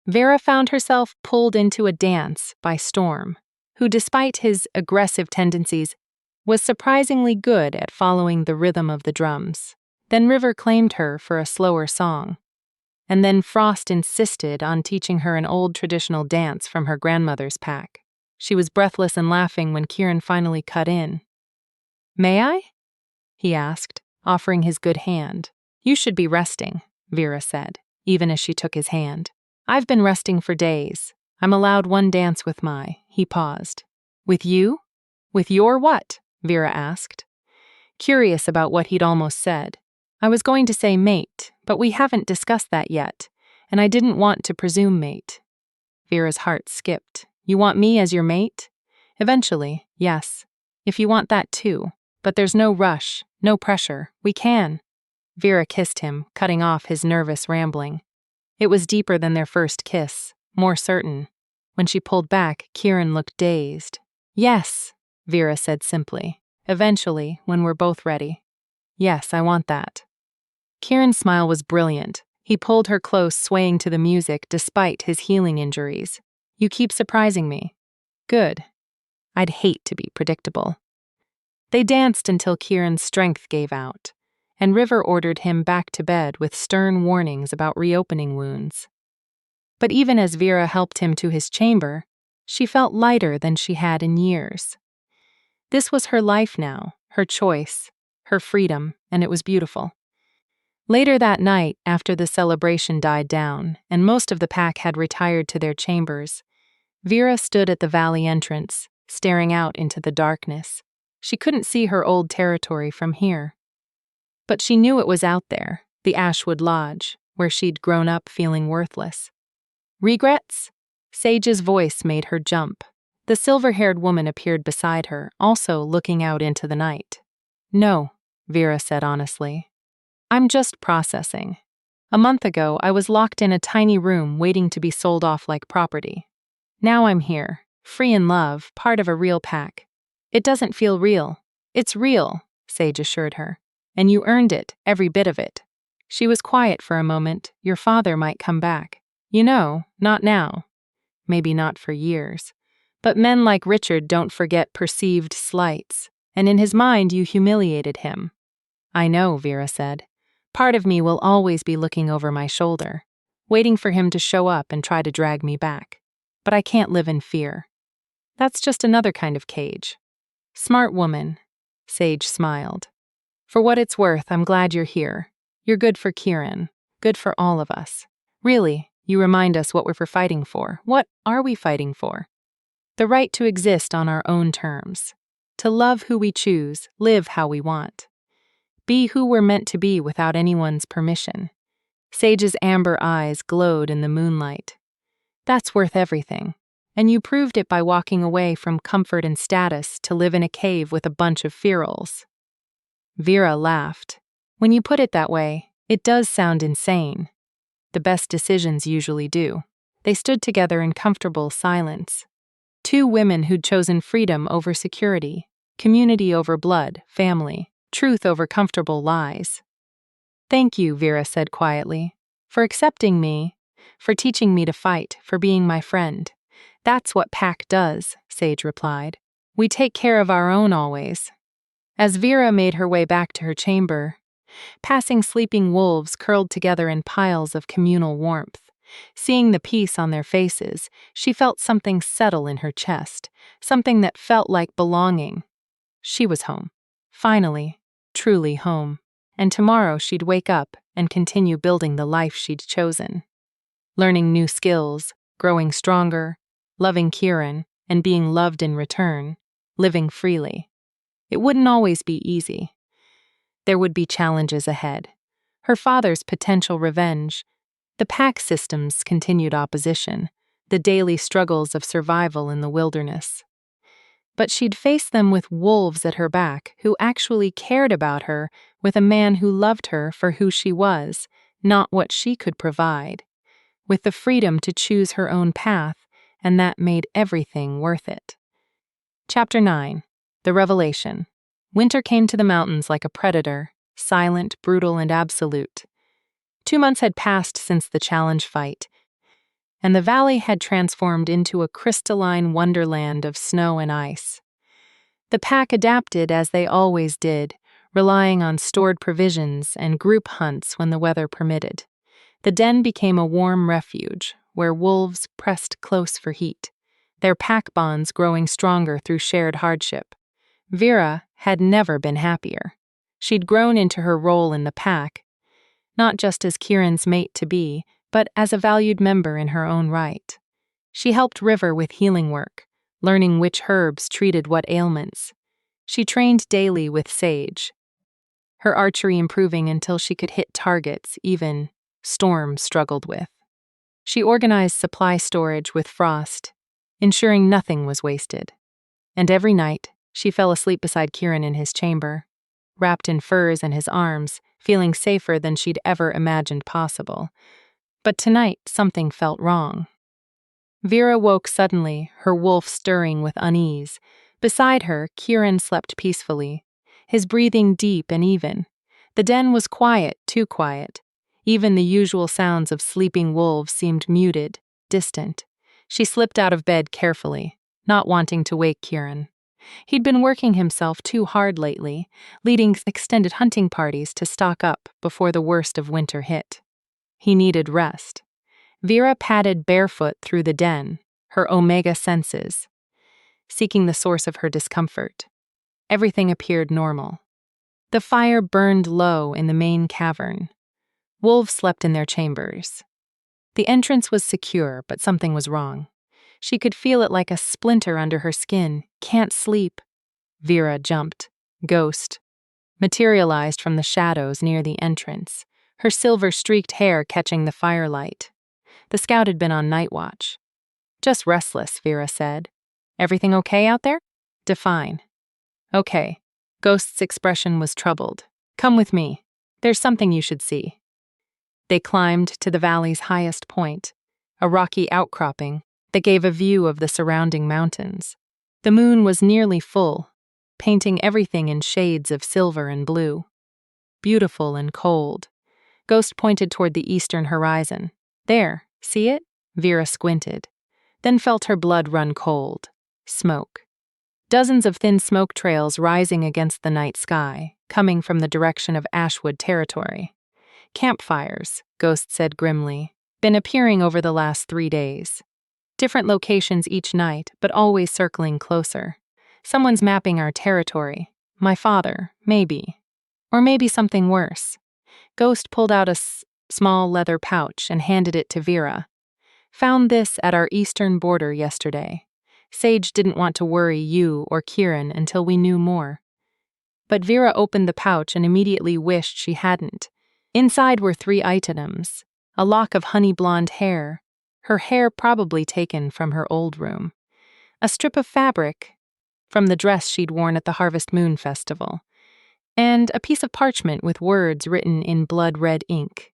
Vera found herself pulled into a dance by Storm, who, despite his aggressive tendencies, was surprisingly good at following the rhythm of the drums. Then River claimed her for a slower song. And then Frost insisted on teaching her an old traditional dance from her grandmother's pack. She was breathless and laughing when Kieran finally cut in. "May I?" he asked, offering his good hand. "You should be resting," Vera said, even as she took his hand. "I've been resting for days. I'm allowed one dance with He paused. "With you? With your what?" Vera asked, curious about what he'd almost said. "I was going to say mate, but we haven't discussed that yet, and I didn't want to presume mate." Vera's heart skipped. "You want me as your mate?" "Eventually, yes. If you want that too. But there's no rush, no pressure. We can." Vera kissed him, cutting off his nervous rambling. It was deeper than their first kiss, more certain. When she pulled back, Kieran looked dazed. "Yes," Vera said simply. "Eventually, when we're both ready. Yes, I want that." Kieran's smile was brilliant. He pulled her close, swaying to the music despite his healing injuries. "You keep surprising me." "Good. I'd hate to be predictable." They danced until Kieran's strength gave out, and River ordered him back to bed with stern warnings about reopening wounds. But even as Vera helped him to his chamber, she felt lighter than she had in years. This was her life now, her choice, her freedom, and it was beautiful. Later that night, after the celebration died down and most of the pack had retired to their chambers, Vera stood at the valley entrance, staring out into the darkness. She couldn't see her old territory from here. But she knew it was out there, the Ashwood Lodge, where she'd grown up feeling worthless. "Regrets?" Sage's voice made her jump. The silver-haired woman appeared beside her, also looking out into the night. "No," Vera said honestly. "I'm just processing. A month ago, I was locked in a tiny room waiting to be sold off like property. Now I'm here, free in love, part of a real pack. It doesn't feel real." "It's real," Sage assured her. "And you earned it, every bit of it." She was quiet for a moment. "Your father might come back. You know, not now. Maybe not for years. But men like Richard don't forget perceived slights, and in his mind you humiliated him." "I know," Vera said. "Part of me will always be looking over my shoulder, waiting for him to show up and try to drag me back. But I can't live in fear. That's just another kind of cage." "Smart woman," Sage smiled. For what it's worth, I'm glad you're here. You're good for Kieran. Good for all of us. Really, you remind us what we're fighting for. What are we fighting for? The right to exist on our own terms. To love who we choose, live how we want. Be who we're meant to be without anyone's permission. Sage's amber eyes glowed in the moonlight. That's worth everything. And you proved it by walking away from comfort and status to live in a cave with a bunch of ferals. Vera laughed. When you put it that way, it does sound insane. The best decisions usually do. They stood together in comfortable silence. Two women who'd chosen freedom over security, community over blood, family, truth over comfortable lies. Thank you, Vera said quietly, for accepting me, for teaching me to fight, for being my friend. That's what Pack does, Sage replied. We take care of our own always. As Vera made her way back to her chamber, passing sleeping wolves curled together in piles of communal warmth, seeing the peace on their faces, she felt something settle in her chest, something that felt like belonging. She was home. Finally, truly home. And tomorrow she'd wake up and continue building the life she'd chosen. Learning new skills, growing stronger, loving Kieran, and being loved in return, living freely. It wouldn't always be easy. There would be challenges ahead. Her father's potential revenge, the Pack system's continued opposition, the daily struggles of survival in the wilderness. But she'd face them with wolves at her back who actually cared about her, with a man who loved her for who she was, not what she could provide, with the freedom to choose her own path, and that made everything worth it. Chapter 9. The Revelation. Winter came to the mountains like a predator, silent, brutal, and absolute. 2 months had passed since the challenge fight, and the valley had transformed into a crystalline wonderland of snow and ice. The Pack adapted as they always did, relying on stored provisions and group hunts when the weather permitted. The den became a warm refuge, where wolves pressed close for heat, their pack bonds growing stronger through shared hardship. Vera had never been happier. She'd grown into her role in the Pack, not just as Kieran's mate-to-be, but as a valued member in her own right. She helped River with healing work, learning which herbs treated what ailments. She trained daily with Sage, her archery improving until she could hit targets even Storm struggled with. She organized supply storage with Frost, ensuring nothing was wasted. And every night, she fell asleep beside Kieran in his chamber, wrapped in furs and his arms, feeling safer than she'd ever imagined possible. But tonight, something felt wrong. Vera woke suddenly, her wolf stirring with unease. Beside her, Kieran slept peacefully, his breathing deep and even. The den was quiet, too quiet. Even the usual sounds of sleeping wolves seemed muted, distant. She slipped out of bed carefully, not wanting to wake Kieran. He'd been working himself too hard lately, leading extended hunting parties to stock up before the worst of winter hit. He needed rest. Vera padded barefoot through the den, her omega senses, seeking the source of her discomfort. Everything appeared normal. The fire burned low in the main cavern. Wolves slept in their chambers. The entrance was secure, but something was wrong. She could feel it like a splinter under her skin. Can't sleep. Vera jumped. Ghost materialized from the shadows near the entrance, her silver-streaked hair catching the firelight. The scout had been on night watch. Just restless, Vera said. Everything okay out there? Define. Okay. Ghost's expression was troubled. Come with me. There's something you should see. They climbed to the valley's highest point, a rocky outcropping that gave a view of the surrounding mountains. The moon was nearly full, painting everything in shades of silver and blue. Beautiful and cold. Ghost pointed toward the eastern horizon. There, see it? Vera squinted, then felt her blood run cold. Smoke. Dozens of thin smoke trails rising against the night sky, coming from the direction of Ashwood territory. Campfires, Ghost said grimly, been appearing over the last 3 days. Different locations each night, but always circling closer. Someone's mapping our territory. My father, maybe. Or maybe something worse. Ghost pulled out a small leather pouch and handed it to Vera. Found this at our eastern border yesterday. Sage didn't want to worry you or Kieran until we knew more. But Vera opened the pouch and immediately wished she hadn't. Inside were 3 items. A lock of honey blonde hair, her hair probably taken from her old room. A strip of fabric, from the dress she'd worn at the Harvest Moon Festival. And a piece of parchment with words written in blood-red ink.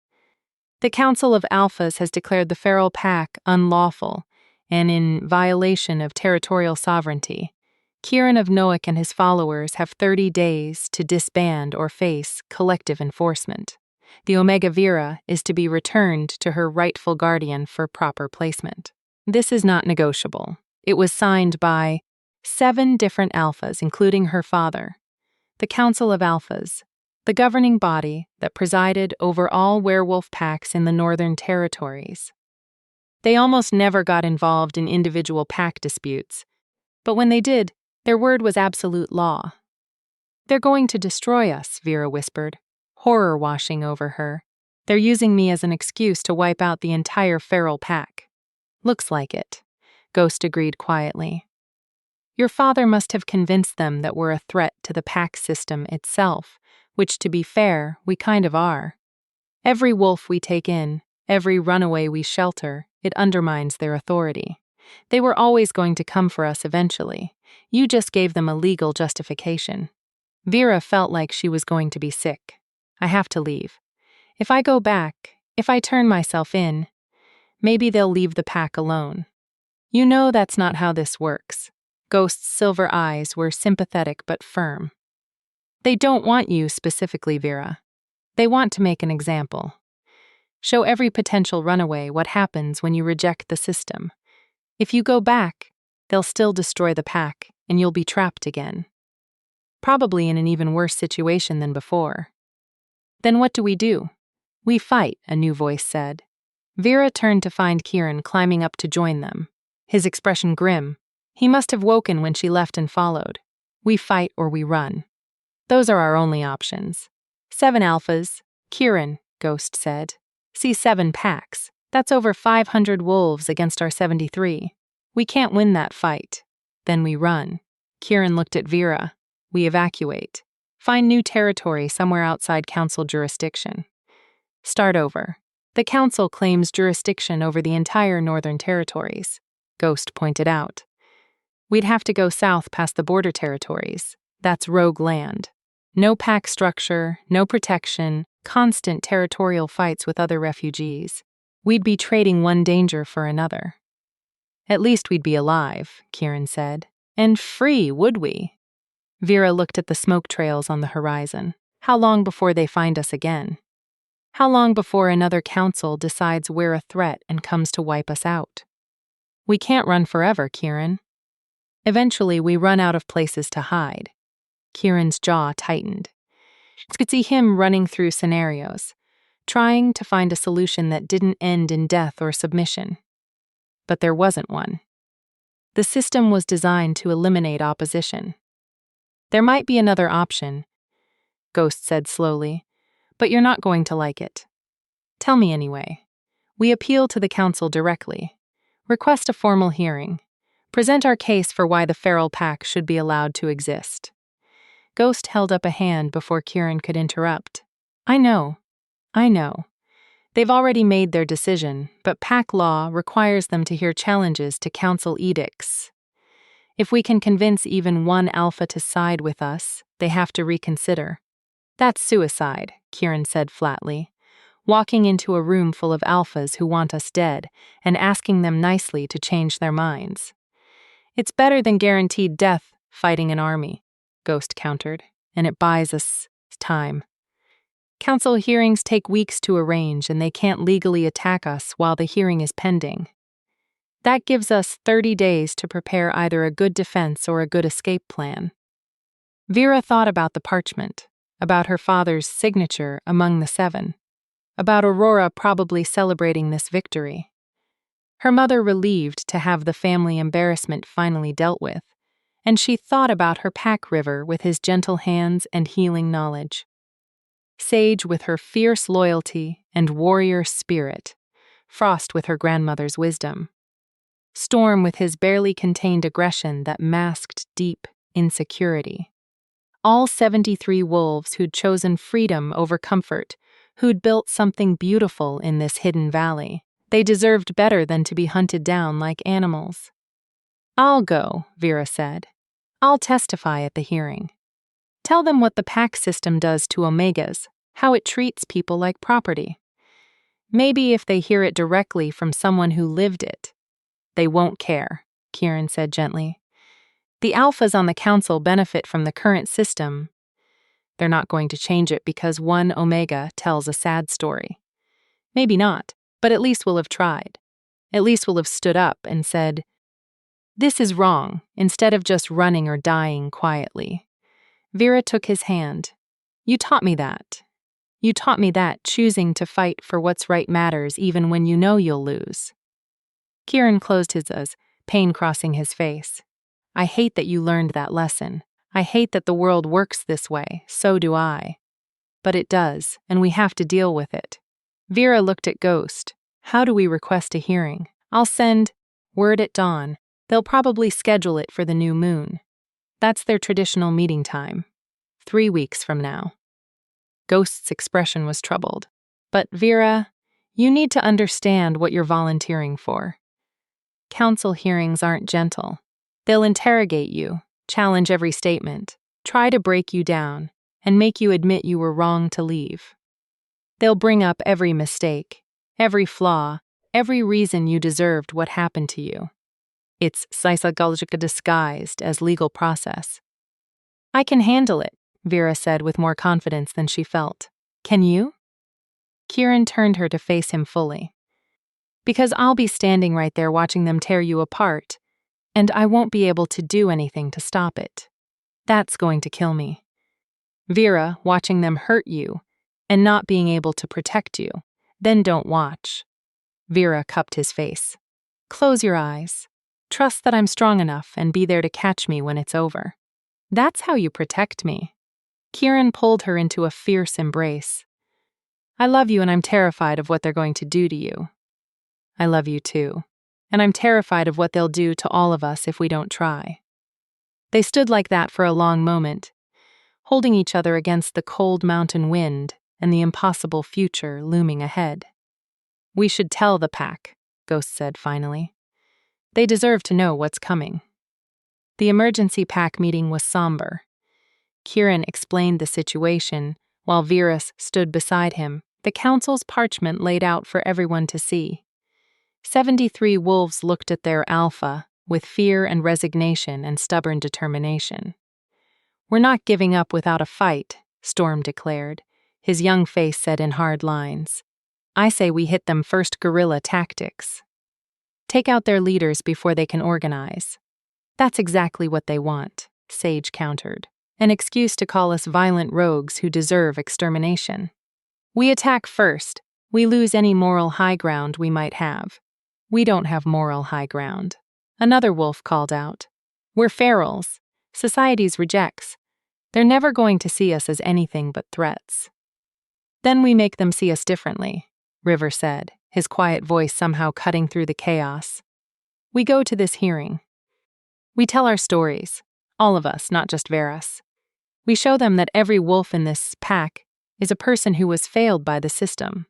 The Council of Alphas has declared the feral pack unlawful and in violation of territorial sovereignty. Kieran of Noack and his followers have 30 days to disband or face collective enforcement. The Omega Vera is to be returned to her rightful guardian for proper placement. This is not negotiable. It was signed by 7 different alphas, including her father. The Council of Alphas, the governing body that presided over all werewolf packs in the Northern Territories. They almost never got involved in individual pack disputes, but when they did, their word was absolute law. They're going to destroy us, Vera whispered, horror washing over her. They're using me as an excuse to wipe out the entire feral pack. Looks like it, Ghost agreed quietly. Your father must have convinced them that we're a threat to the pack system itself, which, to be fair, we kind of are. Every wolf we take in, every runaway we shelter, it undermines their authority. They were always going to come for us eventually. You just gave them a legal justification. Vera felt like she was going to be sick. I have to leave. If I go back, if I turn myself in, maybe they'll leave the pack alone. You know that's not how this works. Ghost's silver eyes were sympathetic but firm. They don't want you specifically, Vera. They want to make an example. Show every potential runaway what happens when you reject the system. If you go back, they'll still destroy the pack, and you'll be trapped again. Probably in an even worse situation than before. Then what do? We fight, a new voice said. Vera turned to find Kieran climbing up to join them, his expression grim. He must have woken when she left and followed. We fight or we run. Those are our only options. 7 alphas, Kieran, Ghost said. See 7 packs. That's over 500 wolves against our 73. We can't win that fight. Then we run. Kieran looked at Vera. We evacuate. Find new territory somewhere outside council jurisdiction. Start over. The council claims jurisdiction over the entire Northern Territories, Ghost pointed out. We'd have to go south past the border territories. That's rogue land. No pack structure, no protection, constant territorial fights with other refugees. We'd be trading one danger for another. At least we'd be alive, Kieran said. And free, would we? Vera looked at the smoke trails on the horizon. How long before they find us again? How long before another council decides we're a threat and comes to wipe us out? We can't run forever, Kieran. Eventually, we run out of places to hide. Kieran's jaw tightened. You could see him running through scenarios, trying to find a solution that didn't end in death or submission. But there wasn't one. The system was designed to eliminate opposition. There might be another option, Ghost said slowly, but you're not going to like it. Tell me anyway. We appeal to the council directly. Request a formal hearing. Present our case for why the feral pack should be allowed to exist. Ghost held up a hand before Kieran could interrupt. I know. They've already made their decision, but pack law requires them to hear challenges to council edicts. If we can convince even one alpha to side with us, they have to reconsider. That's suicide, Kieran said flatly, walking into a room full of alphas who want us dead and asking them nicely to change their minds. It's better than guaranteed death fighting an army, Ghost countered, and it buys us time. Council hearings take weeks to arrange and they can't legally attack us while the hearing is pending. That gives us 30 days to prepare either a good defense or a good escape plan. Vera thought about the parchment, about her father's signature among the 7, about Aurora probably celebrating this victory. Her mother relieved to have the family embarrassment finally dealt with, and she thought about her pack river with his gentle hands and healing knowledge. Sage with her fierce loyalty and warrior spirit, Frost with her grandmother's wisdom, Storm with his barely contained aggression that masked deep insecurity. All 73 wolves who'd chosen freedom over comfort, who'd built something beautiful in this hidden valley. They deserved better than to be hunted down like animals. "I'll go," Vera said. "I'll testify at the hearing. Tell them what the pack system does to omegas, how it treats people like property. Maybe if they hear it directly from someone who lived it." "They won't care," Kieran said gently. "The alphas on the council benefit from the current system. They're not going to change it because one omega tells a sad story. Maybe not, but at least we'll have tried. At least we'll have stood up and said, 'This is wrong,' instead of just running or dying quietly." Vera took his hand. "You taught me that. You taught me that choosing to fight for what's right matters even when you know you'll lose." Kieran closed his eyes, pain crossing his face. "I hate that you learned that lesson. I hate that the world works this way, so do I. But it does, and we have to deal with it." Vera looked at Ghost. "How do we request a hearing?" "I'll send word at dawn. They'll probably schedule it for the new moon. That's their traditional meeting time. 3 weeks from now." Ghost's expression was troubled. "But Vera, you need to understand what you're volunteering for. Council hearings aren't gentle. They'll interrogate you, challenge every statement, try to break you down, and make you admit you were wrong to leave. They'll bring up every mistake, every flaw, every reason you deserved what happened to you. It's psychological disguised as legal process." "I can handle it," Vera said with more confidence than she felt. "Can you?" Kieran turned her to face him fully. "Because I'll be standing right there watching them tear you apart, and I won't be able to do anything to stop it. That's going to kill me. Vera, watching them hurt you, and not being able to protect you, then don't watch." Vera cupped his face. "Close your eyes. Trust that I'm strong enough and be there to catch me when it's over. That's how you protect me." Kieran pulled her into a fierce embrace. "I love you and I'm terrified of what they're going to do to you." "I love you too. And I'm terrified of what they'll do to all of us if we don't try." They stood like that for a long moment, holding each other against the cold mountain wind and the impossible future looming ahead. "We should tell the pack," Ghost said finally. "They deserve to know what's coming." The emergency pack meeting was somber. Kieran explained the situation while Virus stood beside him, the council's parchment laid out for everyone to see. 73 wolves looked at their alpha with fear and resignation and stubborn determination. "We're not giving up without a fight," Storm declared, his young face set in hard lines. "I say we hit them first guerrilla tactics. Take out their leaders before they can organize." "That's exactly what they want," Sage countered. "An excuse to call us violent rogues who deserve extermination. We attack first. We lose any moral high ground we might have." "We don't have moral high ground," another wolf called out. "We're ferals. Society's rejects. They're never going to see us as anything but threats." "Then we make them see us differently," River said, his quiet voice somehow cutting through the chaos. "We go to this hearing. We tell our stories, all of us, not just Varus. We show them that every wolf in this pack is a person who was failed by the system,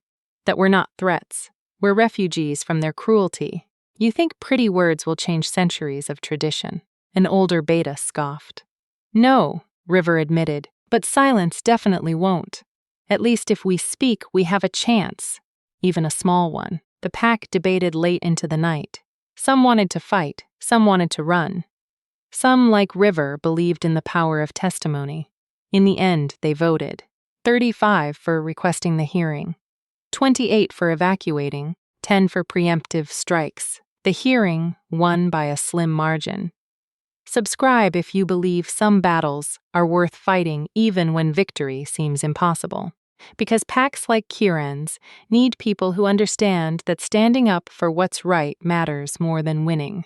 that we're not threats. We're refugees from their cruelty. You think pretty words will change centuries of tradition?" An older beta scoffed. "No," River admitted, "but silence definitely won't. At least if we speak, we have a chance, even a small one." The pack debated late into the night. Some wanted to fight, some wanted to run. Some, like River, believed in the power of testimony. In the end, they voted. 35 for requesting the hearing, 28 for evacuating, 10 for preemptive strikes. The hearing won by a slim margin. Subscribe if you believe some battles are worth fighting even when victory seems impossible. Because packs like Kieran's need people who understand that standing up for what's right matters more than winning.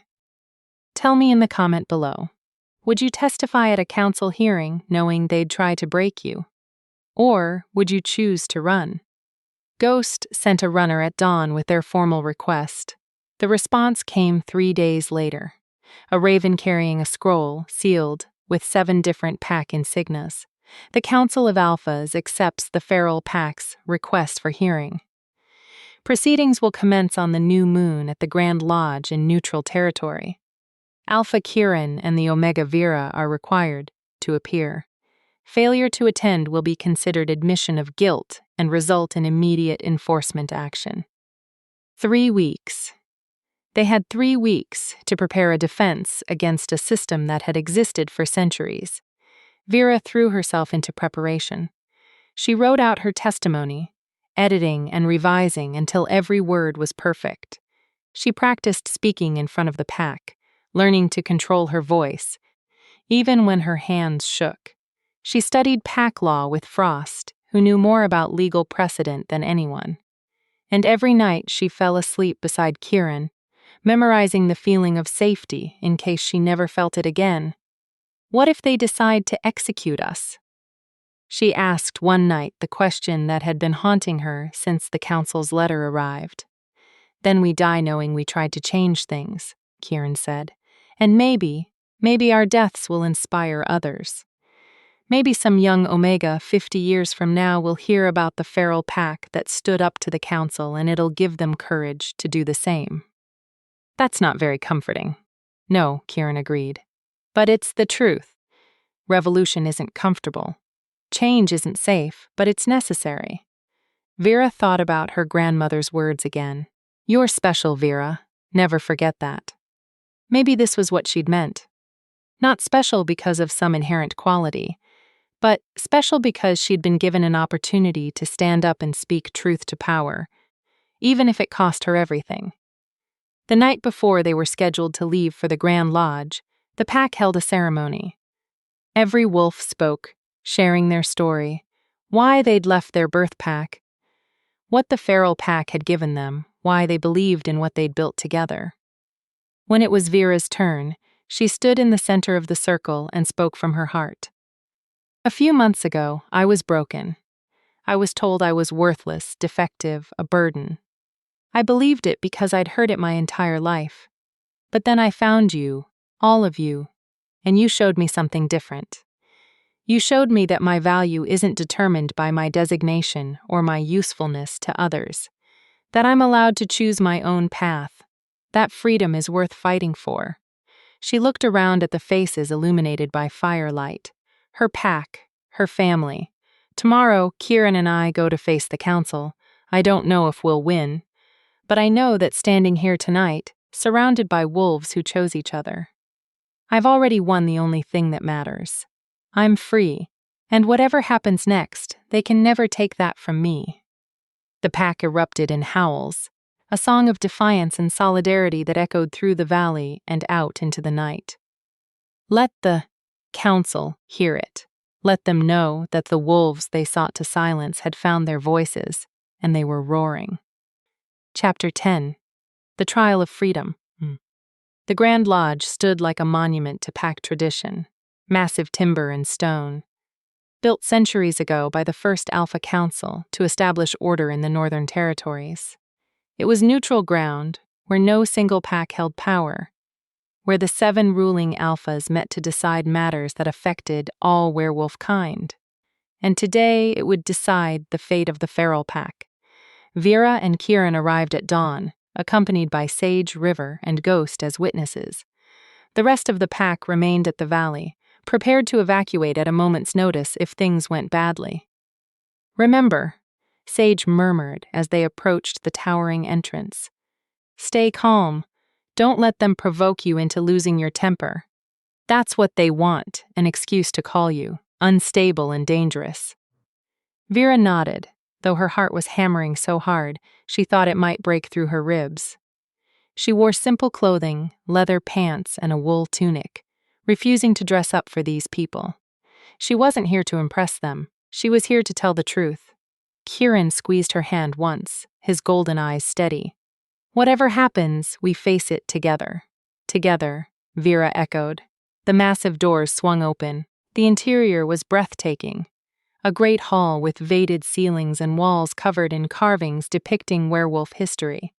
Tell me in the comment below. Would you testify at a council hearing knowing they'd try to break you? Or would you choose to run? Ghost sent a runner at dawn with their formal request. The response came 3 days later. A raven carrying a scroll, sealed, with 7 different pack insignias. The Council of Alphas accepts the feral pack's request for hearing. Proceedings will commence on the new moon at the Grand Lodge in neutral territory. Alpha Kirin and the Omega Vera are required to appear. Failure to attend will be considered admission of guilt and result in immediate enforcement action. 3 weeks. They had 3 weeks to prepare a defense against a system that had existed for centuries. Vera threw herself into preparation. She wrote out her testimony, editing and revising until every word was perfect. She practiced speaking in front of the pack, learning to control her voice, even when her hands shook. She studied pack law with Frost, who knew more about legal precedent than anyone. And every night she fell asleep beside Kirin, memorizing the feeling of safety in case she never felt it again. What if they decide to execute us? She asked one night the question that had been haunting her since the council's letter arrived. Then we die knowing we tried to change things, Kirin said. And maybe our deaths will inspire others. Maybe some young Omega 50 years from now will hear about the feral pack that stood up to the council and it'll give them courage to do the same. That's not very comforting. No, Kirin agreed. But it's the truth. Revolution isn't comfortable. Change isn't safe, but it's necessary. Vera thought about her grandmother's words again. You're special, Vera. Never forget that. Maybe this was what she'd meant. Not special because of some inherent quality, but special because she'd been given an opportunity to stand up and speak truth to power, even if it cost her everything. The night before they were scheduled to leave for the Grand Lodge, the pack held a ceremony. Every wolf spoke, sharing their story, why they'd left their birth pack, what the feral pack had given them, why they believed in what they'd built together. When it was Vera's turn, she stood in the center of the circle and spoke from her heart. A few months ago, I was broken. I was told I was worthless, defective, a burden. I believed it because I'd heard it my entire life. But then I found you, all of you, and you showed me something different. You showed me that my value isn't determined by my designation or my usefulness to others, that I'm allowed to choose my own path. That freedom is worth fighting for. She looked around at the faces illuminated by firelight. Her pack, her family. Tomorrow, Kirin and I go to face the council. I don't know if we'll win, but I know that standing here tonight, surrounded by wolves who chose each other, I've already won the only thing that matters. I'm free, and whatever happens next, they can never take that from me. The pack erupted in howls, a song of defiance and solidarity that echoed through the valley and out into the night. Let the council hear it. Let them know that the wolves they sought to silence had found their voices, and they were roaring. Chapter 10. The Trial of Freedom. The Grand Lodge stood like a monument to pack tradition, massive timber and stone, built centuries ago by the first Alpha Council to establish order in the Northern Territories. It was neutral ground where no single pack held power, where the 7 ruling alphas met to decide matters that affected all werewolf kind. And today it would decide the fate of the feral pack. Vera and Kirin arrived at dawn, accompanied by Sage, River, and Ghost as witnesses. The rest of the pack remained at the valley, prepared to evacuate at a moment's notice if things went badly. Remember, Sage murmured as they approached the towering entrance. Stay calm. Don't let them provoke you into losing your temper. That's what they want, an excuse to call you, unstable and dangerous. Vera nodded, though her heart was hammering so hard she thought it might break through her ribs. She wore simple clothing, leather pants, and a wool tunic, refusing to dress up for these people. She wasn't here to impress them. She was here to tell the truth. Kirin squeezed her hand once, his golden eyes steady. Whatever happens, we face it together. Together, Vera echoed. The massive doors swung open. The interior was breathtaking. a great hall with vated ceilings and walls covered in carvings depicting werewolf history.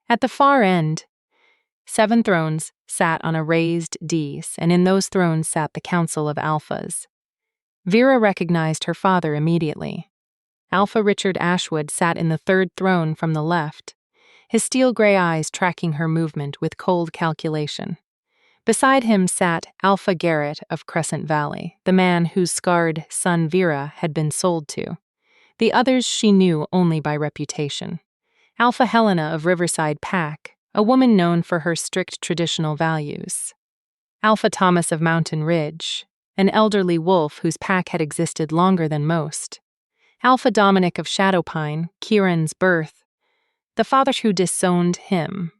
At the far end, 7 thrones sat on a raised dais, and in those thrones sat the Council of Alphas. Vera recognized her father immediately. Alpha Richard Ashwood sat in the 3rd throne from the left, his steel-gray eyes tracking her movement with cold calculation. Beside him sat Alpha Garrett of Crescent Valley, the man whose scarred son Vera had been sold to. The others she knew only by reputation. Alpha Helena of Riverside Pack, a woman known for her strict traditional values. Alpha Thomas of Mountain Ridge, an elderly wolf whose pack had existed longer than most. Alpha Dominic of Shadowpine, Kieran's birth, the father who disowned him.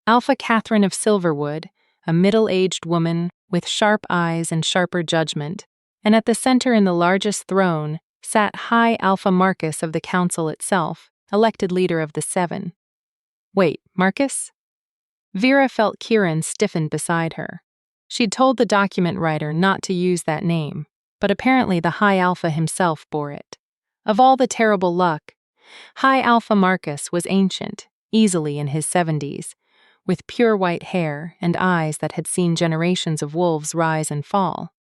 Alpha Catherine of Silverwood, a middle-aged woman with sharp eyes and sharper judgment, and at the center in the largest throne sat High Alpha Marcus of the council itself, elected leader of the 7. Wait, Marcus? Vera felt Kieran stiffen beside her. She'd told the document writer not to use that name, but apparently the High Alpha himself bore it. Of all the terrible luck, High Alpha Marcus was ancient, easily in his 70s, with pure white hair and eyes that had seen generations of wolves rise and fall.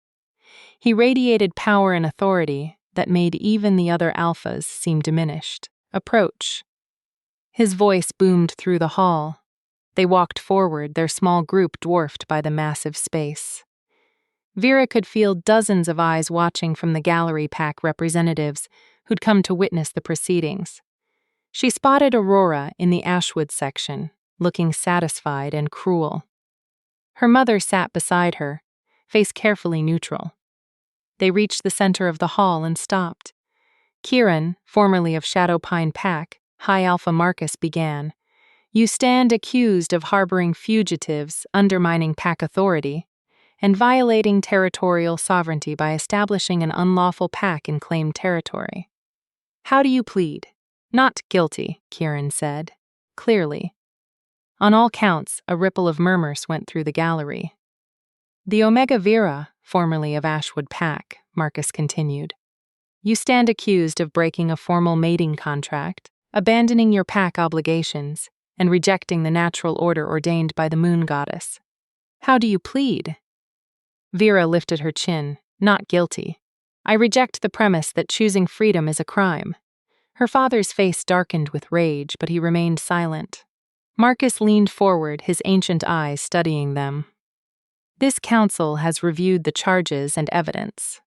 He radiated power and authority that made even the other alphas seem diminished. Approach. His voice boomed through the hall. They walked forward, their small group dwarfed by the massive space. Vera could feel dozens of eyes watching from the gallery pack representatives who'd come to witness the proceedings. She spotted Aurora in the Ashwood section, looking satisfied and cruel. Her mother sat beside her, face carefully neutral. They reached the center of the hall and stopped. Kieran, formerly of Shadowpine Pack, High Alpha Marcus began. You stand accused of harboring fugitives, undermining pack authority, and violating territorial sovereignty by establishing an unlawful pack in claimed territory. How do you plead? Not guilty, Kieran said, clearly. On all counts, a ripple of murmurs went through the gallery. The Omega Vera, formerly of Ashwood Pack, Marcus continued. You stand accused of breaking a formal mating contract, abandoning your pack obligations, and rejecting the natural order ordained by the moon goddess. How do you plead? Vera lifted her chin. Not guilty. I reject the premise that choosing freedom is a crime. Her father's face darkened with rage, but he remained silent. Marcus leaned forward, his ancient eyes studying them. This council has reviewed the charges and evidence.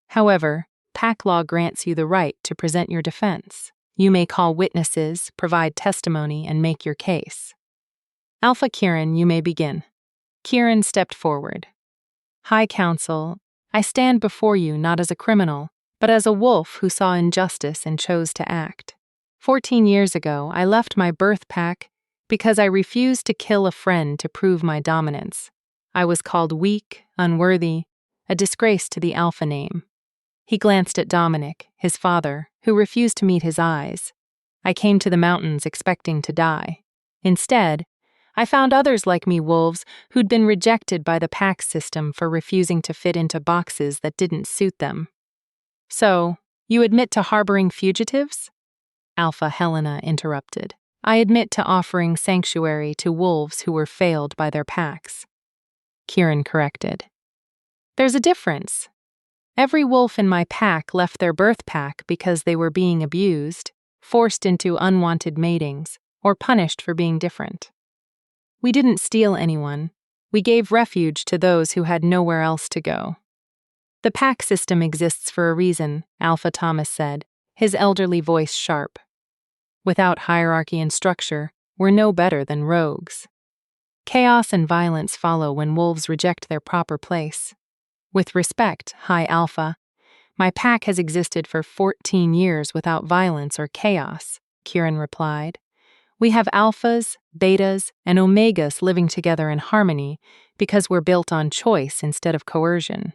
However, pack law grants you the right to present your defense. You may call witnesses, provide testimony, and make your case. Alpha Kieran, you may begin. Kieran stepped forward. High Council, I stand before you not as a criminal, but as a wolf who saw injustice and chose to act. 14 years ago, I left my birth pack because I refused to kill a friend to prove my dominance. I was called weak, unworthy, a disgrace to the Alpha name. He glanced at Dominic, his father, who refused to meet his eyes. I came to the mountains expecting to die. Instead, I found others like me wolves who'd been rejected by the pack system for refusing to fit into boxes that didn't suit them. So, you admit to harboring fugitives? Alpha Helena interrupted. I admit to offering sanctuary to wolves who were failed by their packs. Kieran corrected. There's a difference. Every wolf in my pack left their birth pack because they were being abused, forced into unwanted matings, or punished for being different. We didn't steal anyone. We gave refuge to those who had nowhere else to go. The pack system exists for a reason, Alpha Thomas said, his elderly voice sharp. Without hierarchy and structure, we're no better than rogues. Chaos and violence follow when wolves reject their proper place. With respect, High Alpha, my pack has existed for 14 years without violence or chaos, Kieran replied. We have alphas, betas, and omegas living together in harmony because we're built on choice instead of coercion.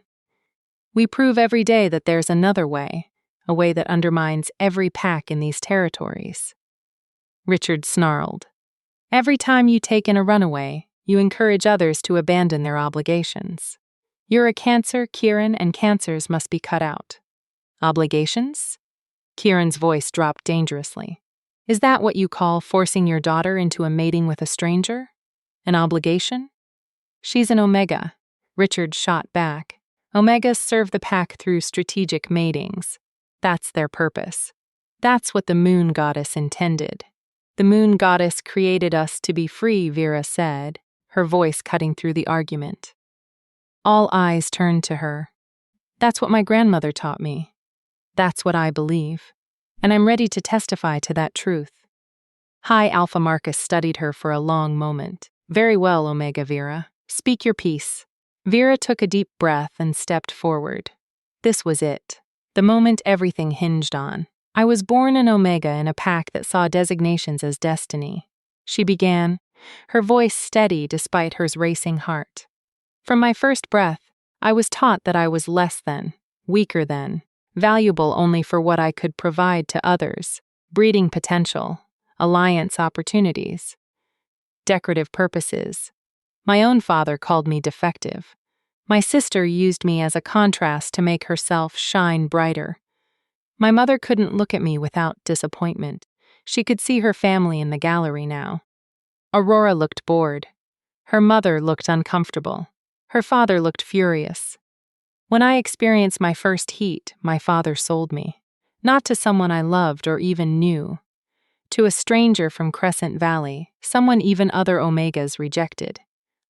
We prove every day that there's another way, a way that undermines every pack in these territories. Richard snarled. Every time you take in a runaway, you encourage others to abandon their obligations. You're a cancer, Kieran, and cancers must be cut out. Obligations? Kieran's voice dropped dangerously. Is that what you call forcing your daughter into a mating with a stranger? An obligation? She's an Omega, Richard shot back. Omegas serve the pack through strategic matings. That's their purpose. That's what the moon goddess intended. The moon goddess created us to be free, Vera said, her voice cutting through the argument. All eyes turned to her. That's what my grandmother taught me. That's what I believe. And I'm ready to testify to that truth. High Alpha Marcus studied her for a long moment. Very well, Omega Vera. Speak your piece. Vera took a deep breath and stepped forward. This was it. The moment everything hinged on. I was born an Omega in a pack that saw designations as destiny. She began, her voice steady despite her racing heart. From my first breath, I was taught that I was less than, weaker than, valuable only for what I could provide to others, breeding potential, alliance opportunities, decorative purposes. My own father called me defective. My sister used me as a contrast to make herself shine brighter. My mother couldn't look at me without disappointment. She could see her family in the gallery now. Aurora looked bored. Her mother looked uncomfortable. Her father looked furious. When I experienced my first heat, my father sold me. Not to someone I loved or even knew. To a stranger from Crescent Valley, someone even other Omegas rejected.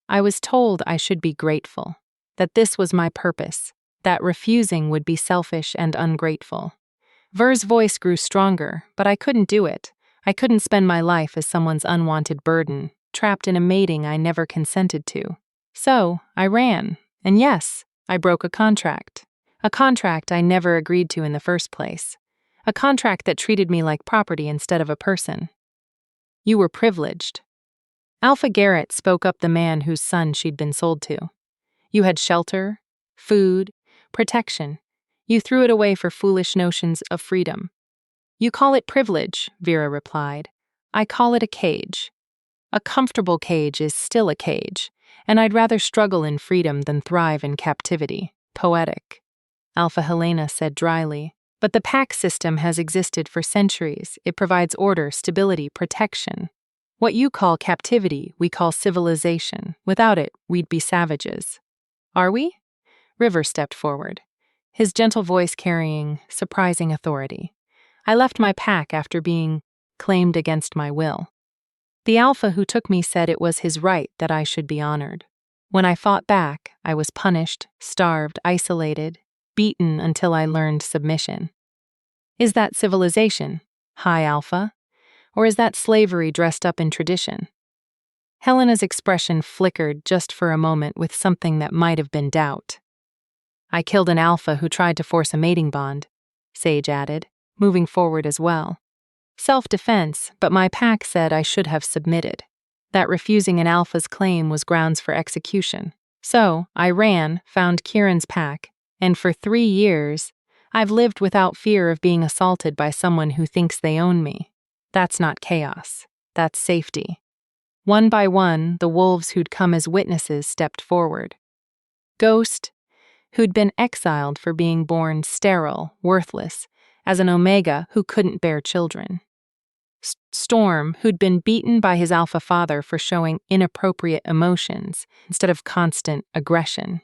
I was told I should be grateful, that this was my purpose, that refusing would be selfish and ungrateful. Ver's voice grew stronger, but I couldn't do it. I couldn't spend my life as someone's unwanted burden, trapped in a mating I never consented to. So, I ran, and yes, I broke a contract. A contract I never agreed to in the first place. A contract that treated me like property instead of a person. You were privileged. Alpha Garrett spoke up, the man whose son she'd been sold to. You had shelter, food, protection. You threw it away for foolish notions of freedom. You call it privilege, Vera replied. I call it a cage. A comfortable cage is still a cage, and I'd rather struggle in freedom than thrive in captivity. Poetic. Alpha Helena said dryly. But the pack system has existed for centuries. It provides order, stability, protection. What you call captivity, we call civilization. Without it, we'd be savages. Are we? River stepped forward, his gentle voice carrying surprising authority. I left my pack after being claimed against my will. The alpha who took me said it was his right that I should be honored. When I fought back, I was punished, starved, isolated, beaten until I learned submission. Is that civilization, High Alpha? Or is that slavery dressed up in tradition? Helena's expression flickered just for a moment with something that might have been doubt. I killed an alpha who tried to force a mating bond, Sage added, moving forward as well. Self-defense, but my pack said I should have submitted. That refusing an alpha's claim was grounds for execution. So, I ran, found Kieran's pack, and for 3 years, I've lived without fear of being assaulted by someone who thinks they own me. That's not chaos. That's safety. One by one, the wolves who'd come as witnesses stepped forward. Ghost, who'd been exiled for being born sterile, worthless, as an Omega who couldn't bear children. Storm, who'd been beaten by his alpha father for showing inappropriate emotions instead of constant aggression.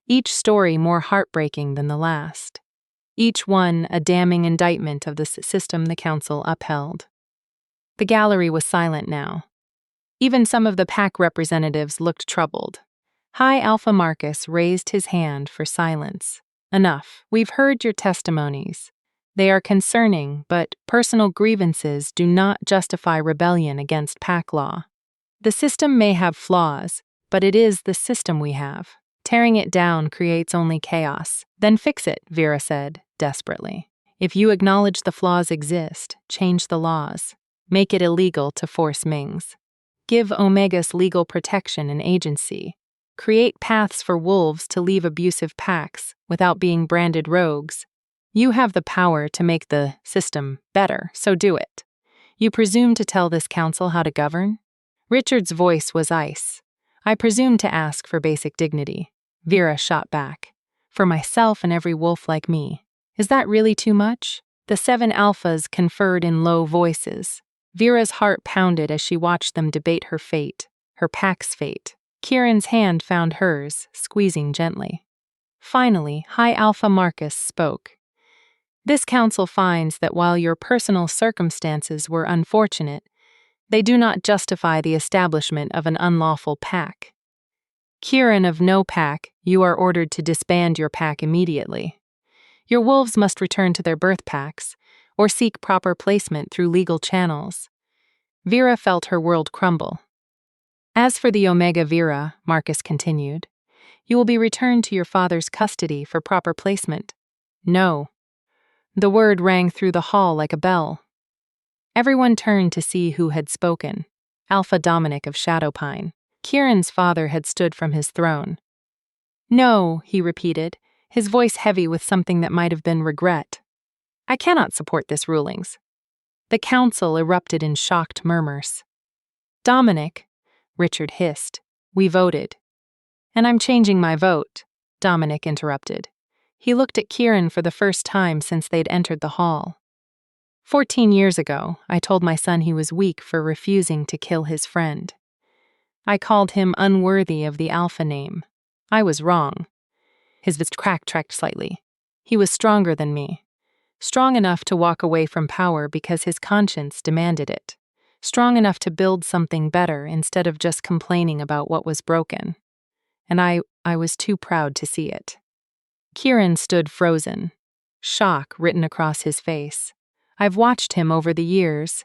Each story more heartbreaking than the last. Each one a damning indictment of the system the council upheld. The gallery was silent now. Even some of the pack representatives looked troubled. High Alpha Marcus raised his hand for silence. Enough. We've heard your testimonies. They are concerning, but personal grievances do not justify rebellion against pack law. The system may have flaws, but it is the system we have. Tearing it down creates only chaos. Then fix it, Vera said, desperately. If you acknowledge the flaws exist, change the laws. Make it illegal to force Mings. Give Omegas legal protection and agency. Create paths for wolves to leave abusive packs without being branded rogues. You have the power to make the system better, so do it. You presume to tell this council how to govern? Richard's voice was ice. I presume to ask for basic dignity. Vera shot back. For myself and every wolf like me. Is that really too much? The 7 alphas conferred in low voices. Vera's heart pounded as she watched them debate her fate, her pack's fate. Kieran's hand found hers, squeezing gently. Finally, High Alpha Marcus spoke. This council finds that while your personal circumstances were unfortunate, they do not justify the establishment of an unlawful pack. Kieran of no pack, you are ordered to disband your pack immediately. Your wolves must return to their birth packs, or seek proper placement through legal channels. Vera felt her world crumble. As for the Omega Vera, Marcus continued, you will be returned to your father's custody for proper placement. No. The word rang through the hall like a bell. Everyone turned to see who had spoken. Alpha Dominic of Shadowpine. Kieran's father had stood from his throne. No, he repeated, his voice heavy with something that might have been regret. I cannot support this rulings. The council erupted in shocked murmurs. Dominic, Richard hissed, we voted. And I'm changing my vote, Dominic interrupted. He looked at Kieran for the first time since they'd entered the hall. 14 years ago, I told my son he was weak for refusing to kill his friend. I called him unworthy of the Alpha name. I was wrong. His voice cracked slightly. He was stronger than me. Strong enough to walk away from power because his conscience demanded it. Strong enough to build something better instead of just complaining about what was broken. And I was too proud to see it. Kieran stood frozen, shock written across his face. I've watched him over the years.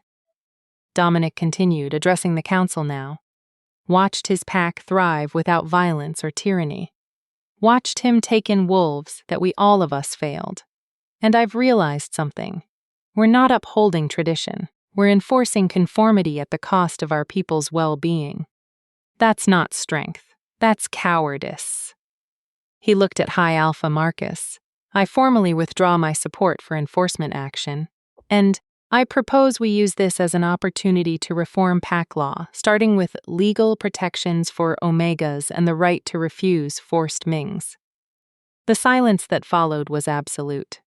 Dominic continued, addressing the council now. Watched his pack thrive without violence or tyranny. Watched him take in wolves that we all of us failed. And I've realized something. We're not upholding tradition. We're enforcing conformity at the cost of our people's well-being. That's not strength. That's cowardice. He looked at High Alpha Marcus. I formally withdraw my support for enforcement action. And I propose we use this as an opportunity to reform pack law, starting with legal protections for Omegas and the right to refuse forced Mings. The silence that followed was absolute.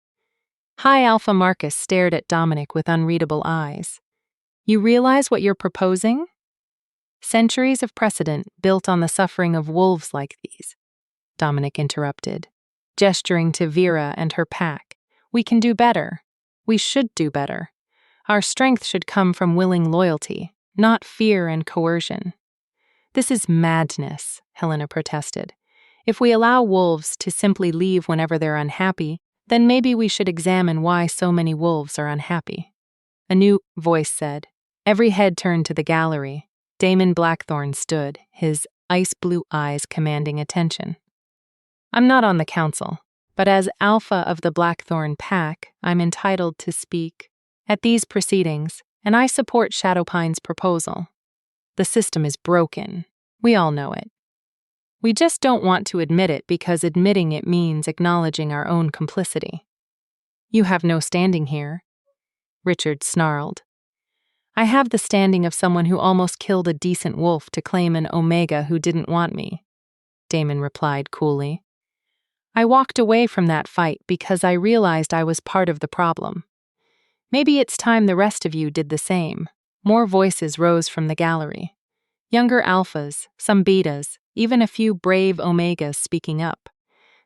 High Alpha Marcus stared at Dominic with unreadable eyes. You realize what you're proposing? Centuries of precedent built on the suffering of wolves like these. Dominic interrupted, gesturing to Vera and her pack. We can do better. We should do better. Our strength should come from willing loyalty, not fear and coercion. This is madness, Helena protested. If we allow wolves to simply leave whenever they're unhappy, then maybe we should examine why so many wolves are unhappy. A new voice said. Every head turned to the gallery. Damon Blackthorne stood, his ice-blue eyes commanding attention. I'm not on the council, but as Alpha of the Blackthorn Pack, I'm entitled to speak at these proceedings, and I support Shadowpine's proposal. The system is broken. We all know it. We just don't want to admit it because admitting it means acknowledging our own complicity. You have no standing here, Richard snarled. I have the standing of someone who almost killed a decent wolf to claim an Omega who didn't want me, Damon replied coolly. I walked away from that fight because I realized I was part of the problem. Maybe it's time the rest of you did the same. More voices rose from the gallery. Younger alphas, some betas, even a few brave Omegas speaking up.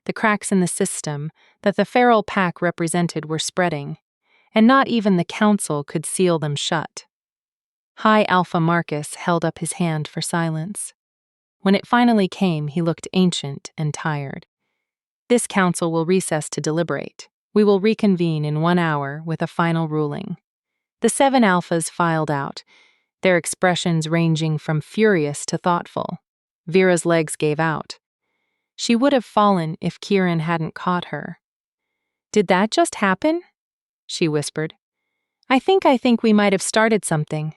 The cracks in the system that the feral pack represented were spreading, and not even the council could seal them shut. High Alpha Marcus held up his hand for silence. When it finally came, he looked ancient and tired. This council will recess to deliberate. We will reconvene in 1 hour with a final ruling. The 7 alphas filed out, their expressions ranging from furious to thoughtful. Vera's legs gave out. She would have fallen if Kieran hadn't caught her. Did that just happen? She whispered. I think we might have started something,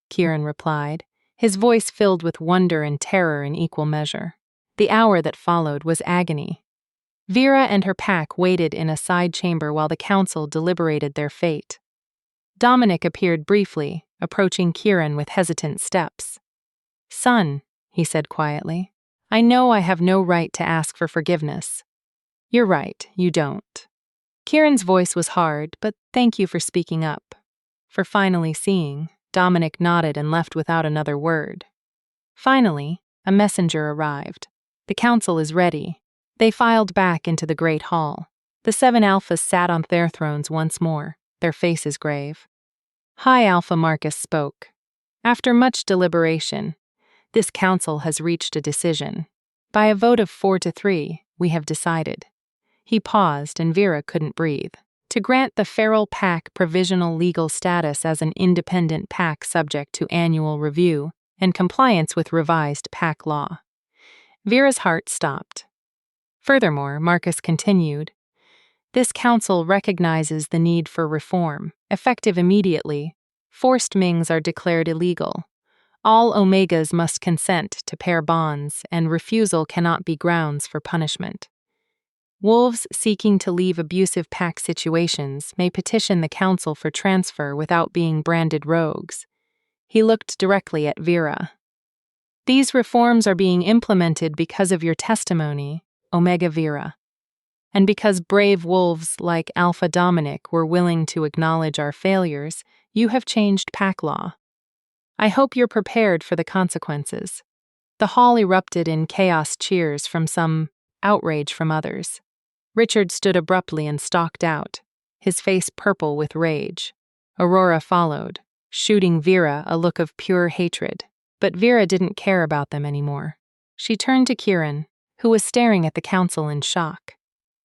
Kieran replied, his voice filled with wonder and terror in equal measure. The hour that followed was agony. Vera and her pack waited in a side chamber while the council deliberated their fate. Dominic appeared briefly, approaching Kieran with hesitant steps. Son, he said quietly, I know I have no right to ask for forgiveness. You're right, you don't. Kieran's voice was hard, but thank you for speaking up. For finally seeing, Dominic nodded and left without another word. Finally, a messenger arrived. The council is ready. They filed back into the great hall. The 7 alphas sat on their thrones once more, their faces grave. High Alpha Marcus spoke. After much deliberation, this council has reached a decision. By a vote of 4-3, we have decided. He paused and Vera couldn't breathe. To grant the Feral Pack provisional legal status as an independent pack subject to annual review and compliance with revised pack law. Vera's heart stopped. Furthermore, Marcus continued, this council recognizes the need for reform, effective immediately. Forced Mings are declared illegal. All Omegas must consent to pair bonds, and refusal cannot be grounds for punishment. Wolves seeking to leave abusive pack situations may petition the council for transfer without being branded rogues. He looked directly at Vera. These reforms are being implemented because of your testimony, Omega Vera. And because brave wolves like Alpha Dominic were willing to acknowledge our failures, you have changed pack law. I hope you're prepared for the consequences. The hall erupted in chaos cheers from some, outrage from others. Richard stood abruptly and stalked out, his face purple with rage. Aurora followed, shooting Vera a look of pure hatred. But Vera didn't care about them anymore. She turned to Kieran, who was staring at the council in shock.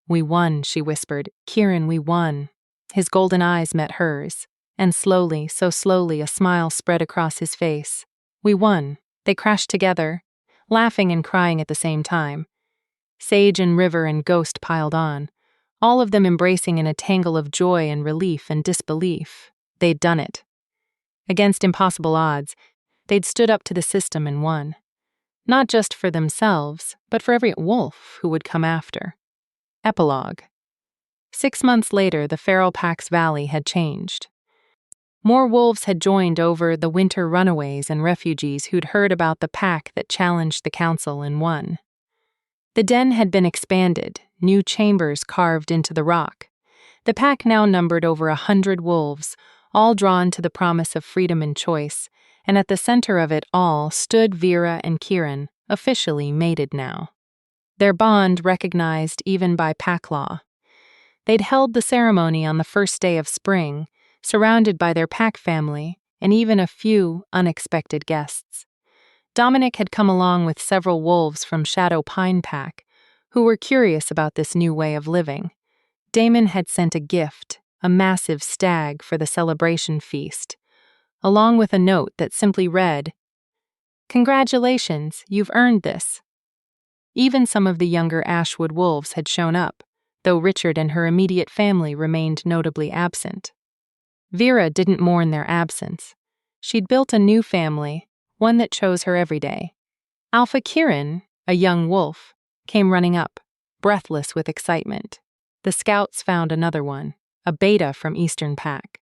We won, she whispered. Kieran, we won. His golden eyes met hers, and slowly, so slowly, a smile spread across his face. We won. They crashed together, laughing and crying at the same time. Sage and River and Ghost piled on, all of them embracing in a tangle of joy and relief and disbelief. They'd done it. Against impossible odds, they'd stood up to the system and won. Not just for themselves, but for every wolf who would come after. Epilogue. 6 months later, the Feral Pack's valley had changed. More wolves had joined over the winter runaways and refugees who'd heard about the pack that challenged the council and won. The den had been expanded, new chambers carved into the rock. The pack now numbered over 100 wolves, all drawn to the promise of freedom and choice, and at the center of it all stood Vera and Kieran, officially mated now. Their bond recognized even by pack law. They'd held the ceremony on the first day of spring, surrounded by their pack family and even a few unexpected guests. Dominic had come along with several wolves from Shadow Pine Pack, who were curious about this new way of living. Damon had sent a gift, a massive stag for the celebration feast, along with a note that simply read, "Congratulations, you've earned this." Even some of the younger Ashwood wolves had shown up, though Richard and her immediate family remained notably absent. Vera didn't mourn their absence. She'd built a new family, one that chose her every day. Alpha Kieran, a young wolf, came running up, breathless with excitement. The scouts found another one, a beta from Eastern Pack.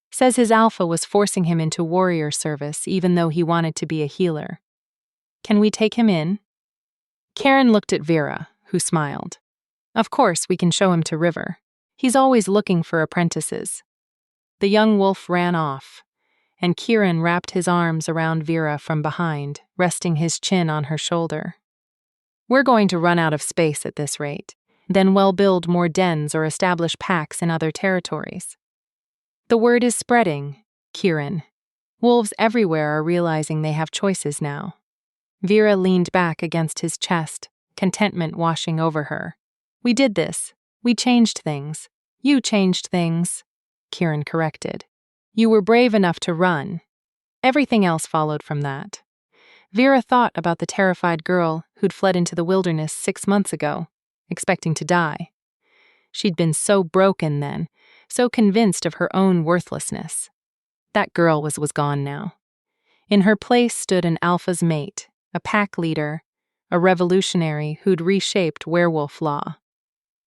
Says his alpha was forcing him into warrior service even though he wanted to be a healer. Can we take him in? Karen looked at Vera, who smiled. Of course, we can show him to River. He's always looking for apprentices. The young wolf ran off, and Kieran wrapped his arms around Vera from behind, resting his chin on her shoulder. We're going to run out of space at this rate, then we'll build more dens or establish packs in other territories. The word is spreading, Kieran. Wolves everywhere are realizing they have choices now. Vera leaned back against his chest, contentment washing over her. We did this. We changed things. You changed things, Kieran corrected. You were brave enough to run. Everything else followed from that. Vera thought about the terrified girl who'd fled into the wilderness 6 months ago, expecting to die. She'd been so broken then, so convinced of her own worthlessness. That girl was gone now. In her place stood an alpha's mate, a pack leader, a revolutionary who'd reshaped werewolf law.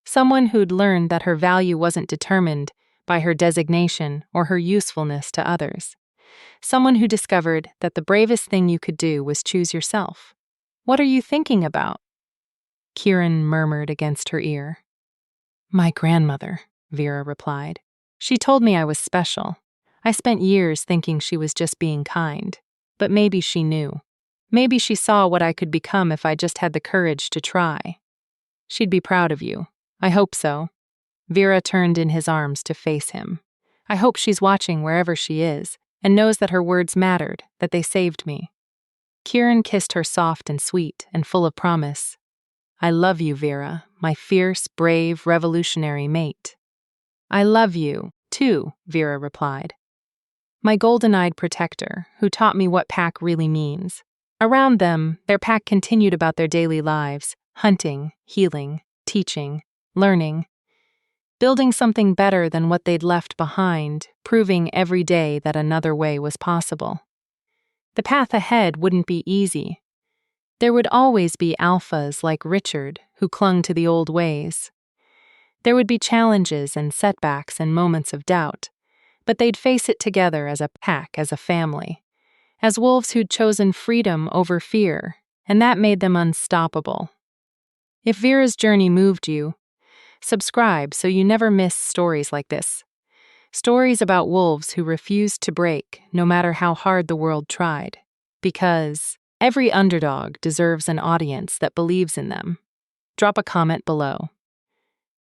Someone who'd learned that her value wasn't determined by her designation or her usefulness to others. Someone who discovered that the bravest thing you could do was choose yourself. What are you thinking about? Kieran murmured against her ear. My grandmother. Vera replied. She told me I was special. I spent years thinking she was just being kind. But maybe she knew. Maybe she saw what I could become if I just had the courage to try. She'd be proud of you. I hope so. Vera turned in his arms to face him. I hope she's watching wherever she is and knows that her words mattered, that they saved me. Kieran kissed her soft and sweet and full of promise. I love you, Vera, my fierce, brave, revolutionary mate. I love you, too, Vera replied. My golden-eyed protector, who taught me what pack really means. Around them, their pack continued about their daily lives, hunting, healing, teaching, learning, building something better than what they'd left behind, proving every day that another way was possible. The path ahead wouldn't be easy. There would always be alphas like Richard, who clung to the old ways. There would be challenges and setbacks and moments of doubt, but they'd face it together as a pack, as a family, as wolves who'd chosen freedom over fear, and that made them unstoppable. If Vera's journey moved you, subscribe so you never miss stories like this. Stories about wolves who refused to break, no matter how hard the world tried. Because every underdog deserves an audience that believes in them. Drop a comment below.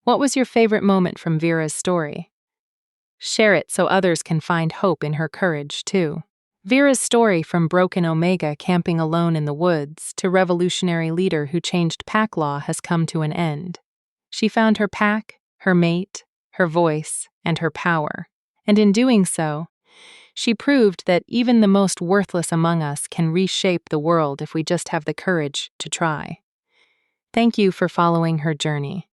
What was your favorite moment from Vera's story? Share it so others can find hope in her courage, too. Vera's story from broken Omega camping alone in the woods to revolutionary leader who changed pack law has come to an end. She found her pack, her mate, her voice, and her power. And in doing so, she proved that even the most worthless among us can reshape the world if we just have the courage to try. Thank you for following her journey.